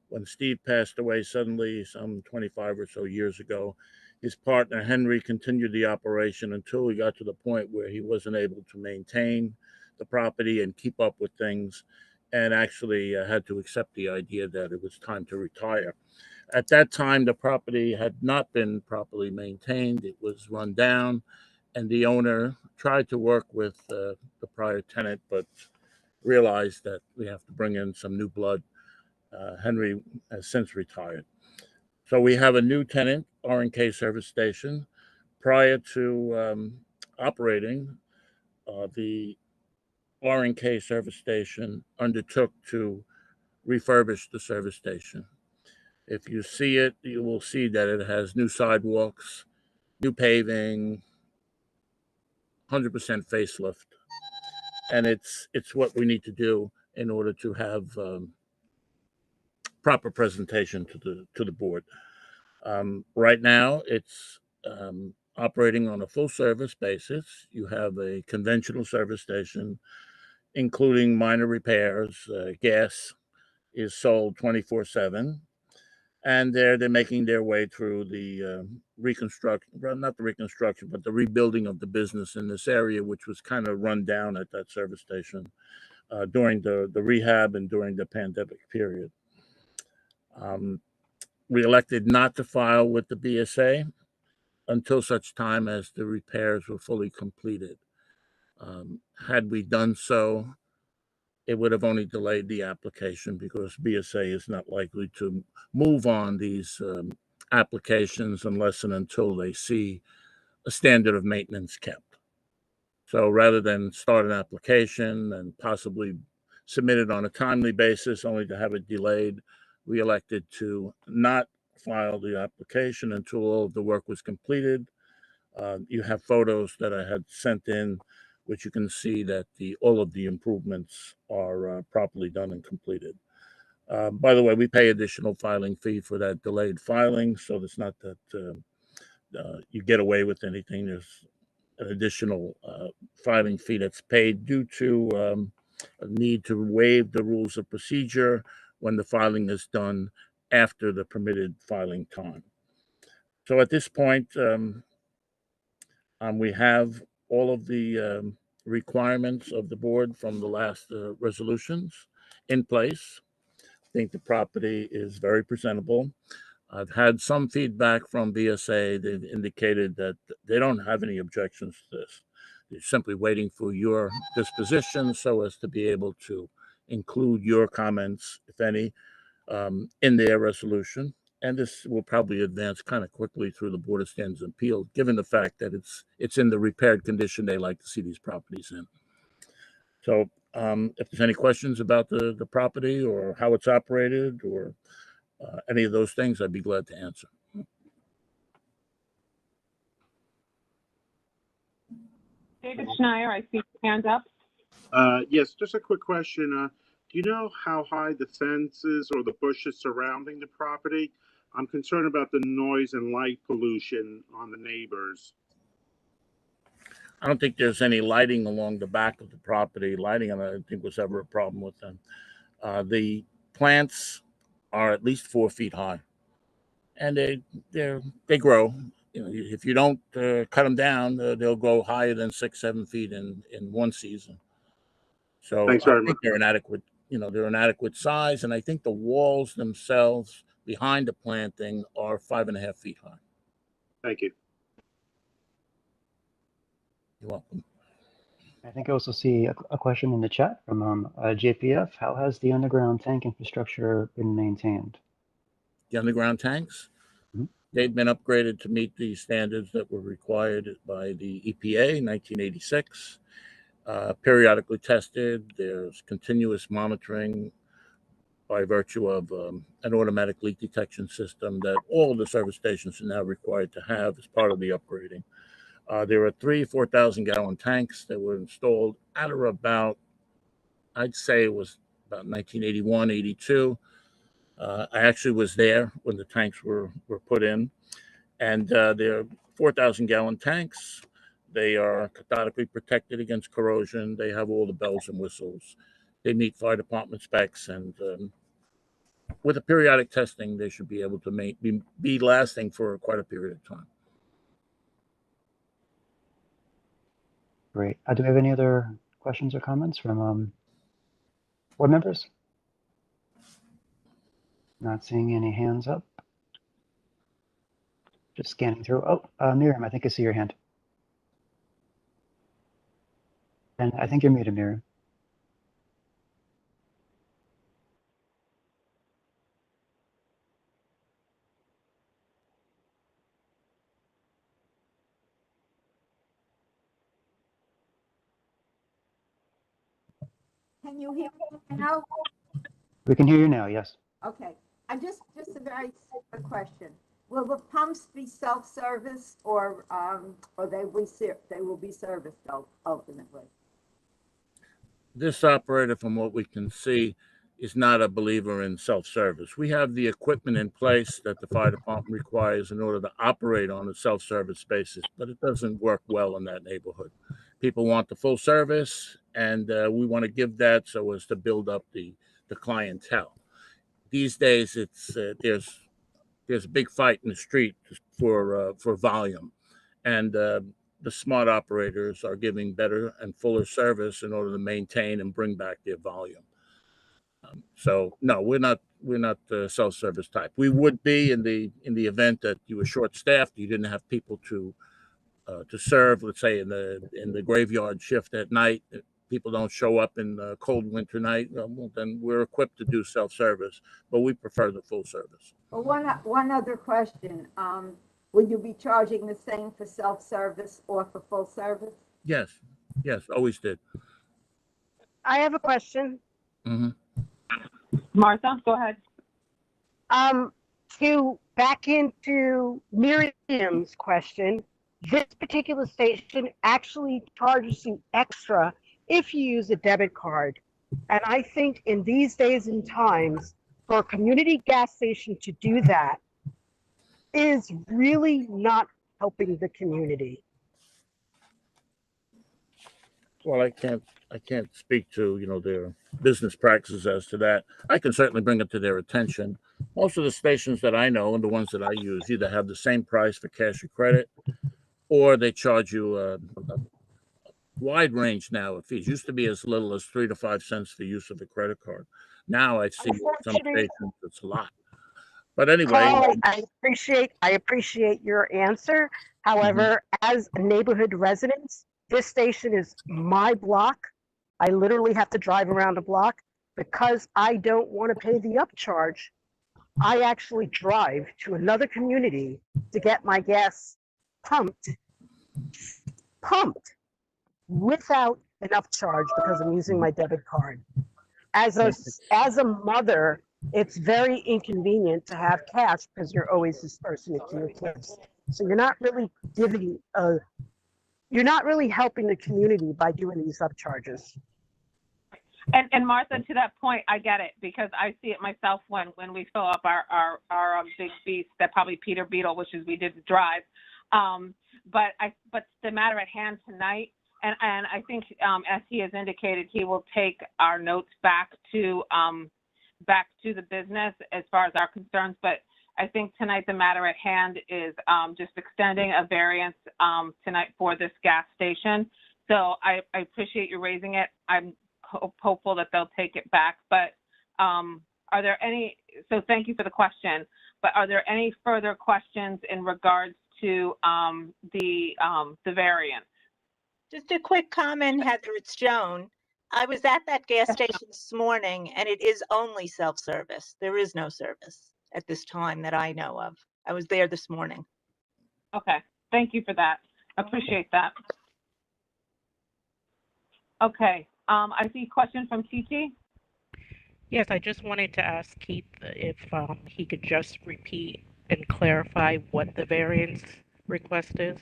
When Steve passed away suddenly some 25 or so years ago, his partner Henry continued the operation until he got to the point where he wasn't able to maintain the property and keep up with things, and actually had to accept the idea that it was time to retire. At that time, the property had not been properly maintained. It was run down, and the owner tried to work with the prior tenant, but realized that we have to bring in some new blood. Henry has since retired. So we have a new tenant, R&K Service Station. Prior to operating, the R&K Service Station undertook to refurbish the service station. If you see it, you will see that it has new sidewalks, new paving, 100% facelift. And it's what we need to do in order to have proper presentation to the board. Right now, it's operating on a full service basis. You have a conventional service station, including minor repairs. Gas is sold 24/7. And they're making their way through the reconstruction, well, not the reconstruction, but the rebuilding of the business in this area, which was kind of run down at that service station during the rehab and during the pandemic period. We elected not to file with the BSA until such time as the repairs were fully completed. Had we done so, it would have only delayed the application because BSA is not likely to move on these applications unless and until they see a standard of maintenance kept. So rather than start an application and possibly submit it on a timely basis only to have it delayed, we elected to not file the application until all of the work was completed. You have photos that I had sent in, which you can see that all of the improvements are properly done and completed. By the way, we pay additional filing fee for that delayed filing, so it's not that you get away with anything. There's an additional filing fee that's paid due to a need to waive the rules of procedure when the filing is done after the permitted filing time. So at this point, we have all of the requirements of the board from the last resolutions in place. I think the property is very presentable. I've had some feedback from BSA. They've indicated that they don't have any objections to this. They're simply waiting for your disposition so as to be able to include your comments, if any, in their resolution. And this will probably advance kind of quickly through the Board of Standards and Appeals, given the fact that it's in the repaired condition they like to see these properties in. So if there's any questions about the property or how it's operated or any of those things, I'd be glad to answer. David Schneier, I see your hand up. Yes, just a quick question. Do you know how high the fences or the bushes surrounding the property? I'm concerned about the noise and light pollution on the neighbors. I don't think there's any lighting along the back of the property. Lighting, I don't think was ever a problem with them. The plants are at least 4 feet high, and they grow. You know, if you don't cut them down, they'll grow higher than 6-7 feet in one season. So Thanks I very think much. they're an adequate, they're an adequate size, and I think the walls themselves behind the planting are 5.5 feet high. Thank you. You're welcome. I think I also see a question in the chat from JPF. How has the underground tank infrastructure been maintained? The underground tanks, they've been upgraded to meet the standards that were required by the EPA in 1986. Periodically tested. There's continuous monitoring by virtue of an automatic leak detection system that all the service stations are now required to have as part of the upgrading. There are 3 4,000-gallon tanks that were installed at or about, I'd say it was about 1981, 82. I actually was there when the tanks were put in. And they're 4,000-gallon tanks. They are cathodically protected against corrosion. They have all the bells and whistles. They meet fire department specs. And with a periodic testing, they should be able to be lasting for quite a period of time. Great. Do we have any other questions or comments from board members? Not seeing any hands up. Just scanning through. Oh, Miriam, I think I see your hand. And I think you're muted, Miriam. Can you hear me now? We can hear you now, yes. Okay, I just a very simple question. Will the pumps be self-service or they will be serviced ultimately? This operator, from what we can see, is not a believer in self-service. We have the equipment in place that the fire department requires in order to operate on a self-service basis, but it doesn't work well in that neighborhood. People want the full service, and we want to give that so as to build up the clientele. These days, it's there's a big fight in the street for volume, and the smart operators are giving better and fuller service in order to maintain and bring back their volume. So no, we're not the self-service type. We would be in the event that you were short-staffed, you didn't have people to serve. Let's say in the graveyard shift at night, people don't show up in the cold winter night. Well, then we're equipped to do self-service, but we prefer the full service. Well, one other question. Will you be charging the same for self-service or for full service? Yes, always did. I have a question. Mm-hmm. Martha, go ahead. To back into Miriam's question, this particular station actually charges you extra if you use a debit card. And I think in these days and times, for a community gas station to do that is really not helping the community? Well, I can't speak to, their business practices as to that. I can certainly bring it to their attention. Most of the stations that I know and the ones that I use either have the same price for cash or credit, or they charge you a wide range now of fees. Used to be as little as 3 to 5 cents for use of a credit card. Now I see some stations it's a lot. But anyway, Carl, I appreciate your answer. However, as a neighborhood resident, this station is my block. I literally have to drive around the block because I don't want to pay the upcharge. I actually drive to another community to get my gas pumped without an upcharge because I'm using my debit card. As a mother, it's very inconvenient to have cash because you're always dispersing it to your kids. So you're not really you're not really helping the community by doing these upcharges. And Martha, to that point, I get it because I see it myself when we fill up our big beast that probably Peter Beetle wishes we did drive. But the matter at hand tonight, and I think as he has indicated, he will take our notes back to the business as far as our concerns. But I think tonight the matter at hand is just extending a variance tonight for this gas station. So I appreciate you raising it. I'm hopeful that they'll take it back. But are there any? So thank you for the question. But are there any further questions in regards to the variance? Just a quick comment, Heather, it's Joan. I was at that gas station this morning and it is only self-service. There is no service at this time that I know of. I was there this morning. Okay, thank you for that. Appreciate that. Okay, I see a question from TT. Yes, I just wanted to ask Keith if he could just repeat and clarify what the variance request is.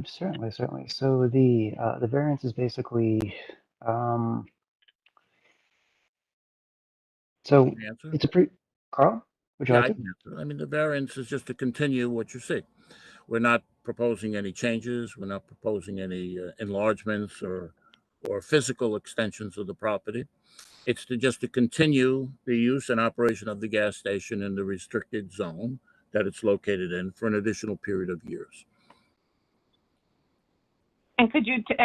Certainly. So the variance is basically, so it's Carl, would you Yeah, like I to? can answer. I mean, the variance is just to continue what you see. We're not proposing any changes. We're not proposing any enlargements or physical extensions of the property. It's just to continue the use and operation of the gas station in the restricted zone that it's located in for an additional period of years. And could you just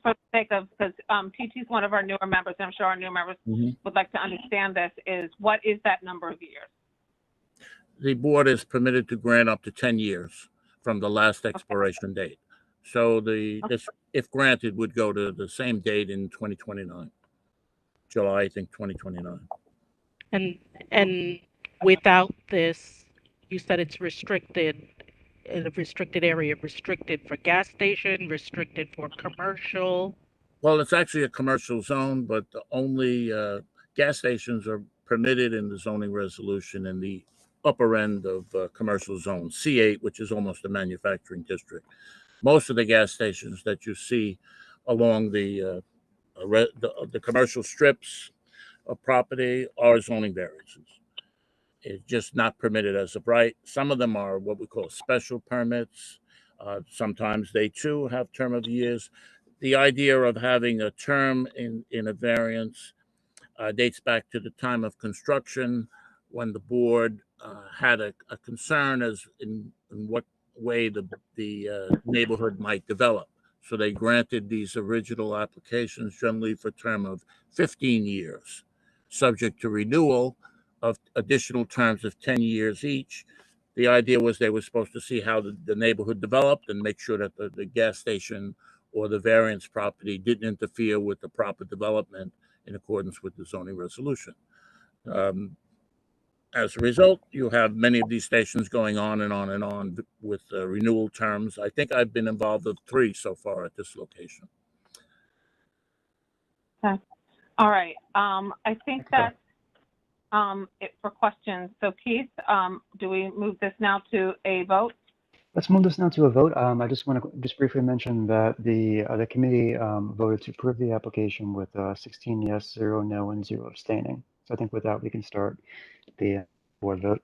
for the sake of, because TT is one of our newer members, and I'm sure our new members would like to understand this, is what is that number of years? The board is permitted to grant up to 10 years from the last expiration date. So this, if granted, would go to the same date in 2029, July, I think 2029. And without this, you said it's restricted in a restricted area, restricted for gas station, restricted for commercial. Well, it's actually a commercial zone, but the only gas stations are permitted in the zoning resolution in the upper end of commercial zone, C8, which is almost a manufacturing district. Most of the gas stations that you see along the commercial strips of property are zoning variances. It's just not permitted as of right. Some of them are what we call special permits. Sometimes they too have term of years. The idea of having a term in a variance dates back to the time of construction when the board had a concern as in what way the neighborhood might develop. So they granted these original applications generally for a term of 15 years, subject to renewal of additional terms of 10 years each. The idea was they were supposed to see how the neighborhood developed and make sure that the gas station or the variance property didn't interfere with the proper development in accordance with the zoning resolution. As a result, you have many of these stations going on and on and on with renewal terms. I think I've been involved with 3 so far at this location. Okay. All right. I think that's it for questions. So Keith, do we move this now to a vote? Let's move this now to a vote. I just want to briefly mention that the committee voted to approve the application with 16 yes, 0 no, and 0 abstaining. So I think with that we can start the board vote.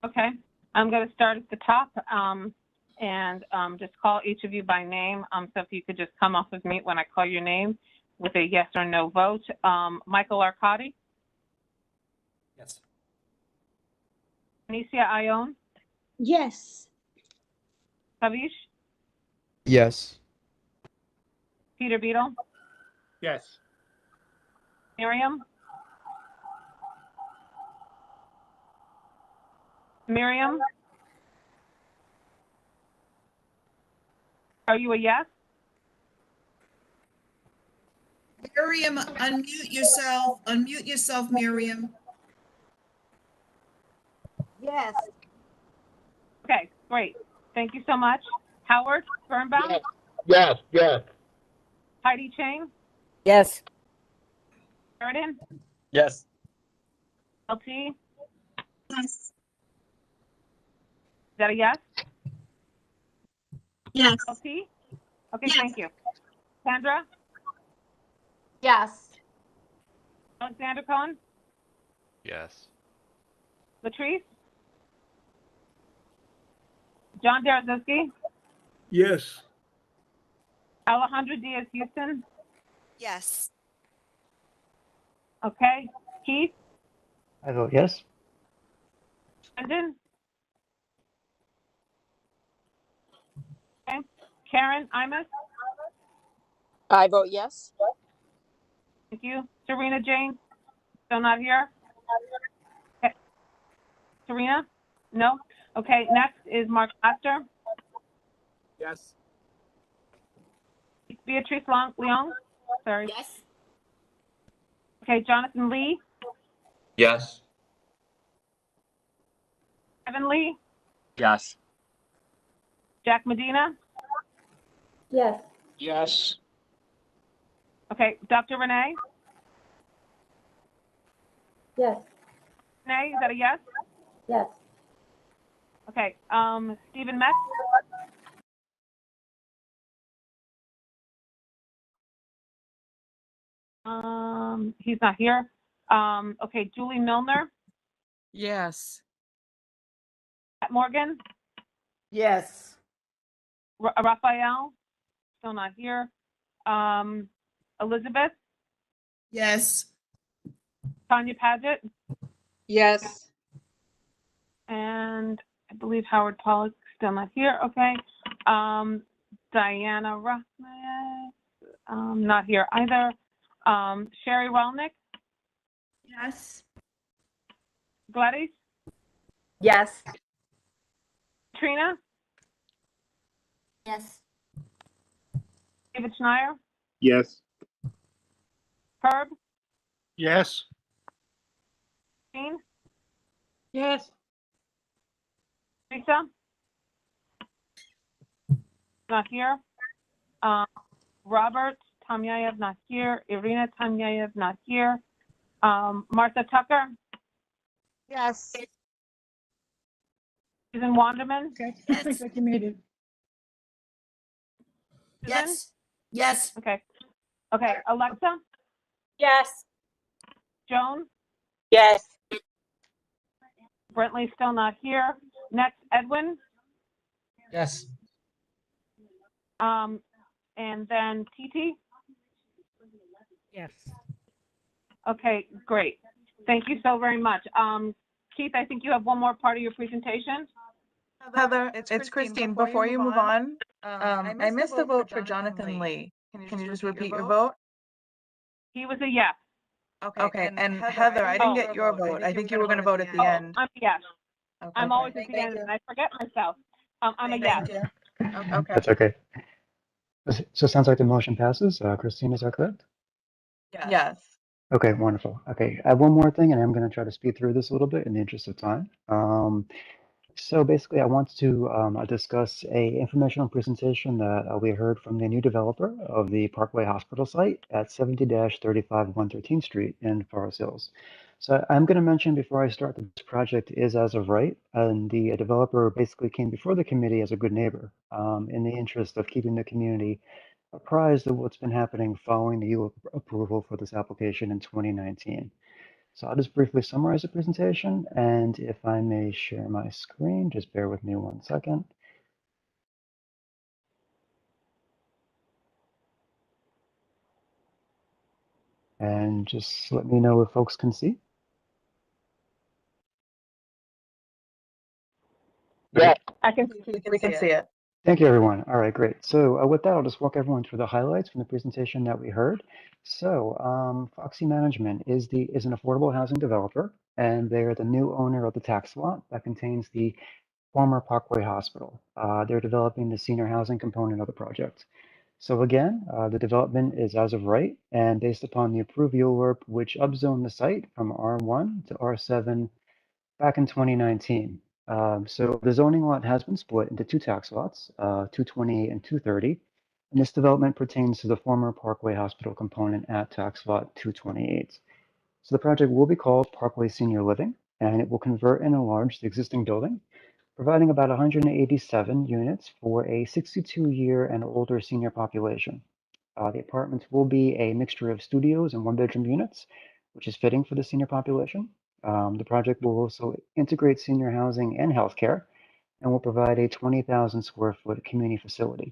Okay. I'm going to start at the top and just call each of you by name. So if you could just come off of mute when I call your name with a yes or no vote. Michael Arcadi. Yes. Anicia Ione. Yes. Kavish. Yes. Peter Beadle. Yes. Miriam. Miriam. Are you a yes? Miriam, unmute yourself. Unmute yourself, Miriam. Yes. Okay, great. Thank you so much. Howard Birnbaum? Yes. Yes. Yes. Heidi Chang? Yes. Sheridan? Yes. LT? Yes. Is that a yes? Yes. LT? Okay, Yes. thank you. Sandra? Yes. Alexander Cohen? Yes. Latrice? John Darazinski? Yes. Alejandro Diaz Houston? Yes. Okay. Keith? I vote yes. Brendan? Okay. Karen Imus? I vote yes. Thank you. Serena Jane? Still not here? Okay. Serena? No? Okay, next is Mark Astor. Yes. Beatrice Leong? Sorry. Yes. Okay, Jonathan Lee? Yes. Kevin Lee? Yes. Jack Medina? Yes. Yes. Okay, Dr. Renee? Yes. Renee, is that a yes? Yes. Okay, Stephen Metz? He's not here. Okay, Julie Milner? Yes. Pat Morgan? Yes. Raphael? Still not here. Elizabeth? Yes. Tanya Paget? Yes. And I believe Howard Pollack still not here. Okay. Diana Rothman? Not here either. Sherry Welnick? Yes. Gladys? Yes. Trina? Yes. David Schneier? Yes. Herb? Yes. Jean? Yes. Lisa? Not here. Robert Tamyayev not here. Irina Tamyayev not here. Martha Tucker? Yes. Susan Wanderman? Okay, I think that you made it. Susan? Yes. Yes. Okay. Okay. Alexa? Yes. Joan? Yes. Brentley still not here. Next, Edwin? Yes. And then TT? Yes. Okay, great. Thank you so very much. Keith, I think you have one more part of your presentation. Heather, it's Christine. Before you move on, I missed the vote for Jonathan Lee. Can you just repeat your vote? He was a yes. Okay, and Heather, I didn't get your vote. I think you were going to vote at the end. I'm a yes. Okay. I'm always at the end and I forget myself. I'm a yes. Okay. That's okay. So it sounds like the motion passes. Christine, is that correct? Yes. Okay, wonderful. Okay, I have one more thing, and I'm going to try to speed through this a little bit in the interest of time. So basically, I want to discuss a informational presentation that we heard from the new developer of the Parkway Hospital site at 70-35 113th Street in Forest Hills. So I'm going to mention before I start that this project is as of right, and the developer basically came before the committee as a good neighbor in the interest of keeping the community apprised of what's been happening following the approval for this application in 2019. So I'll just briefly summarize the presentation, and if I may share my screen, just bear with me 1 second. And just let me know if folks can see. Yeah. I can We can see it. Thank you, everyone. All right, great. So with that, I'll just walk everyone through the highlights from the presentation that we heard. So Foxy Management is an affordable housing developer, and they're the new owner of the tax lot that contains the former Parkway Hospital. They're developing the senior housing component of the project. So again, the development is as of right and based upon the approved ULURP, which upzoned the site from R1 to R7 back in 2019. So the zoning lot has been split into 2 tax lots, 228 and 230. And this development pertains to the former Parkway Hospital component at tax lot 228. So the project will be called Parkway Senior Living, and it will convert and enlarge the existing building, providing about 187 units for a 62-year and older senior population. The apartments will be a mixture of studios and one-bedroom units, which is fitting for the senior population. The project will also integrate senior housing and healthcare and will provide a 20,000 square foot community facility.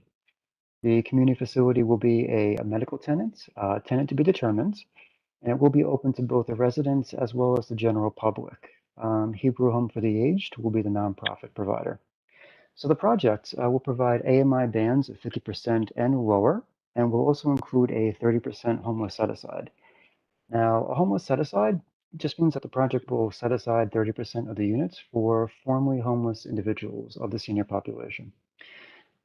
The community facility will be a medical tenant to be determined, and it will be open to both the residents as well as the general public. Hebrew Home for the Aged will be the nonprofit provider. So the project will provide AMI bands of 50% and lower, and will also include a 30% homeless set-aside. Now, a homeless set-aside just means that the project will set aside 30% of the units for formerly homeless individuals of the senior population.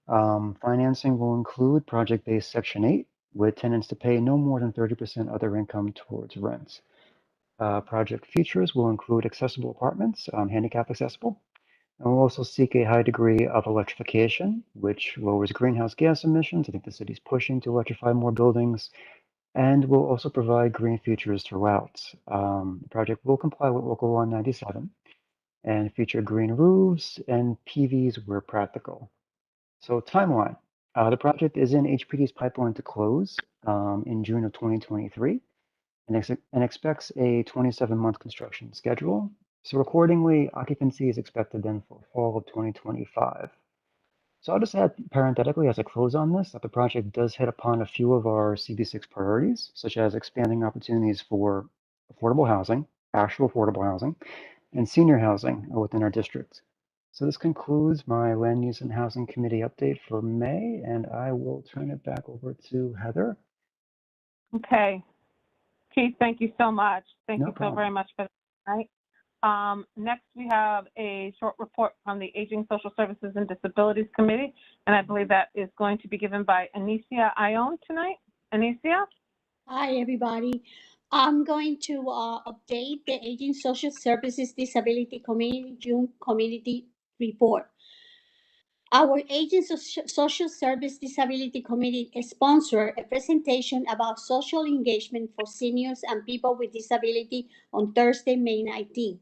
Financing will include project-based Section 8, with tenants to pay no more than 30% of their income towards rent. Project features will include accessible apartments, handicap accessible, and we'll also seek a high degree of electrification, which lowers greenhouse gas emissions. I think the city's pushing to electrify more buildings, and will also provide green features throughout. The project will comply with Local Law 97 and feature green roofs and PVs where practical. So timeline, the project is in HPD's pipeline to close in June of 2023 and expects a 27-month construction schedule. So accordingly, occupancy is expected then for fall of 2025. So I'll just add parenthetically as a close on this that the project does hit upon a few of our CB6 priorities, such as expanding opportunities for affordable housing, actual affordable housing, and senior housing within our district. So this concludes my Land Use and Housing Committee update for May, and I will turn it back over to Heather. Okay. Keith, thank you so much. Thank No you problem. so very much for that. Right. Next, we have a short report from the Aging, Social Services, and Disabilities Committee, and I believe that is going to be given by Anicia Ione tonight. Anicia? Hi, everybody. I'm going to update the Aging, Social Services, Disability Committee June Community Report. Our Aging Social Service Disability Committee sponsored a presentation about social engagement for seniors and people with disability on Thursday, May 19th.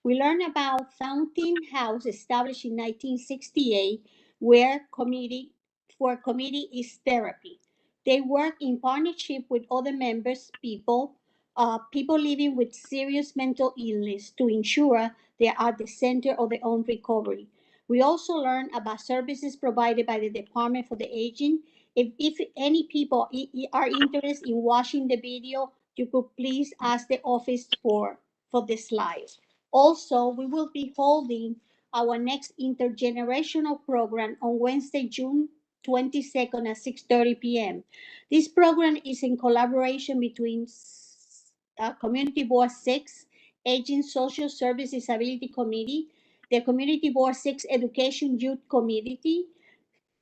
We learned about Fountain House, established in 1968, where committee is therapy. They work in partnership with other members, people living with serious mental illness to ensure they are at the center of their own recovery. We also learn about services provided by the Department for the Aging. If any people are interested in watching the video, you could please ask the office for the slides. Also, we will be holding our next intergenerational program on Wednesday, June 22nd at 6:30 p.m. This program is in collaboration between Community Board 6, Aging Social Service Disability Committee, the Community Board 6 Education Youth Committee,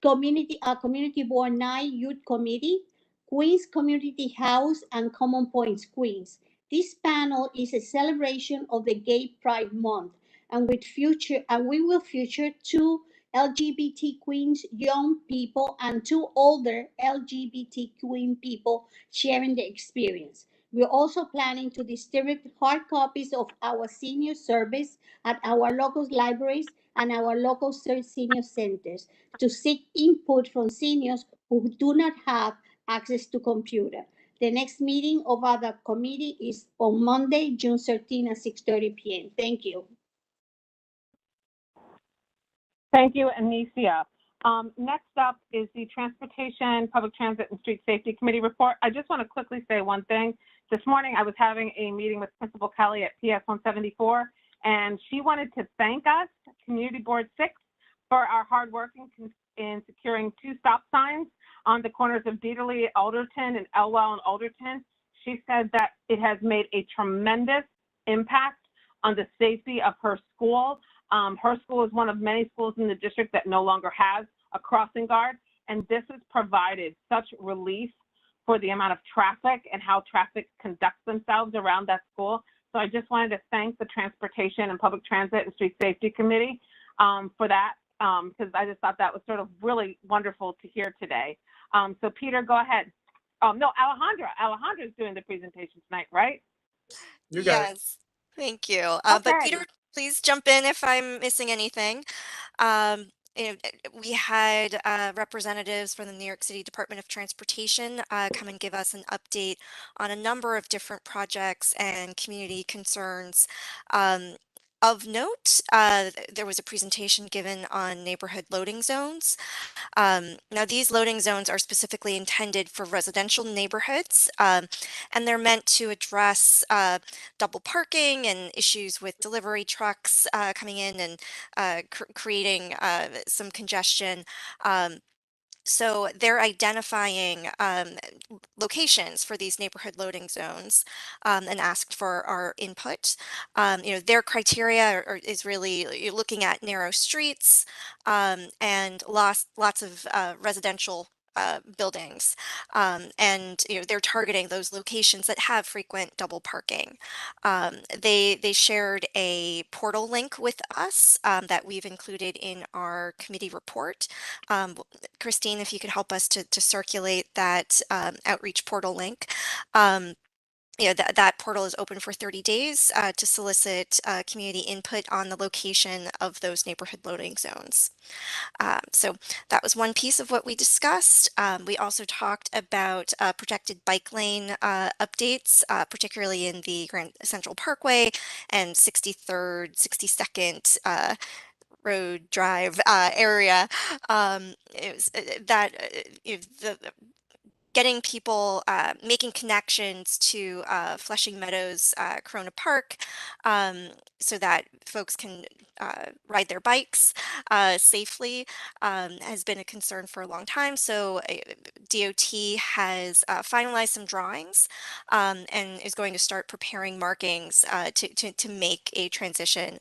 Community Board 9 Youth Committee, Queens Community House, and Common Points Queens. This panel is a celebration of the Gay Pride Month, and we will feature 2 LGBT queens, young people, and 2 older LGBT queen people sharing the experience. We're also planning to distribute hard copies of our senior service at our local libraries and our local senior centers to seek input from seniors who do not have access to computer. The next meeting of the committee is on Monday, June 13 at 6:30 p.m. Thank you. Thank you, Anicia. Next up is the Transportation, Public Transit, and Street Safety Committee report. I just want to quickly say one thing. This morning, I was having a meeting with Principal Kelly at PS 174, and she wanted to thank us, Community Board 6, for our hard work in securing 2 stop signs on the corners of Dieterle, Alderton, and Elwell and Alderton. She said that it has made a tremendous impact on the safety of her school. Her school is one of many schools in the district that no longer has a crossing guard, and this has provided such relief for the amount of traffic and how traffic conducts themselves around that school. So I just wanted to thank the Transportation and Public Transit and Street Safety Committee for that, because I just thought that was sort of really wonderful to hear today. So Peter, go ahead. No, Alejandra's doing the presentation tonight, right? You got it. Yes, thank you. But Okay. Peter, please jump in if I'm missing anything. Um, we had representatives from the New York City Department of Transportation come and give us an update on a number of different projects and community concerns. Of note, there was a presentation given on neighborhood loading zones. Now, these loading zones are specifically intended for residential neighborhoods, and they're meant to address double parking and issues with delivery trucks coming in and creating some congestion. So they're identifying locations for these neighborhood loading zones and asked for our input. Their criteria is really you're looking at narrow streets and lots of residential buildings, and they're targeting those locations that have frequent double parking. They shared a portal link with us that we've included in our committee report. Christine, if you could help us to circulate that outreach portal link. That portal is open for 30 days to solicit community input on the location of those neighborhood loading zones. So that was one piece of what we discussed. We also talked about protected bike lane updates, particularly in the Grand Central Parkway and 63rd, 62nd Road Drive area. It was that the getting people making connections to Flushing Meadows, Corona Park, so that folks can ride their bikes safely has been a concern for a long time. So DOT has finalized some drawings and is going to start preparing markings to make a transition.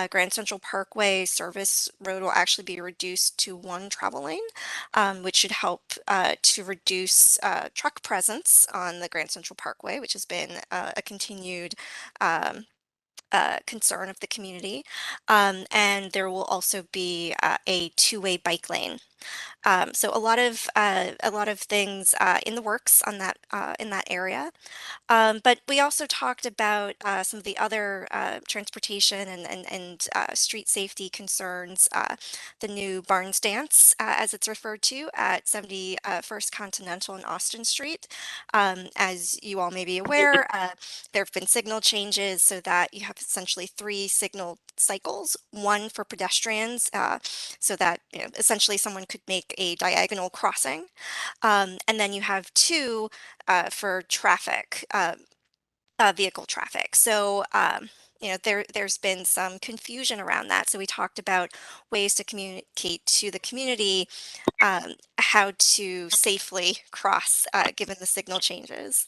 Grand Central Parkway service road will actually be reduced to 1 travel lane, which should help to reduce truck presence on the Grand Central Parkway, which has been a continued concern of the community. And there will also be a 2-way bike lane. So a lot of things in the works on that in that area. But we also talked about some of the other transportation and street safety concerns. The new Barnes Dance, as it's referred to, at 71st Continental and Austin Street. As you all may be aware, there have been signal changes so that you have essentially 3 signal cycles, 1 for pedestrians, so that essentially someone could make a diagonal crossing. And then you have 2 for traffic, vehicle traffic. So, there's been some confusion around that. So we talked about ways to communicate to the community how to safely cross given the signal changes.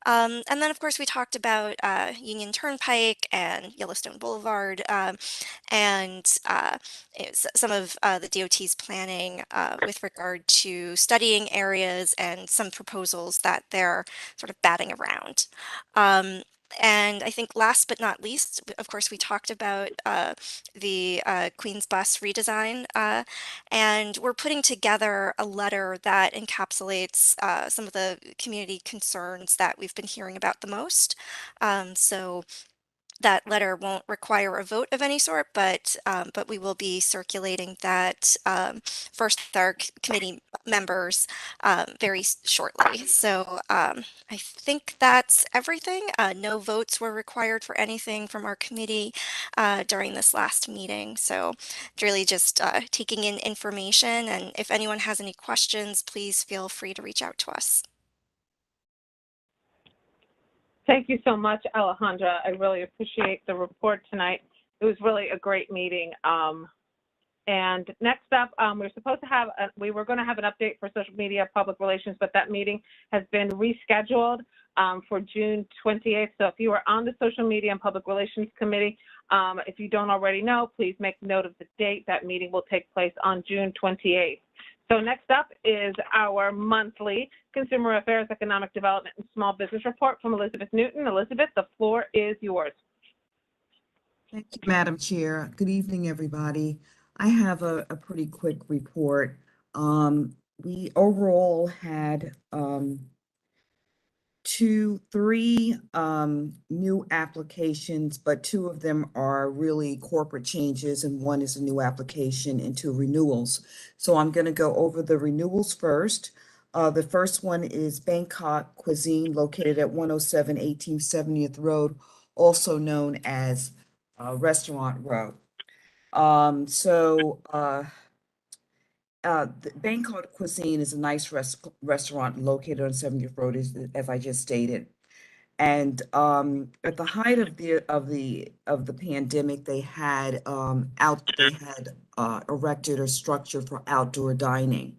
And then, of course, we talked about Union Turnpike and Yellowstone Boulevard and some of the DOT's planning with regard to studying areas and some proposals that they're sort of batting around. And I think last but not least, of course, we talked about the Queens Bus redesign, and we're putting together a letter that encapsulates some of the community concerns that we've been hearing about the most. So that letter won't require a vote of any sort, but we will be circulating that first with our committee members very shortly. So I think that's everything. No votes were required for anything from our committee during this last meeting. So really just taking in information, and if anyone has any questions, please feel free to reach out to us. Thank you so much, Alejandra. I really appreciate the report tonight. It was really a great meeting. And next up, we were going to have an update for social media public relations, but that meeting has been rescheduled for June 28th. So if you are on the social media and public relations committee, if you don't already know, please make note of the date. That meeting will take place on June 28th. So next up is our monthly Consumer Affairs, Economic Development, and Small Business Report from Elizabeth Newton. Elizabeth, the floor is yours. Thank you, Madam Chair. Good evening, everybody. I have a pretty quick report. We overall had three new applications, but two of them are really corporate changes and one is a new application and two renewals. So I'm going to go over the renewals first. The first one is Bangkok Cuisine, located at 107 1870th Road, also known as Restaurant Row. The Bangkok Cuisine is a nice restaurant located on 70th Road, as I just stated. And at the height of the pandemic, they had erected a structure for outdoor dining.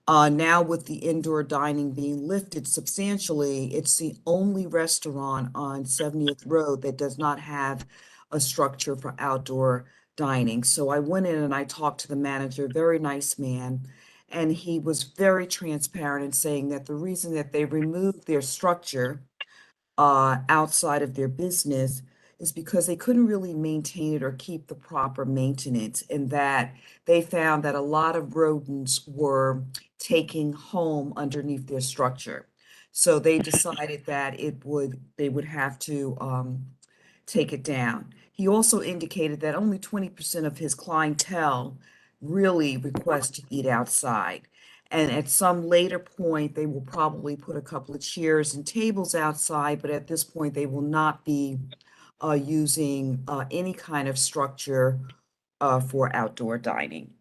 Now with the indoor dining being lifted substantially, it's the only restaurant on 70th Road that does not have a structure for outdoor dining. So I went in and I talked to the manager, very nice man, and he was very transparent in saying that the reason that they removed their structure outside of their business is because they couldn't really maintain it or keep the proper maintenance, and that they found that a lot of rodents were taking home underneath their structure. So they decided that they would have to take it down. He also indicated that only 20% of his clientele really request to eat outside. And at some later point, they will probably put a couple of chairs and tables outside, but at this point, they will not be using any kind of structure for outdoor dining.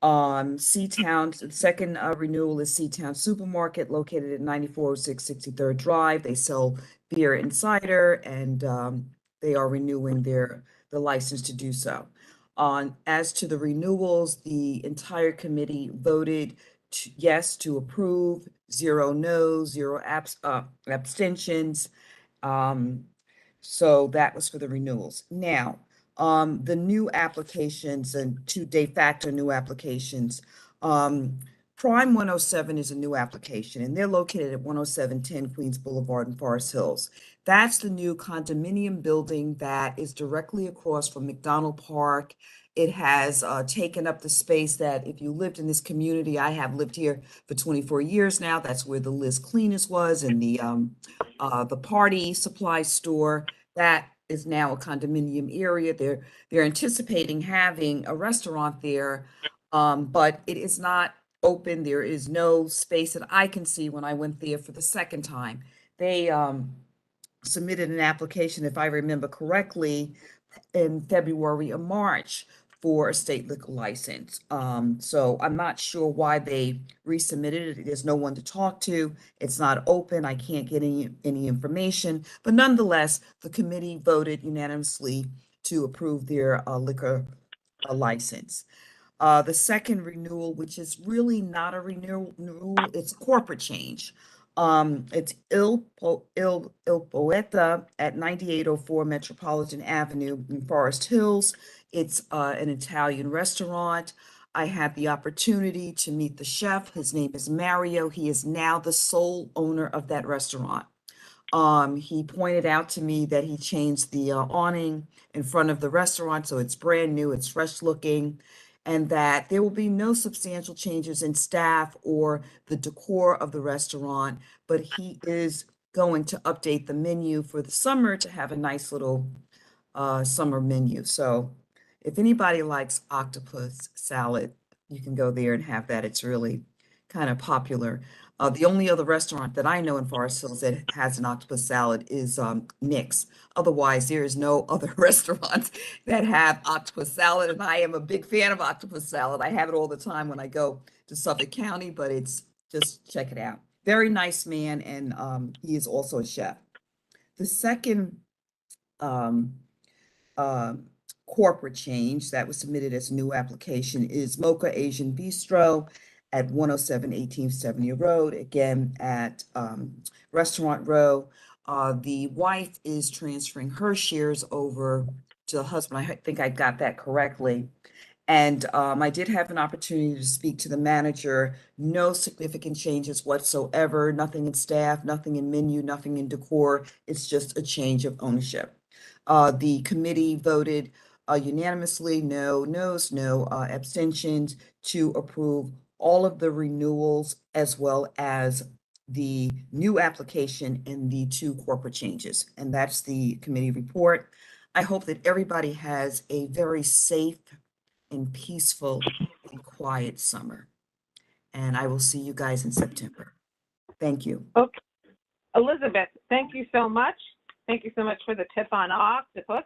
Seatown, the second renewal is Seatown Supermarket, located at 9406 63rd Drive. They sell beer and cider, and they are renewing the license to do so. As to the renewals, the entire committee voted yes to approve, 0 no's, 0 abstentions. So that was for the renewals. Now, the new applications and two de facto new applications. Prime 107 is a new application, and they're located at 10710 Queens Boulevard in Forest Hills. That's the new condominium building that is directly across from McDonald Park. It has taken up the space that if you lived in this community, I have lived here for 24 years now. That's where the Liz Cleaners was, and the party supply store. That is now a condominium area. They're anticipating having a restaurant there, but it is not open. There is no space that I can see when I went there for the second time. They submitted an application, if I remember correctly, in February or March for a state liquor license. So I'm not sure why they resubmitted it. There's no one to talk to. It's not open. I can't get any information. But nonetheless, the committee voted unanimously to approve their liquor license. The second renewal, which is really not a renewal, it's a corporate change. It's Il Poeta at 9804 Metropolitan Avenue in Forest Hills. It's an Italian restaurant. I had the opportunity to meet the chef. His name is Mario. He is now the sole owner of that restaurant. He pointed out to me that he changed the awning in front of the restaurant, so it's brand new, it's fresh looking, and that there will be no substantial changes in staff or the decor of the restaurant, but he is going to update the menu for the summer to have a nice little summer menu. So if anybody likes octopus salad, you can go there and have that. It's really kind of popular. The only other restaurant that I know in Forest Hills that has an octopus salad is Nick's. Otherwise, there is no other restaurants that have octopus salad, and I am a big fan of octopus salad. I have it all the time when I go to Suffolk County, but it's just check it out. Very nice man, and he is also a chef. The second um, um, corporate change that was submitted as a new application is Mocha Asian Bistro at 107 18th Avenue Road, again at Restaurant Row. The wife is transferring her shares over to the husband. I think I got that correctly. And I did have an opportunity to speak to the manager. No significant changes whatsoever, nothing in staff, nothing in menu, nothing in decor. It's just a change of ownership. The committee voted unanimously, no noes, no abstentions, to approve all of the renewals as well as the new application and the 2 corporate changes. And that's the committee report. I hope that everybody has a very safe and peaceful and quiet summer. And I will see you guys in September. Thank you. Okay. Elizabeth, thank you so much. Thank you so much for the tip on octopus.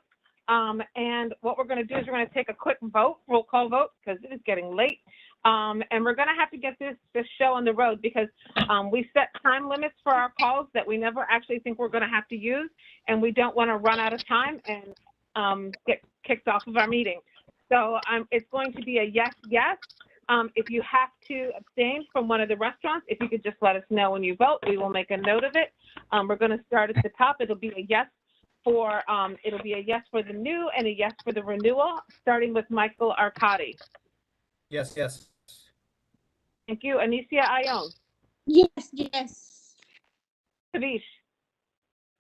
And what we're going to do is we're going to take a quick vote, roll call vote, because it is getting late. And we're going to have to get this show on the road because we set time limits for our calls that we never actually think we're going to have to use. And we don't want to run out of time and get kicked off of our meeting. So it's going to be a yes, yes. If you have to abstain from one of the restaurants, if you could just let us know when you vote, we will make a note of it. We're going to start at the top. It'll be a yes for the new and a yes for the renewal, starting with Michael Arcadi. Yes, yes. Thank you. Anicia Ione. Yes, yes. Kavish.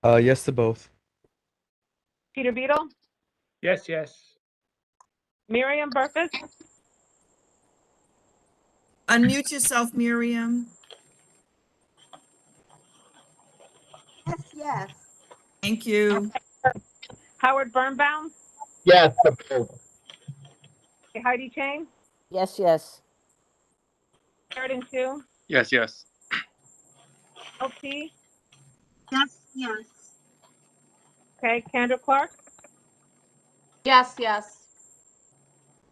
Yes to both. Peter Beadle. Yes, yes. Miriam Burfus. Unmute yourself, Miriam. Yes, yes. Thank you. Howard Birnbaum. Yes to both. Heidi Chang. Yes, yes. Sheridan Chu. Yes, yes. LT. Yes, yes. Okay. Kendra Clark. Yes, yes.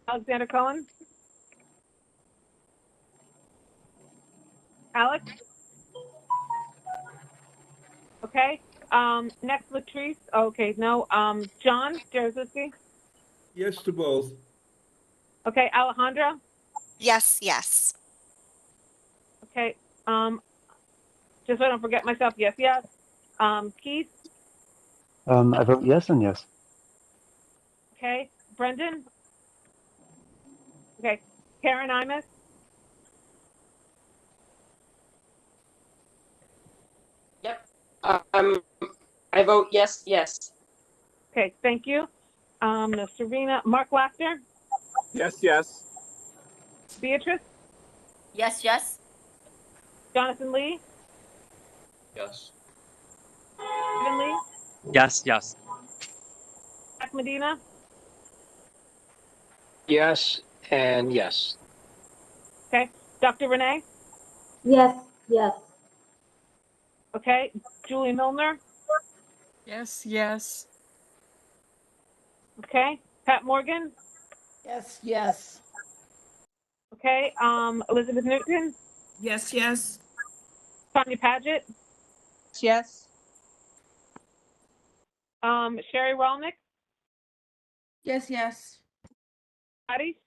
Alexander Cohen. Alex. Okay. Next, Latrice. Okay, no. John Jerzewski. Yes to both. Okay, Alejandra. Yes, yes. Okay. Just so I don't forget myself. Yes, yes. Keith. I vote yes and yes. Okay. Brendan. Okay. Karen Imus. Yep. I vote yes, yes. Okay, thank you. Serena. Mark Laster. Yes, yes. Beatrice. Yes, yes. Jonathan Lee. Yes. Stephen Lee. Yes, yes. Jack Medina. Yes and yes. Okay. Dr. Renee. Yes, yes. Okay. Julie Milner. Yes, yes. Okay. Pat Morgan. Yes, yes. Okay. Elizabeth Newton. Yes, yes. Tanya Paget. Yes. Sherry Rolnick. Yes, yes. Patty.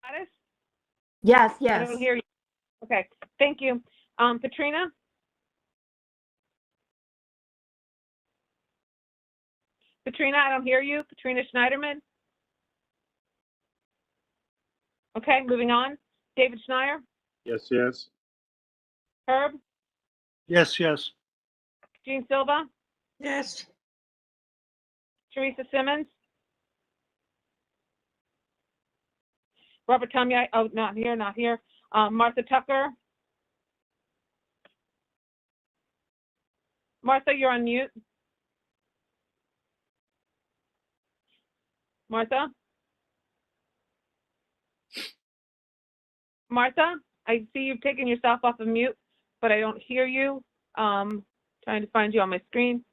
Patty. Yes, I yes. don't hear you. Okay. Thank you. Katrina. Katrina, I don't hear you. Katrina Schneiderman. Okay, moving on. David Schneier. Yes, yes. Herb. Yes, yes. Jean Silva. Yes. Teresa Simmons. Robert Tumye, oh, not here, not here. Martha Tucker. Martha, you're on mute. Martha? Martha, I see you've taken yourself off of mute, but I don't hear you. Trying to find you on my screen.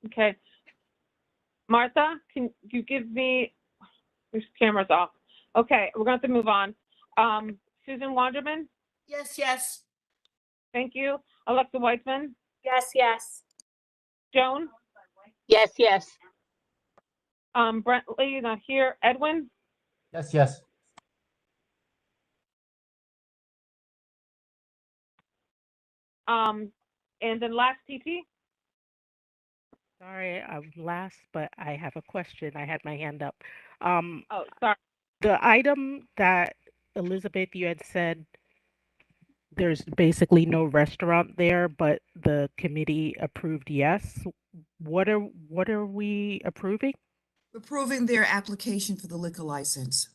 Okay. Martha, can you give me, your camera's off. Okay, we're going to have to move on. Susan Wanderman? Yes, yes. Thank you. Alexa Weitzman? Yes, yes. Joan? Yes, yes. Brent Lee, not here. Edwin? Yes, yes. And then last TT? Sorry, I'm last, but I have a question. I had my hand up. Oh, sorry. The item that Elizabeth, you had said there's basically no restaurant there, but the committee approved yes. What are we approving? Approving their application for the liquor license.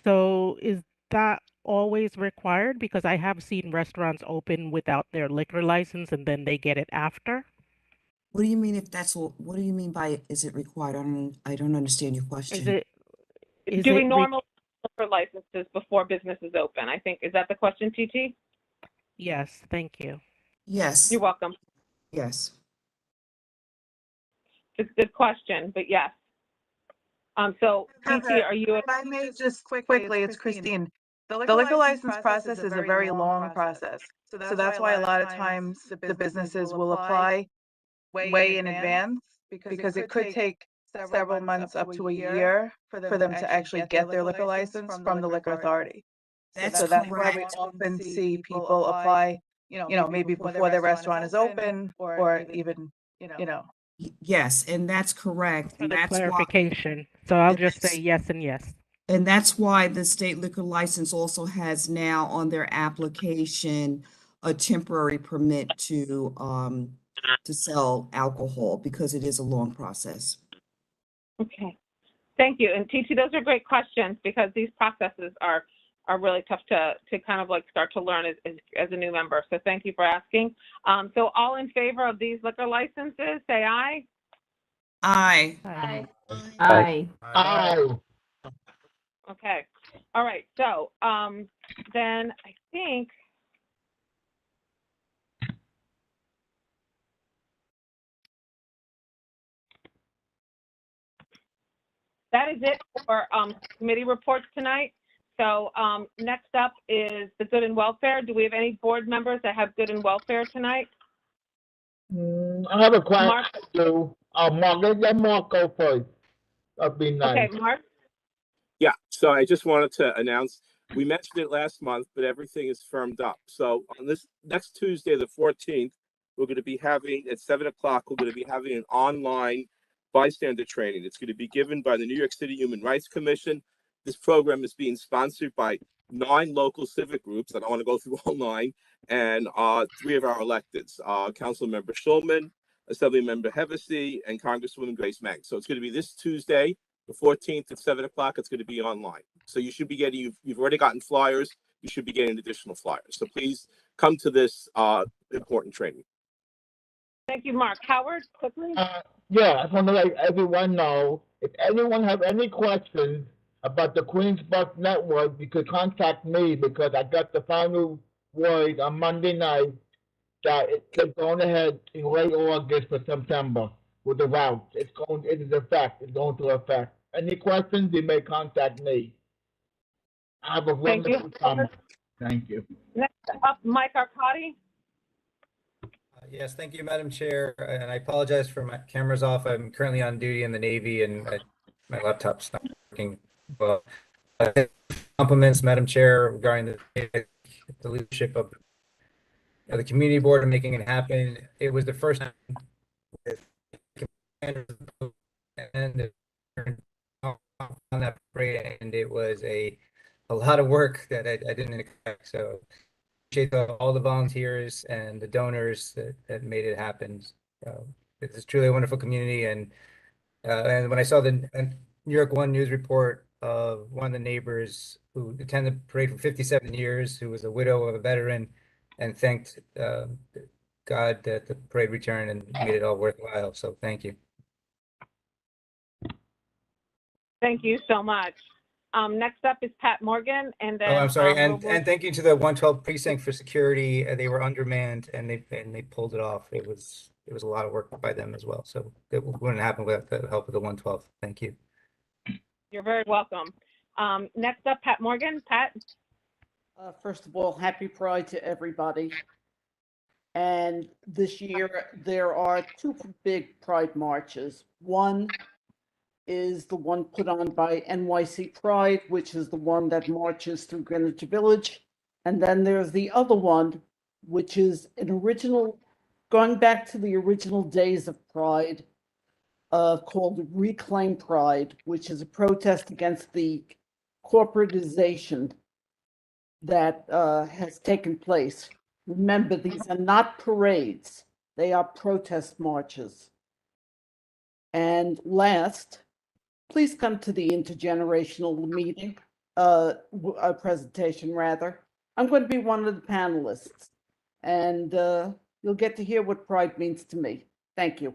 So is that always required? Because I have seen restaurants open without their liquor license and then they get it after. What do you mean if that's all, what do you mean by is it required? I don't understand your Is question. is Do we it normally look for licenses before businesses open? I think, is that the question, TT? Yes, thank you. Yes, You're welcome. yes. It's a good question, but yes. So TT, are you? If I may just quickly, it's Christine. The liquor license process is a very long process. So that's why a lot of times the businesses will apply way in advance because it could take several months up to a year for them to actually get their liquor license from the liquor authority. That's So that's why we correct. often see people apply, maybe before their restaurant is open or even, Yes, and that's correct. For And the that's why, clarification. So I'll and just say that's, yes and yes. and that's why the state liquor license also has now on their application a temporary permit to sell alcohol because it is a long process. Okay. Thank you. And TT, those are great questions because these processes are really tough to kind of like start to learn as a new member. So thank you for asking. So all in favor of these liquor licenses, say aye. Aye. Aye. Aye. Aye. Okay. All right. So then I think that is it for committee reports tonight. So next up is the good and welfare. Do we have any board members that have good and welfare tonight? I have a question. Mark? Mark, let Mark go first. That'd be nice. Okay, Mark? Yeah, so I just wanted to announce, we mentioned it last month, but everything is firmed up. So on this next Tuesday, the 14th, we're going to be having, at 7 o'clock, we're going to be having an online bystander training. It's going to be given by the New York City Human Rights Commission. This program is being sponsored by 9 local civic groups. I don't want to go through all 9, and 3 of our electeds, Council Member Schulman, Assembly Member Hevesy, and Congresswoman Grace Meng. So it's going to be this Tuesday, the 14th at 7 o'clock. It's going to be online. So you should be getting, you've already gotten flyers. You should be getting additional flyers. So please come to this important training. Thank you, Mark. Howard, quickly? Yeah, I just want to let everyone know, if anyone have any questions about the Queens Bus Network, you could contact me because I got the final word on Monday night that it's going ahead in late August for September with the route. It is effect. It's going to effect. Any questions, you may contact me. Have a wonderful summer. Thank you. Next up, Mike Arcadi. Yes, thank you, Madam Chair. And I apologize for my camera's off. I'm currently on duty in the Navy and my laptop's not working well. Compliments, Madam Chair, regarding the leadership of the community board and making it happen. It was the first time and on that parade, and it was a lot of work that I didn't expect. So appreciate all the volunteers and the donors that made it happen. So it's truly a wonderful community. And when I saw the New York One news report of one of the neighbors who attended the parade for 57 years, who was a widow of a veteran, and thanked God that the parade returned and made it all worthwhile. So thank you. Thank you so much. Next up is Pat Morgan, and then Oh, I'm sorry, and we'll thank you to the 112 precinct for security. They were undermanned, and they pulled it off. It was a lot of work by them as well. So it wouldn't happen without the help of the 112. Thank you. You're very welcome. Next up, Pat Morgan. Pat. First of all, happy Pride to everybody. And this year there are two big Pride marches. One is the one put on by NYC Pride, which is the one that marches through Greenwich Village. And then there's the other one, which is an original, going back to the original days of Pride, called Reclaim Pride, which is a protest against the corporatization that has taken place. Remember, these are not parades, they are protest marches. And last, please come to the intergenerational meeting, presentation rather. I'm going to be one of the panelists, and you'll get to hear what Pride means to me. Thank you.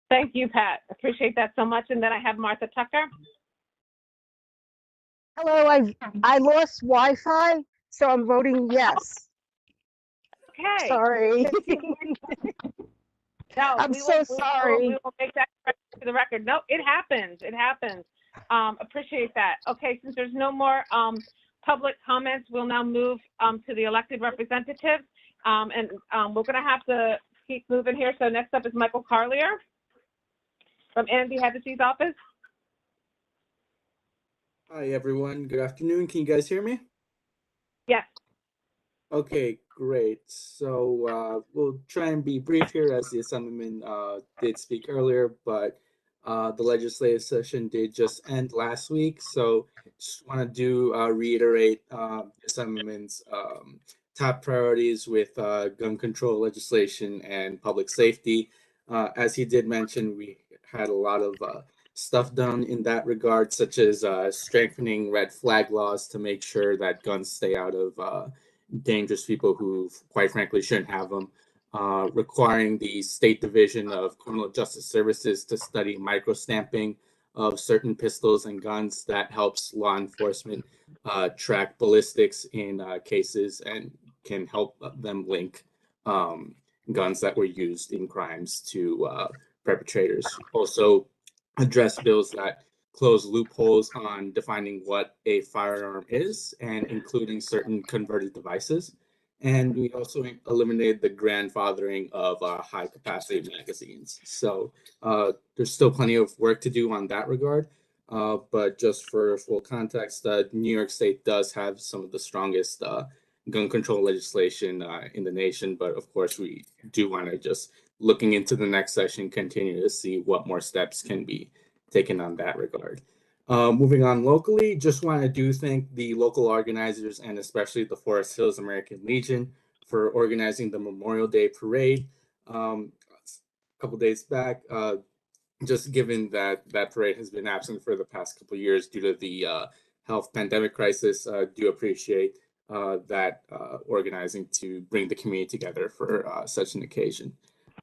Thank you, Pat. Appreciate that so much. And then I have Martha Tucker. Hello, I lost Wi-Fi, so I'm voting yes. Okay. Sorry. No, I'm so sorry. We will make that to the record. No, it happens. It happens. Appreciate that. Okay, since there's no more public comments, we'll now move to the elected representatives. And we're going to have to keep moving here. So next up is Michael Carlier from Andy Hevesey's office. Hi, everyone. Good afternoon. Can you guys hear me? Yes. Okay, great. So we'll try and be brief here, as the Assemblyman did speak earlier, but the legislative session did just end last week. So just want to reiterate the Assemblyman's top priorities with gun control legislation and public safety. As he did mention, we had a lot of stuff done in that regard, such as strengthening red flag laws to make sure that guns stay out of dangerous people who, quite frankly, shouldn't have them, requiring the State Division of Criminal Justice Services to study microstamping of certain pistols and guns. That helps law enforcement track ballistics in cases and can help them link guns that were used in crimes to perpetrators. Also, address bills that close loopholes on defining what a firearm is and including certain converted devices. And we also eliminated the grandfathering of high capacity magazines. So there's still plenty of work to do on that regard. But just for full context, New York State does have some of the strongest gun control legislation in the nation. But of course, we do want to just, looking into the next session, continue to see what more steps can be taken on that regard. Moving on locally, just want to thank the local organizers and especially the Forest Hills American Legion for organizing the Memorial Day Parade a couple days back. Just given that that parade has been absent for the past couple of years due to the health pandemic crisis, do appreciate that organizing to bring the community together for such an occasion.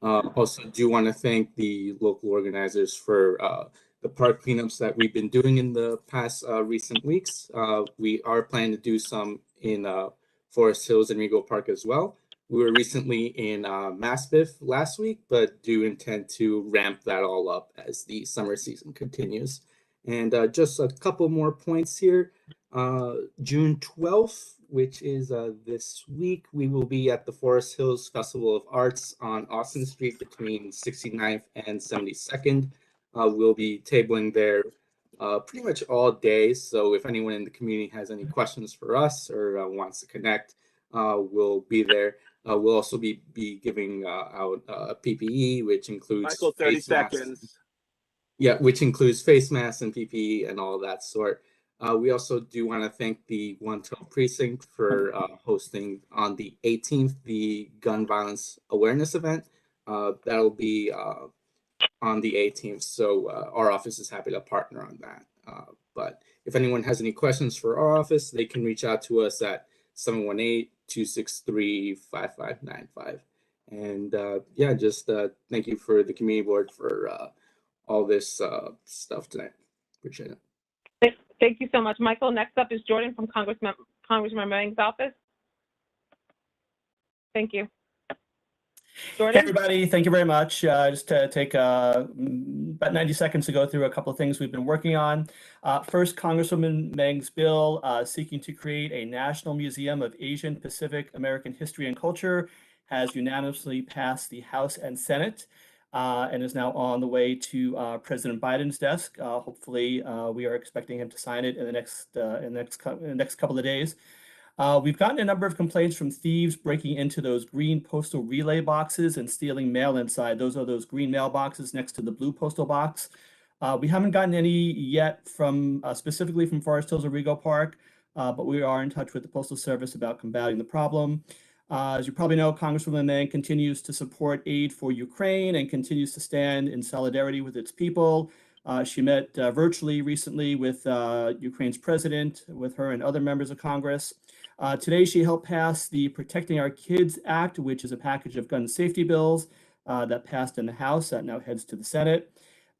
Also do want to thank the local organizers for the park cleanups that we've been doing in the past recent weeks. We are planning to do some in Forest Hills and Rego Park as well. We were recently in Maspeth last week, but do intend to ramp that all up as the summer season continues. And just a couple more points here. June 12th, which is this week, we will be at the Forest Hills Festival of Arts on Austin Street between 69th and 72nd. We'll be tabling there pretty much all day. So if anyone in the community has any questions for us or wants to connect, we'll be there. We'll also be giving out PPE, which includes Michael, 30 seconds. seconds. Yeah, which includes face masks and PPE and all that sort. We also do want to thank the 112 precinct for hosting on the 18th the gun violence awareness event. that'll be on the 18th. So our office is happy to partner on that. But if anyone has any questions for our office, they can reach out to us at 718-263-5595. And yeah, just thank you for the community board for all this stuff tonight. Appreciate it. Thank you so much, Michael. Next up is Jordan from Congressman Meng's office. Thank you. Jordan? Hey, everybody. Thank you very much. Just to take about 90 seconds to go through a couple of things we've been working on. First, Congresswoman Meng's bill seeking to create a National Museum of Asian Pacific American History and Culture has unanimously passed the House and Senate and is now on the way to President Biden's desk. Hopefully, we are expecting him to sign it in the next couple of days. We've gotten a number of complaints from thieves breaking into those green postal relay boxes and stealing mail inside. Those are those green mailboxes next to the blue postal box. We haven't gotten any yet from specifically from Forest Hills or Rego Park, but we are in touch with the Postal Service about combating the problem. As you probably know, Congresswoman Meng continues to support aid for Ukraine and continues to stand in solidarity with its people. She met virtually recently with Ukraine's president, with her and other members of Congress. Today, she helped pass the Protecting Our Kids Act, which is a package of gun safety bills that passed in the House that now heads to the Senate.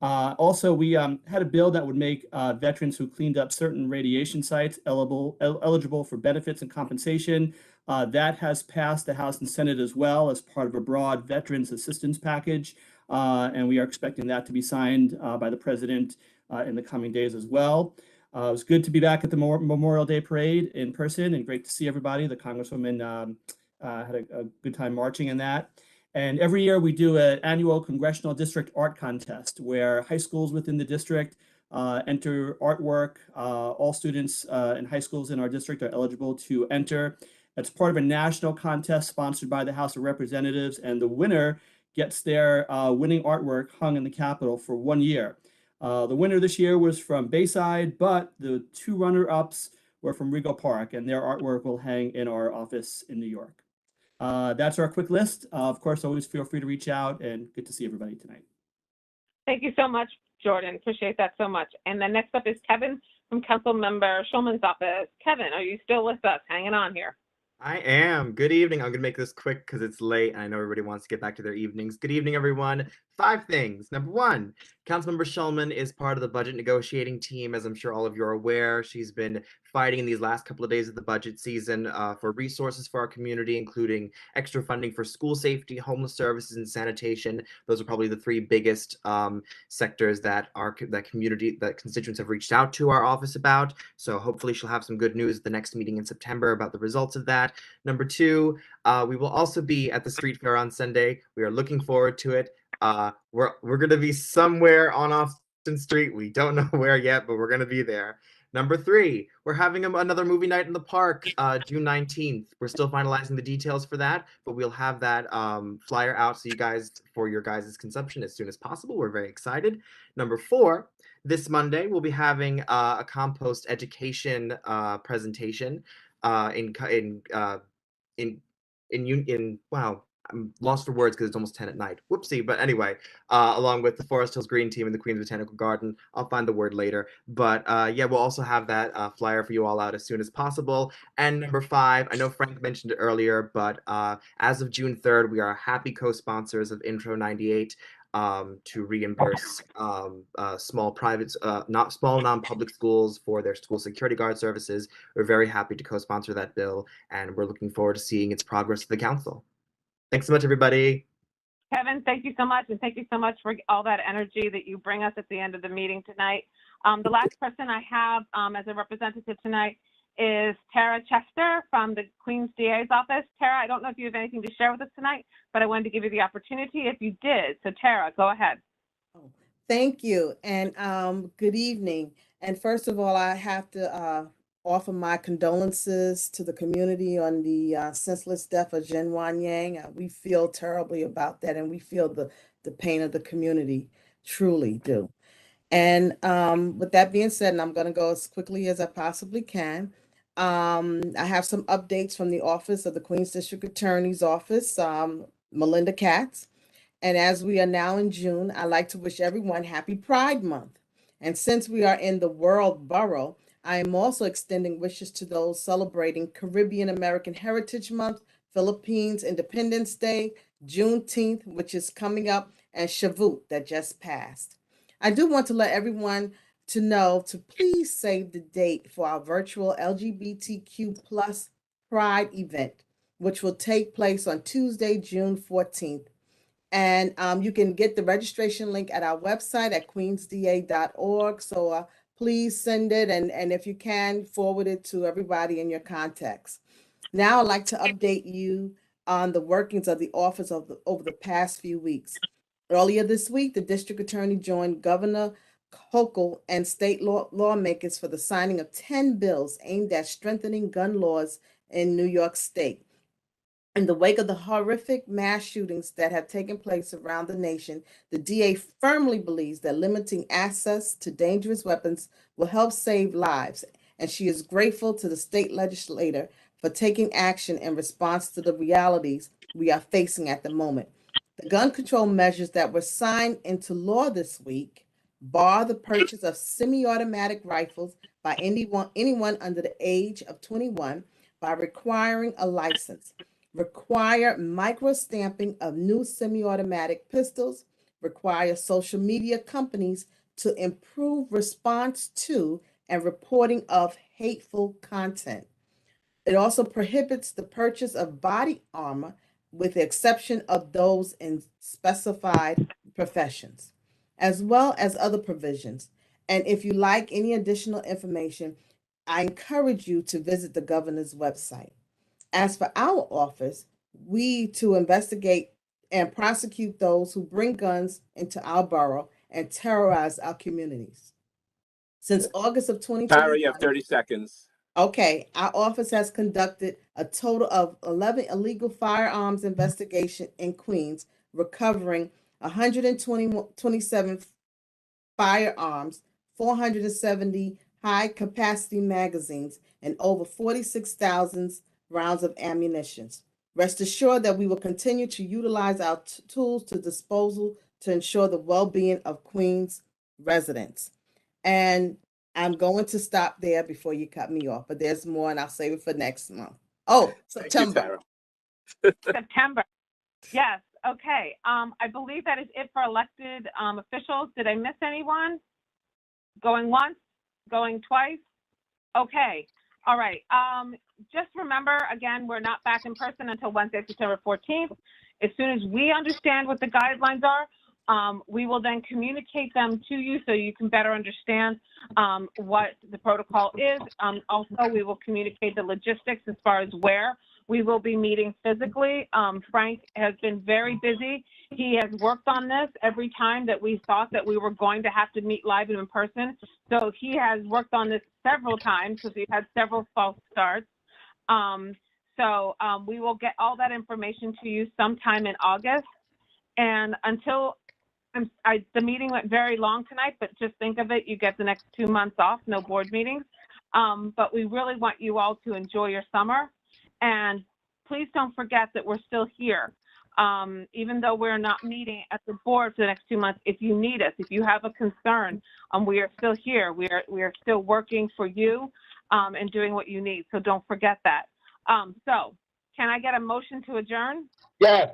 Also, we had a bill that would make veterans who cleaned up certain radiation sites eligible for benefits and compensation. That has passed the House and Senate as well as part of a broad veterans assistance package. And we are expecting that to be signed by the president in the coming days as well. It was good to be back at the Memorial Day Parade in person and great to see everybody. The Congresswoman had a good time marching in that. And every year we do an annual Congressional District Art Contest where high schools within the district enter artwork. All students in high schools in our district are eligible to enter. It's part of a national contest sponsored by the House of Representatives, and the winner gets their winning artwork hung in the Capitol for 1 year. The winner this year was from Bayside, but the two runner-ups were from Rego Park, and their artwork will hang in our office in New York. That's our quick list. Of course, always feel free to reach out, and good to see everybody tonight. Thank you so much, Jordan. Appreciate that so much. And then next up is Kevin from Councilmember Schulman's office. Kevin, are you still with us? Hanging on here. I am. Good evening. I'm going to make this quick because it's late and I know everybody wants to get back to their evenings. Good evening, everyone. 5 things. Number 1, Councilmember Schulman is part of the budget negotiating team, as I'm sure all of you are aware. She's been fighting in these last couple of days of the budget season for resources for our community, including extra funding for school safety, homeless services, and sanitation. Those are probably the 3 biggest sectors that constituents have reached out to our office about. So hopefully she'll have some good news at the next meeting in September about the results of that. Number 2, we will also be at the street fair on Sunday. We are looking forward to it. We're going to be somewhere on Austin Street. We don't know where yet, but we're going to be there. Number 3, we're having another movie night in the park, June 19th. We're still finalizing the details for that, but we'll have that flyer out for your guys' consumption as soon as possible. We're very excited. Number 4, this Monday we'll be having a compost education presentation wow. I'm lost for words because it's almost 10 at night. Whoopsie. But anyway, along with the Forest Hills Green Team and the Queens Botanical Garden. I'll find the word later. But yeah, we'll also have that flyer for you all out as soon as possible. And number 5, I know Frank mentioned it earlier, but as of June 3rd, we are happy co-sponsors of Intro 98 to reimburse small non-public schools for their school security guard services. We're very happy to co-sponsor that bill, and we're looking forward to seeing its progress to the council. Thanks so much, everybody. Kevin, thank you so much, and thank you so much for all that energy that you bring us at the end of the meeting tonight. The last person I have as a representative tonight is Tara Chester from the Queens DA's office. Tara, I don't know if you have anything to share with us tonight, but I wanted to give you the opportunity if you did. So Tara, go ahead. Thank you, and good evening. And first of all, I have to offer my condolences to the community on the senseless death of Jen Wan Yang. We feel terribly about that, and we feel the pain of the community, truly do. And with that being said, and I'm going to go as quickly as I possibly can, I have some updates from the Office of the Queens District Attorney's Office, Melinda Katz. And as we are now in June, I'd like to wish everyone happy Pride Month. And since we are in the World Borough, I am also extending wishes to those celebrating Caribbean American Heritage Month, Philippines Independence Day, Juneteenth, which is coming up, and Shavuot that just passed. I do want to let everyone to know to please save the date for our virtual LGBTQ plus Pride event, which will take place on Tuesday, June 14th. And you can get the registration link at our website at queensda.org. So please send it, and if you can, forward it to everybody in your contacts. Now I'd like to update you on the workings of the office over the past few weeks. Earlier this week, the district attorney joined Governor Hochul and state lawmakers for the signing of 10 bills aimed at strengthening gun laws in New York State. In the wake of the horrific mass shootings that have taken place around the nation, the DA firmly believes that limiting access to dangerous weapons will help save lives, and she is grateful to the state legislator for taking action in response to the realities we are facing at the moment. The gun control measures that were signed into law this week bar the purchase of semi-automatic rifles by anyone under the age of 21 by requiring a license, require micro-stamping of new semi-automatic pistols, require social media companies to improve response to and reporting of hateful content. It also prohibits the purchase of body armor with the exception of those in specified professions, as well as other provisions. And if you like any additional information, I encourage you to visit the governor's website. As for our office, we to investigate and prosecute those who bring guns into our borough and terrorize our communities. Since August of Tara, 2021, you have 30 seconds. okay, our office has conducted a total of 11 illegal firearms investigation in Queens, recovering 127 firearms, 470 high-capacity magazines, and over 46,000 rounds of ammunition. Rest assured that we will continue to utilize our tools to disposal to ensure the well-being of Queens residents. And I'm going to stop there before you cut me off, but there's more, and I'll save it for next month. Oh, Thank you, September. Tara. September. Yes. Okay. I believe that is it for elected officials. Did I miss anyone? Going once? Going twice? Okay. All right. Just remember, again, we're not back in person until Wednesday, September 14th. As soon as we understand what the guidelines are, we will then communicate them to you so you can better understand what the protocol is. Also, we will communicate the logistics as far as where we will be meeting physically. Frank has been very busy. He has worked on this every time that we thought that we were going to have to meet live and in person. So he has worked on this several times because we've had several false starts. We will get all that information to you sometime in August. And until the meeting went very long tonight, but just think of it, you get the next 2 months off, no board meetings. But we really want you all to enjoy your summer. And please don't forget that we're still here. Even though we're not meeting at the board for the next 2 months, if you need us, if you have a concern, we are still here. We are still working for you and doing what you need. So don't forget that. So can I get a motion to adjourn? Yes.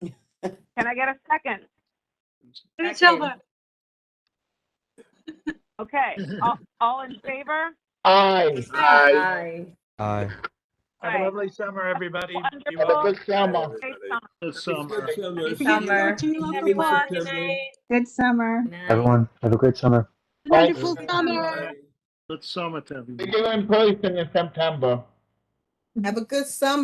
Can I get a second? Silva. Okay, all in favor? Aye. Aye. Aye. Have a lovely summer, everybody. Be Wonderful. well. Good summer. Stay summer. Good summer. Don't forget to go to your local bar. Good night. Good summer. Everyone, have a great summer. Wonderful Good summer. Good summer to everyone. See you in person in September. Have a good summer.